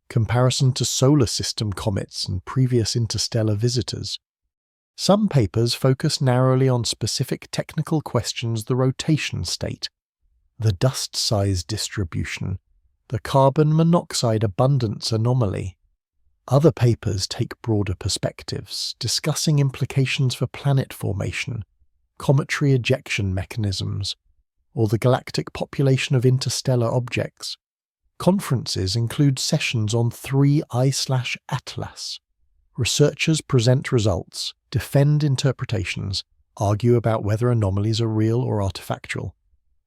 comparison to solar system comets and previous interstellar visitors. Some papers focus narrowly on specific technical questions: the rotation state, the dust size distribution, the carbon monoxide abundance anomaly. Other papers take broader perspectives, discussing implications for planet formation, cometary ejection mechanisms, or the galactic population of interstellar objects. Conferences include sessions on 3I/Atlas. Researchers present results, defend interpretations, argue about whether anomalies are real or artifactual.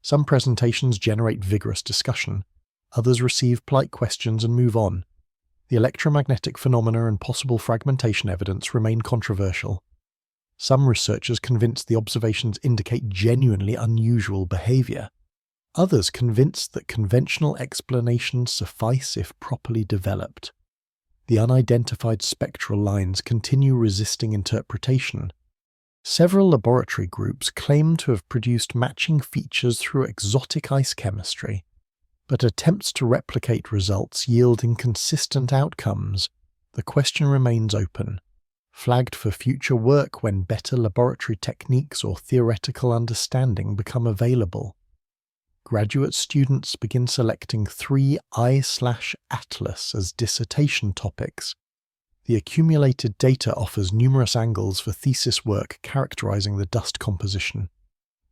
Some presentations generate vigorous discussion, others receive polite questions and move on. The electromagnetic phenomena and possible fragmentation evidence remain controversial. Some researchers convinced the observations indicate genuinely unusual behaviour. Others convinced that conventional explanations suffice if properly developed. The unidentified spectral lines continue resisting interpretation. Several laboratory groups claim to have produced matching features through exotic ice chemistry, but attempts to replicate results yield inconsistent outcomes. The question remains open, flagged for future work when better laboratory techniques or theoretical understanding become available. Graduate students begin selecting 3I/Atlas as dissertation topics. The accumulated data offers numerous angles for thesis work characterizing the dust composition,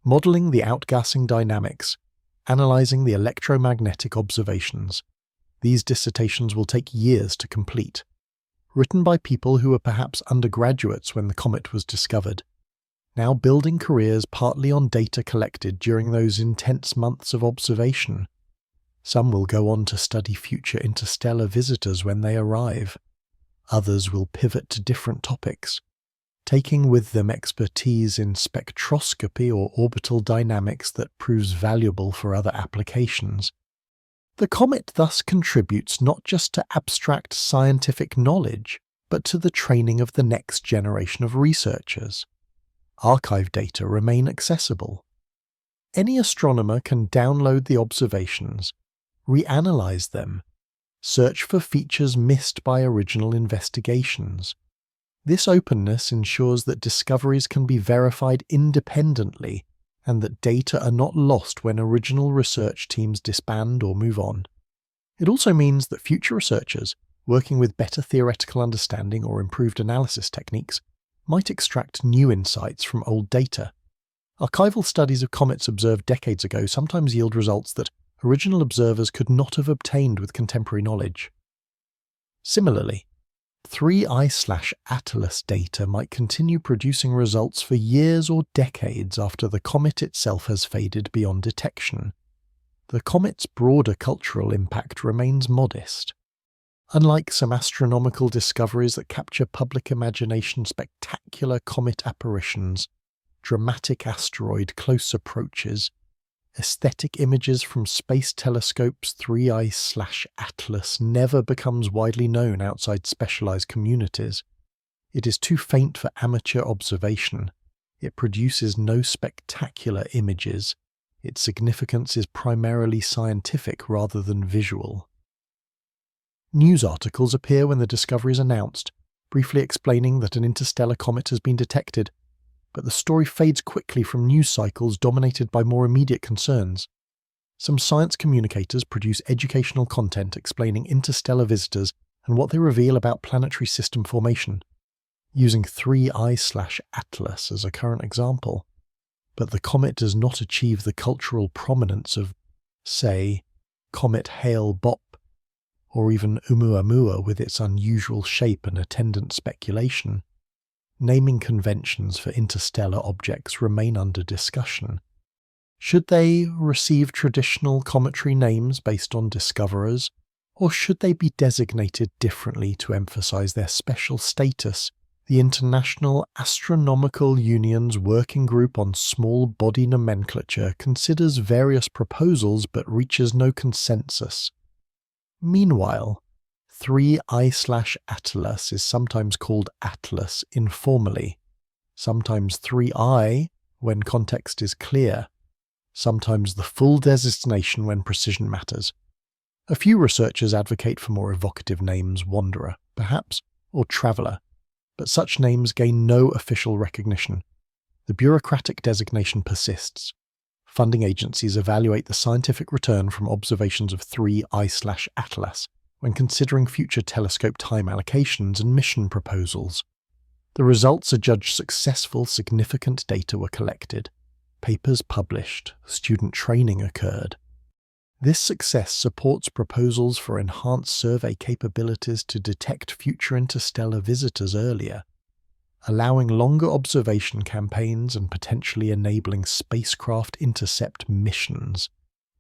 modeling the outgassing dynamics, analyzing the electromagnetic observations. These dissertations will take years to complete. Written by people who were perhaps undergraduates when the comet was discovered, now building careers partly on data collected during those intense months of observation. Some will go on to study future interstellar visitors when they arrive. Others will pivot to different topics, taking with them expertise in spectroscopy or orbital dynamics that proves valuable for other applications. The comet thus contributes not just to abstract scientific knowledge, but to the training of the next generation of researchers. Archive data remain accessible. Any astronomer can download the observations, reanalyze them, search for features missed by original investigations. This openness ensures that discoveries can be verified independently and that data are not lost when original research teams disband or move on. It also means that future researchers, working with better theoretical understanding or improved analysis techniques, might extract new insights from old data. Archival studies of comets observed decades ago sometimes yield results that original observers could not have obtained with contemporary knowledge. Similarly, 3I/Atlas data might continue producing results for years or decades after the comet itself has faded beyond detection. The comet's broader cultural impact remains modest. Unlike some astronomical discoveries that capture public imagination, spectacular comet apparitions, dramatic asteroid close approaches, aesthetic images from space telescopes 3I/Atlas never becomes widely known outside specialized communities. It is too faint for amateur observation. It produces no spectacular images. Its significance is primarily scientific rather than visual. News articles appear when the discovery is announced, briefly explaining that an interstellar comet has been detected, but the story fades quickly from news cycles dominated by more immediate concerns. Some science communicators produce educational content explaining interstellar visitors and what they reveal about planetary system formation, using 3I/Atlas as a current example. But the comet does not achieve the cultural prominence of, say, Comet Hale-Bopp, or even Oumuamua with its unusual shape and attendant speculation. Naming conventions for interstellar objects remain under discussion. Should they receive traditional cometary names based on discoverers, or should they be designated differently to emphasize their special status? The International Astronomical Union's Working Group on Small Body Nomenclature considers various proposals but reaches no consensus. Meanwhile, 3I/Atlas is sometimes called Atlas informally, sometimes 3I when context is clear, sometimes the full designation when precision matters. A few researchers advocate for more evocative names, Wanderer, perhaps, or Traveller, but such names gain no official recognition. The bureaucratic designation persists. Funding agencies evaluate the scientific return from observations of 3I/Atlas when considering future telescope time allocations and mission proposals. The results are judged successful, significant data were collected, papers published, student training occurred. This success supports proposals for enhanced survey capabilities to detect future interstellar visitors earlier, allowing longer observation campaigns and potentially enabling spacecraft intercept missions.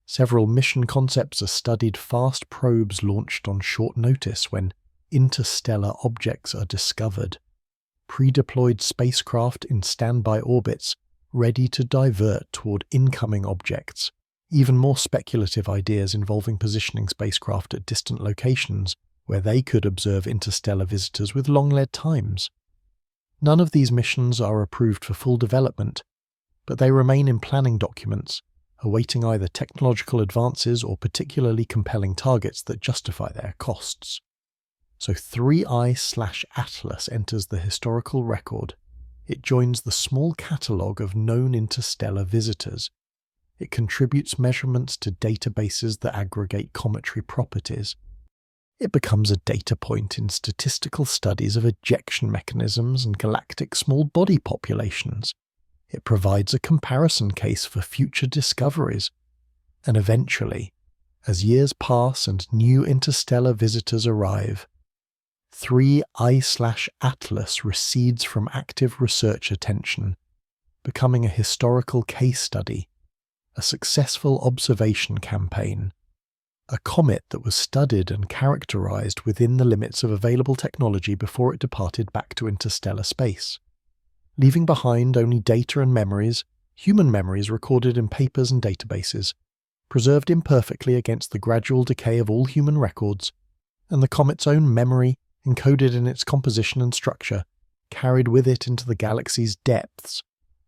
Several mission concepts are studied fast probes launched on short notice when interstellar objects are discovered. Pre-deployed spacecraft in standby orbits ready to divert toward incoming objects, even more speculative ideas involving positioning spacecraft at distant locations where they could observe interstellar visitors with long-lead times. None of these missions are approved for full development, but they remain in planning documents, awaiting either technological advances or particularly compelling targets that justify their costs. So 3I/Atlas enters the historical record. It joins the small catalogue of known interstellar visitors. It contributes measurements to databases that aggregate cometary properties. It becomes a data point in statistical studies of ejection mechanisms and galactic small body populations. It provides a comparison case for future discoveries. And eventually, as years pass and new interstellar visitors arrive, 3I/Atlas recedes from active research attention, becoming a historical case study, a successful observation campaign, a comet that was studied and characterized within the limits of available technology before it departed back to interstellar space, leaving behind only data and memories, human memories recorded in papers and databases, preserved imperfectly against the gradual decay of all human records, and the comet's own memory, encoded in its composition and structure, carried with it into the galaxy's depths,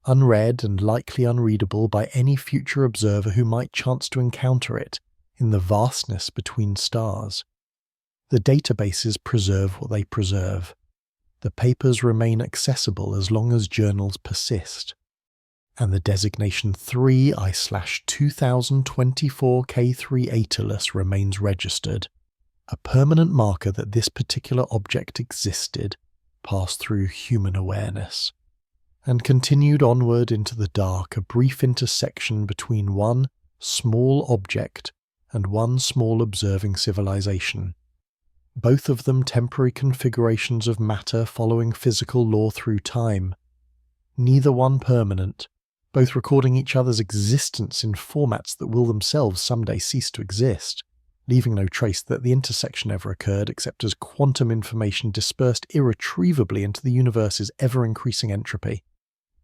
unread and likely unreadable by any future observer who might chance to encounter it in the vastness between stars. The databases preserve what they preserve. The papers remain accessible as long as journals persist. And the designation 3I/2024 K3 Atlas remains registered, a permanent marker that this particular object existed, passed through human awareness, and continued onward into the dark, a brief intersection between one small object and one small observing civilization, both of them temporary configurations of matter following physical law through time, neither one permanent, both recording each other's existence in formats that will themselves someday cease to exist, leaving no trace that the intersection ever occurred except as quantum information dispersed irretrievably into the universe's ever-increasing entropy.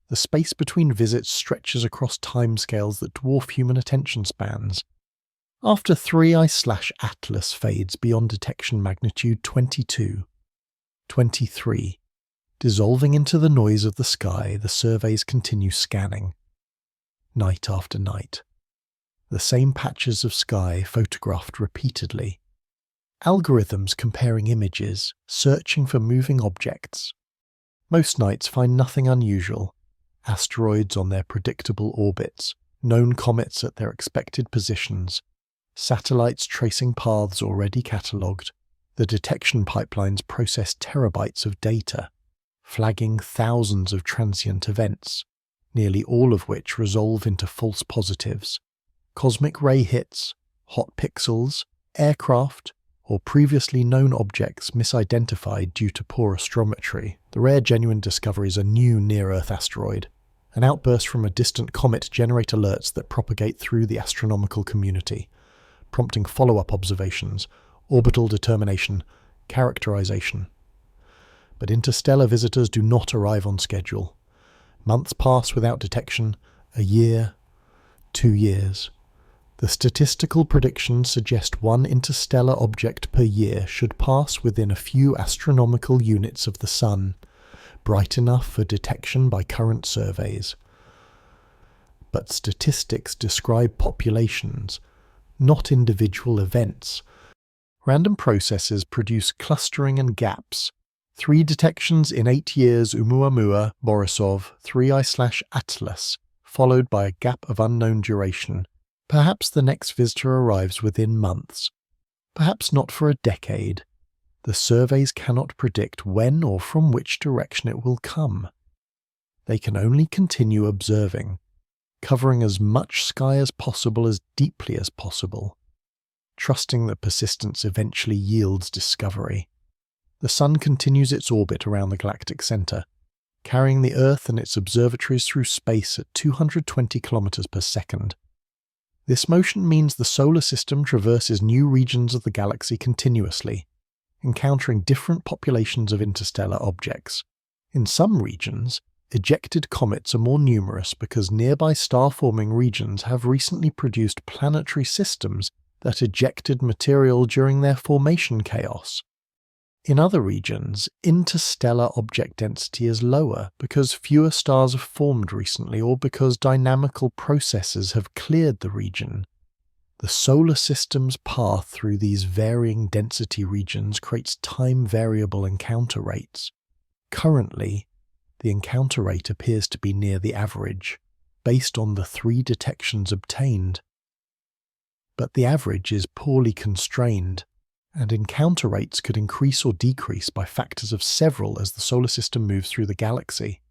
The space between visits stretches across timescales that dwarf human attention spans. After 3I/Atlas fades beyond detection magnitude 22, 23, dissolving into the noise of the sky, the surveys continue scanning. Night after night. The same patches of sky photographed repeatedly. Algorithms comparing images, searching for moving objects. Most nights find nothing unusual. Asteroids on their predictable orbits, known comets at their expected positions, satellites tracing paths already catalogued. The detection pipelines process terabytes of data, flagging thousands of transient events, nearly all of which resolve into false positives. Cosmic ray hits, hot pixels, aircraft, or previously known objects misidentified due to poor astrometry. The rare genuine discovery is a new near-Earth asteroid. An outburst from a distant comet generate alerts that propagate through the astronomical community, prompting follow-up observations, orbital determination, characterization. But interstellar visitors do not arrive on schedule. Months pass without detection, a year, 2 years. The statistical predictions suggest one interstellar object per year should pass within a few astronomical units of the Sun, bright enough for detection by current surveys. But statistics describe populations, not individual events. Random processes produce clustering and gaps. 3 detections in 8 years Oumuamua, Borisov, 3I/Atlas, followed by a gap of unknown duration. Perhaps the next visitor arrives within months. Perhaps not for a decade. The surveys cannot predict when or from which direction it will come. They can only continue observing, covering as much sky as possible as deeply as possible, trusting that persistence eventually yields discovery. The Sun continues its orbit around the galactic center, carrying the Earth and its observatories through space at 220 kilometers per second. This motion means the solar system traverses new regions of the galaxy continuously, encountering different populations of interstellar objects. In some regions, ejected comets are more numerous because nearby star-forming regions have recently produced planetary systems that ejected material during their formation chaos. In other regions, interstellar object density is lower because fewer stars have formed recently or because dynamical processes have cleared the region. The solar system's path through these varying density regions creates time-variable encounter rates. Currently, the encounter rate appears to be near the average, based on the 3 detections obtained. But the average is poorly constrained, and encounter rates could increase or decrease by factors of several as the solar system moves through the galaxy.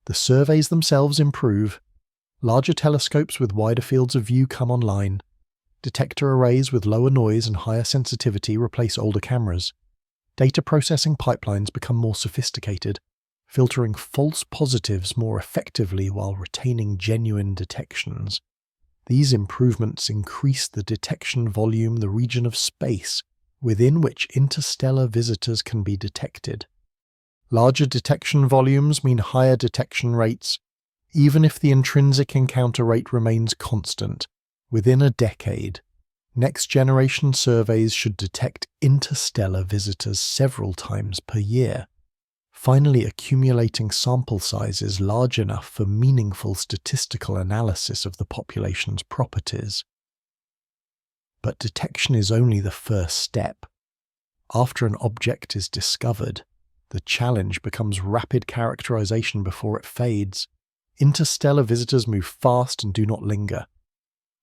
The surveys themselves improve, larger telescopes with wider fields of view come online, detector arrays with lower noise and higher sensitivity replace older cameras, data processing pipelines become more sophisticated, filtering false positives more effectively while retaining genuine detections. These improvements increase the detection volume, the region of space within which interstellar visitors can be detected. Larger detection volumes mean higher detection rates, even if the intrinsic encounter rate remains constant. Within a decade, next-generation surveys should detect interstellar visitors several times per year, finally accumulating sample sizes large enough for meaningful statistical analysis of the population's properties. But detection is only the first step. After an object is discovered, the challenge becomes rapid characterization before it fades. Interstellar visitors move fast and do not linger.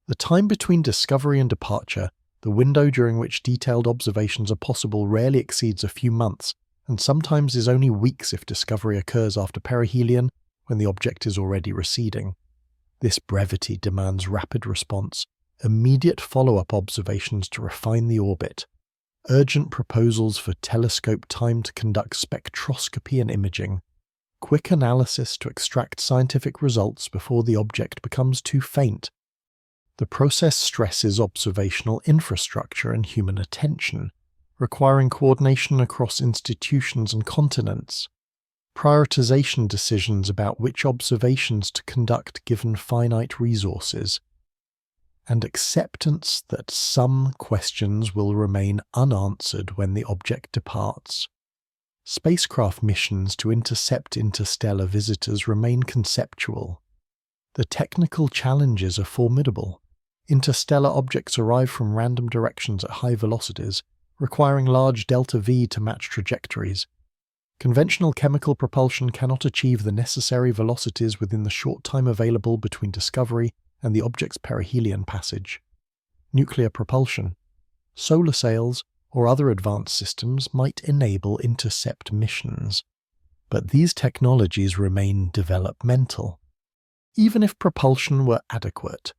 The time between discovery and departure, the window during which detailed observations are possible, rarely exceeds a few months, and sometimes is only weeks if discovery occurs after perihelion, when the object is already receding. This brevity demands rapid response, immediate follow-up observations to refine the orbit, urgent proposals for telescope time to conduct spectroscopy and imaging, quick analysis to extract scientific results before the object becomes too faint. The process stresses observational infrastructure and human attention, requiring coordination across institutions and continents, prioritization decisions about which observations to conduct given finite resources, and acceptance that some questions will remain unanswered when the object departs. Spacecraft missions to intercept interstellar visitors remain conceptual. The technical challenges are formidable. Interstellar objects arrive from random directions at high velocities, requiring large delta V to match trajectories. Conventional chemical propulsion cannot achieve the necessary velocities within the short time available between discovery and the object's perihelion passage. Nuclear propulsion, solar sails, or other advanced systems might enable intercept missions, but these technologies remain developmental. Even if propulsion were adequate,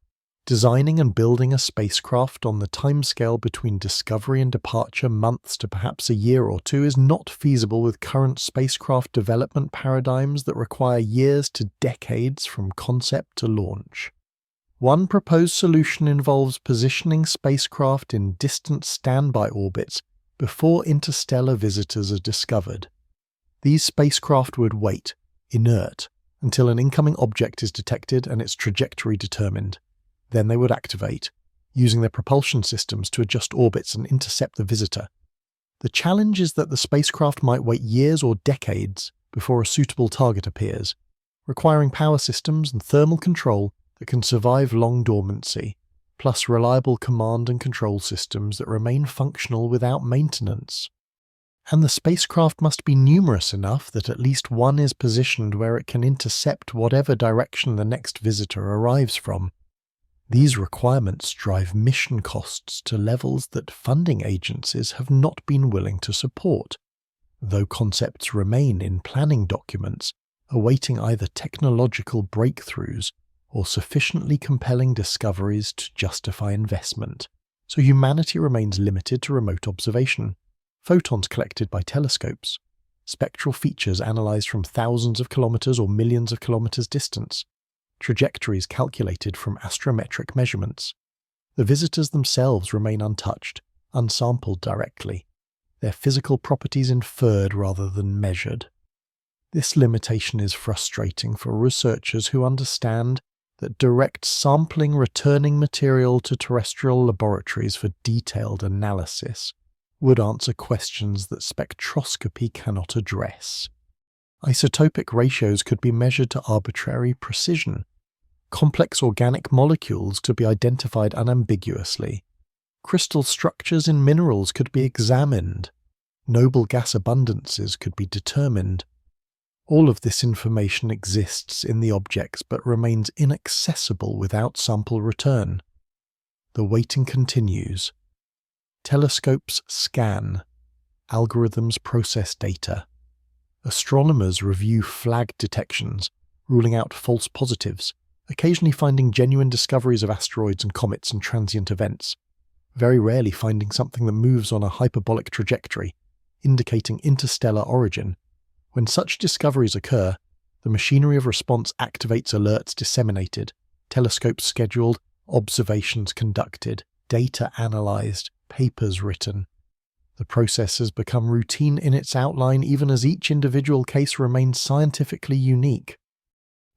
designing and building a spacecraft on the timescale between discovery and departure, months to perhaps a year or two, is not feasible with current spacecraft development paradigms that require years to decades from concept to launch. One proposed solution involves positioning spacecraft in distant standby orbits before interstellar visitors are discovered. These spacecraft would wait, inert, until an incoming object is detected and its trajectory determined. Then they would activate, using their propulsion systems to adjust orbits and intercept the visitor. The challenge is that the spacecraft might wait years or decades before a suitable target appears, requiring power systems and thermal control that can survive long dormancy, plus reliable command and control systems that remain functional without maintenance. And the spacecraft must be numerous enough that at least one is positioned where it can intercept whatever direction the next visitor arrives from. These requirements drive mission costs to levels that funding agencies have not been willing to support, though concepts remain in planning documents, awaiting either technological breakthroughs or sufficiently compelling discoveries to justify investment. So humanity remains limited to remote observation, photons collected by telescopes, spectral features analyzed from thousands of kilometers or millions of kilometers distance, trajectories calculated from astrometric measurements. The visitors themselves remain untouched, unsampled directly, their physical properties inferred rather than measured. This limitation is frustrating for researchers who understand that direct sampling returning material to terrestrial laboratories for detailed analysis would answer questions that spectroscopy cannot address. Isotopic ratios could be measured to arbitrary precision. Complex organic molecules could be identified unambiguously. Crystal structures in minerals could be examined. Noble gas abundances could be determined. All of this information exists in the objects but remains inaccessible without sample return. The waiting continues. Telescopes scan. Algorithms process data. Astronomers review flag detections, ruling out false positives, occasionally finding genuine discoveries of asteroids and comets and transient events, very rarely finding something that moves on a hyperbolic trajectory, indicating interstellar origin. When such discoveries occur, the machinery of response activates alerts disseminated, telescopes scheduled, observations conducted, data analyzed, papers written. The process has become routine in its outline even as each individual case remains scientifically unique.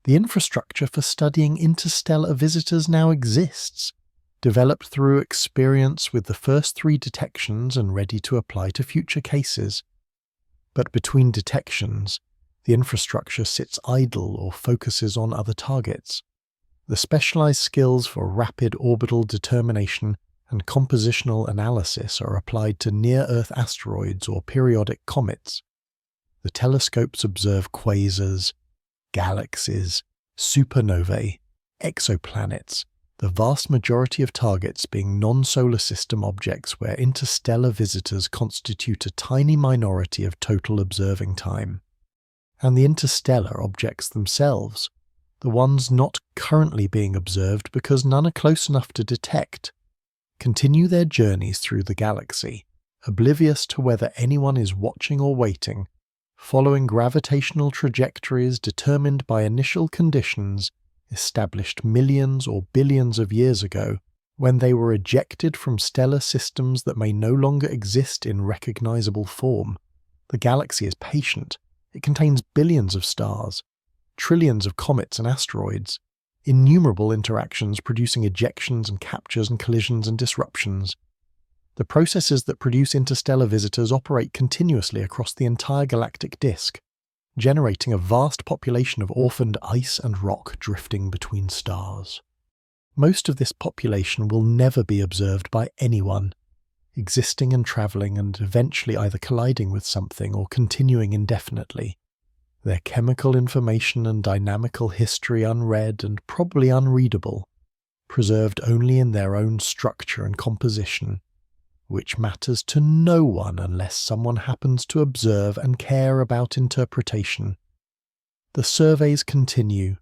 The infrastructure for studying interstellar visitors now exists, developed through experience with the first 3 detections and ready to apply to future cases. But between detections, the infrastructure sits idle or focuses on other targets. The specialized skills for rapid orbital determination and compositional analysis are applied to near-Earth asteroids or periodic comets. The telescopes observe quasars, galaxies, supernovae, exoplanets, the vast majority of targets being non-solar system objects where interstellar visitors constitute a tiny minority of total observing time. And the interstellar objects themselves, the ones not currently being observed because none are close enough to detect, continue their journeys through the galaxy, oblivious to whether anyone is watching or waiting, following gravitational trajectories determined by initial conditions established millions or billions of years ago when they were ejected from stellar systems that may no longer exist in recognizable form. The galaxy is patient. It contains billions of stars, trillions of comets and asteroids, innumerable interactions producing ejections and captures and collisions and disruptions. The processes that produce interstellar visitors operate continuously across the entire galactic disk, generating a vast population of orphaned ice and rock drifting between stars. Most of this population will never be observed by anyone, existing and travelling and eventually either colliding with something or continuing indefinitely. Their chemical information and dynamical history unread and probably unreadable, preserved only in their own structure and composition, which matters to no one unless someone happens to observe and care about interpretation. The surveys continue.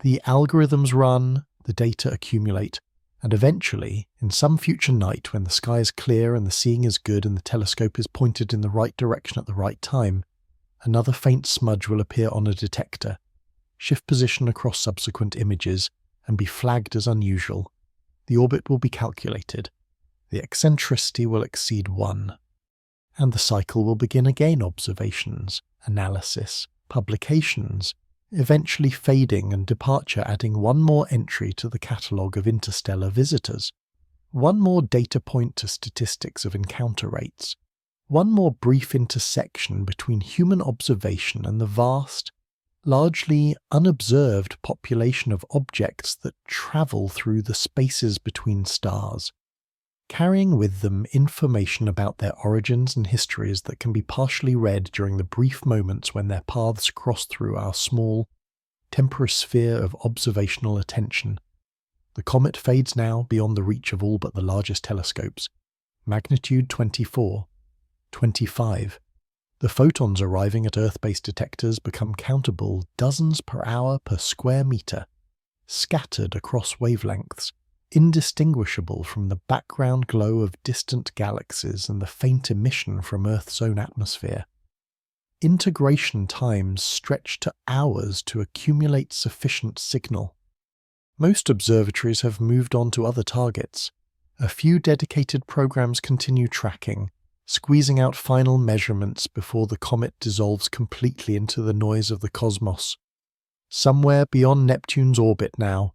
The algorithms run, the data accumulate, and eventually, in some future night when the sky is clear and the seeing is good and the telescope is pointed in the right direction at the right time, another faint smudge will appear on a detector, shift position across subsequent images, and be flagged as unusual. The orbit will be calculated. The eccentricity will exceed 1. And the cycle will begin again: observations, analysis, publications, eventually fading and departure adding one more entry to the catalogue of interstellar visitors, one more data point to statistics of encounter rates, one more brief intersection between human observation and the vast, largely unobserved population of objects that travel through the spaces between stars, carrying with them information about their origins and histories that can be partially read during the brief moments when their paths cross through our small, temporary sphere of observational attention. The comet fades now beyond the reach of all but the largest telescopes. Magnitude 24, 25. The photons arriving at Earth-based detectors become countable dozens per hour per square meter, scattered across wavelengths, indistinguishable from the background glow of distant galaxies and the faint emission from Earth's own atmosphere. Integration times stretch to hours to accumulate sufficient signal. Most observatories have moved on to other targets. A few dedicated programs continue tracking, squeezing out final measurements before the comet dissolves completely into the noise of the cosmos. Somewhere beyond Neptune's orbit now,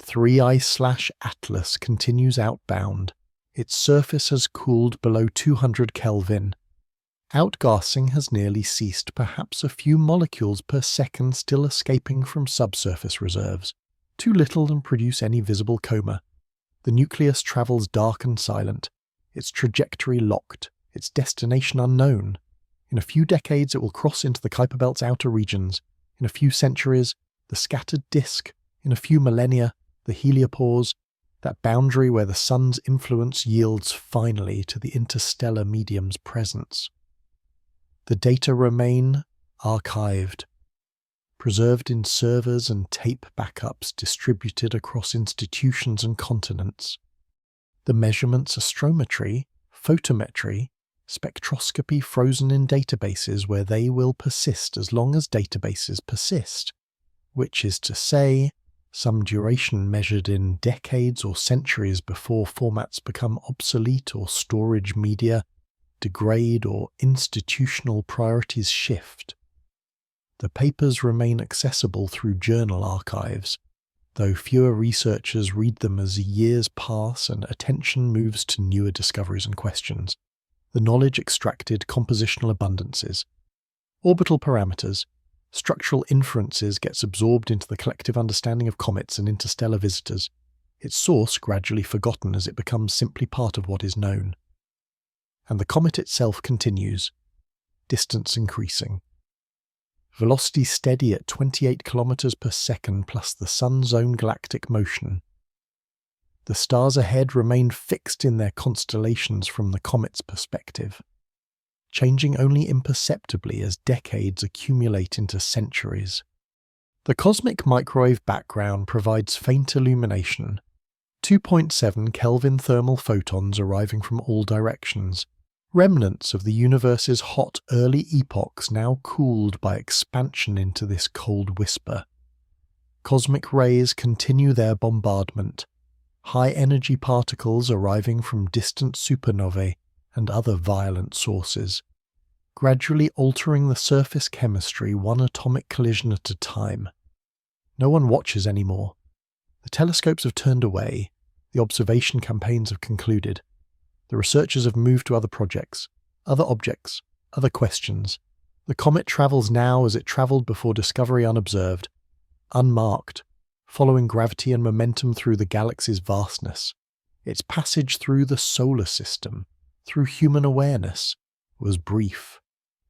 3I/Atlas continues outbound. Its surface has cooled below 200 Kelvin. Outgassing has nearly ceased, perhaps a few molecules per second still escaping from subsurface reserves, too little to produce any visible coma. The nucleus travels dark and silent, its trajectory locked, its destination unknown. In a few decades it will cross into the Kuiper Belt's outer regions, in a few centuries, the scattered disk, in a few millennia, the heliopause, that boundary where the sun's influence yields finally to the interstellar medium's presence. The data remain archived, preserved in servers and tape backups distributed across institutions and continents. The measurements astrometry, photometry, spectroscopy frozen in databases where they will persist as long as databases persist, which is to say, some duration measured in decades or centuries before formats become obsolete or storage media degrade or institutional priorities shift. The papers remain accessible through journal archives, though fewer researchers read them as years pass and attention moves to newer discoveries and questions. The knowledge extracted compositional abundances, orbital parameters, structural inferences gets absorbed into the collective understanding of comets and interstellar visitors, its source gradually forgotten as it becomes simply part of what is known. And the comet itself continues, distance increasing. Velocity steady at 28 kilometers per second plus the sun's own galactic motion. The stars ahead remain fixed in their constellations from the comet's perspective, changing only imperceptibly as decades accumulate into centuries. The cosmic microwave background provides faint illumination, 2.7 Kelvin thermal photons arriving from all directions, remnants of the universe's hot early epochs now cooled by expansion into this cold whisper. Cosmic rays continue their bombardment, high-energy particles arriving from distant supernovae and other violent sources, gradually altering the surface chemistry one atomic collision at a time. No one watches anymore. The telescopes have turned away, the observation campaigns have concluded. The researchers have moved to other projects, other objects, other questions. The comet travels now as it travelled before discovery unobserved, unmarked, following gravity and momentum through the galaxy's vastness. Its passage through the solar system, through human awareness, was brief.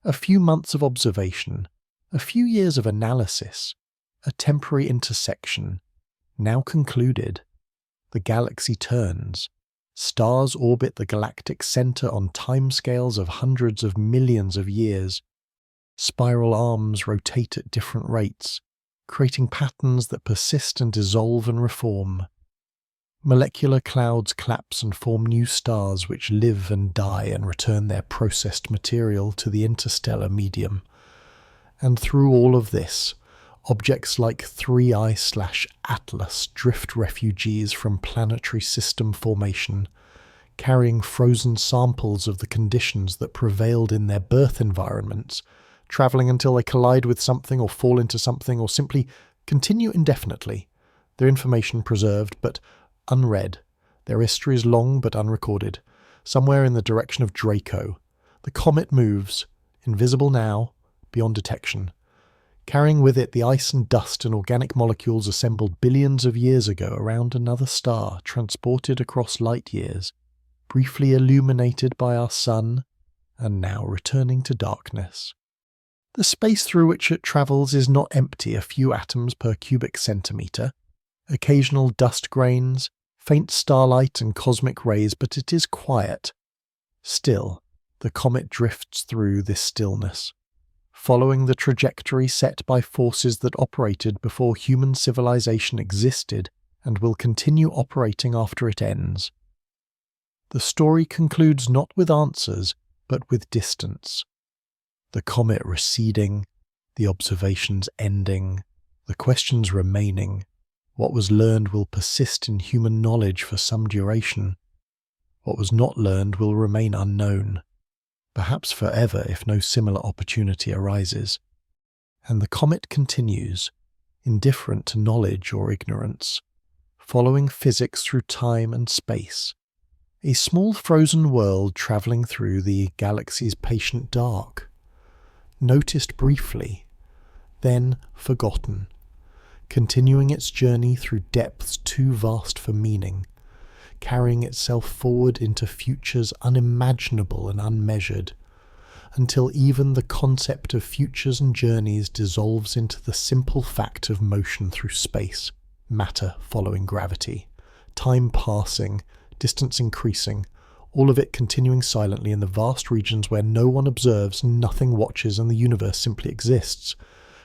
A few months of observation, a few years of analysis, a temporary intersection, now concluded. The galaxy turns. Stars orbit the galactic center on timescales of hundreds of millions of years. Spiral arms rotate at different rates, creating patterns that persist and dissolve and reform. Molecular clouds collapse and form new stars which live and die and return their processed material to the interstellar medium. And through all of this, objects like 3I/Atlas drift refugees from planetary system formation, carrying frozen samples of the conditions that prevailed in their birth environments, travelling until they collide with something or fall into something or simply continue indefinitely, their information preserved but unread, their histories long but unrecorded. Somewhere in the direction of Draco, the comet moves, invisible now, beyond detection, carrying with it the ice and dust and organic molecules assembled billions of years ago around another star transported across light years, briefly illuminated by our sun, and now returning to darkness. The space through which it travels is not empty, a few atoms per cubic centimetre, occasional dust grains, faint starlight and cosmic rays, but it is quiet. Still, the comet drifts through this stillness, following the trajectory set by forces that operated before human civilization existed and will continue operating after it ends. The story concludes not with answers, but with distance. The comet receding, the observations ending, the questions remaining. What was learned will persist in human knowledge for some duration. What was not learned will remain unknown. perhaps forever if no similar opportunity arises. And the comet continues, indifferent to knowledge or ignorance, following physics through time and space, a small frozen world travelling through the galaxy's patient dark, noticed briefly, then forgotten, continuing its journey through depths too vast for meaning, carrying itself forward into futures unimaginable and unmeasured, until even the concept of futures and journeys dissolves into the simple fact of motion through space, matter following gravity, time passing, distance increasing, all of it continuing silently in the vast regions where no one observes, nothing watches, and the universe simply exists,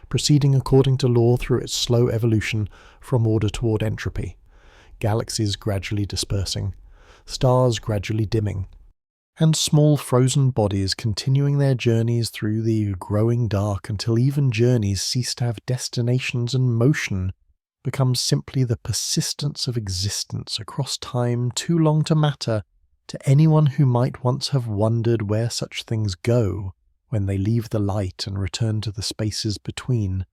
proceeding according to law through its slow evolution from order toward entropy, galaxies gradually dispersing, stars gradually dimming, and small frozen bodies continuing their journeys through the growing dark until even journeys cease to have destinations and motion becomes simply the persistence of existence across time too long to matter to anyone who might once have wondered where such things go when they leave the light and return to the spaces between,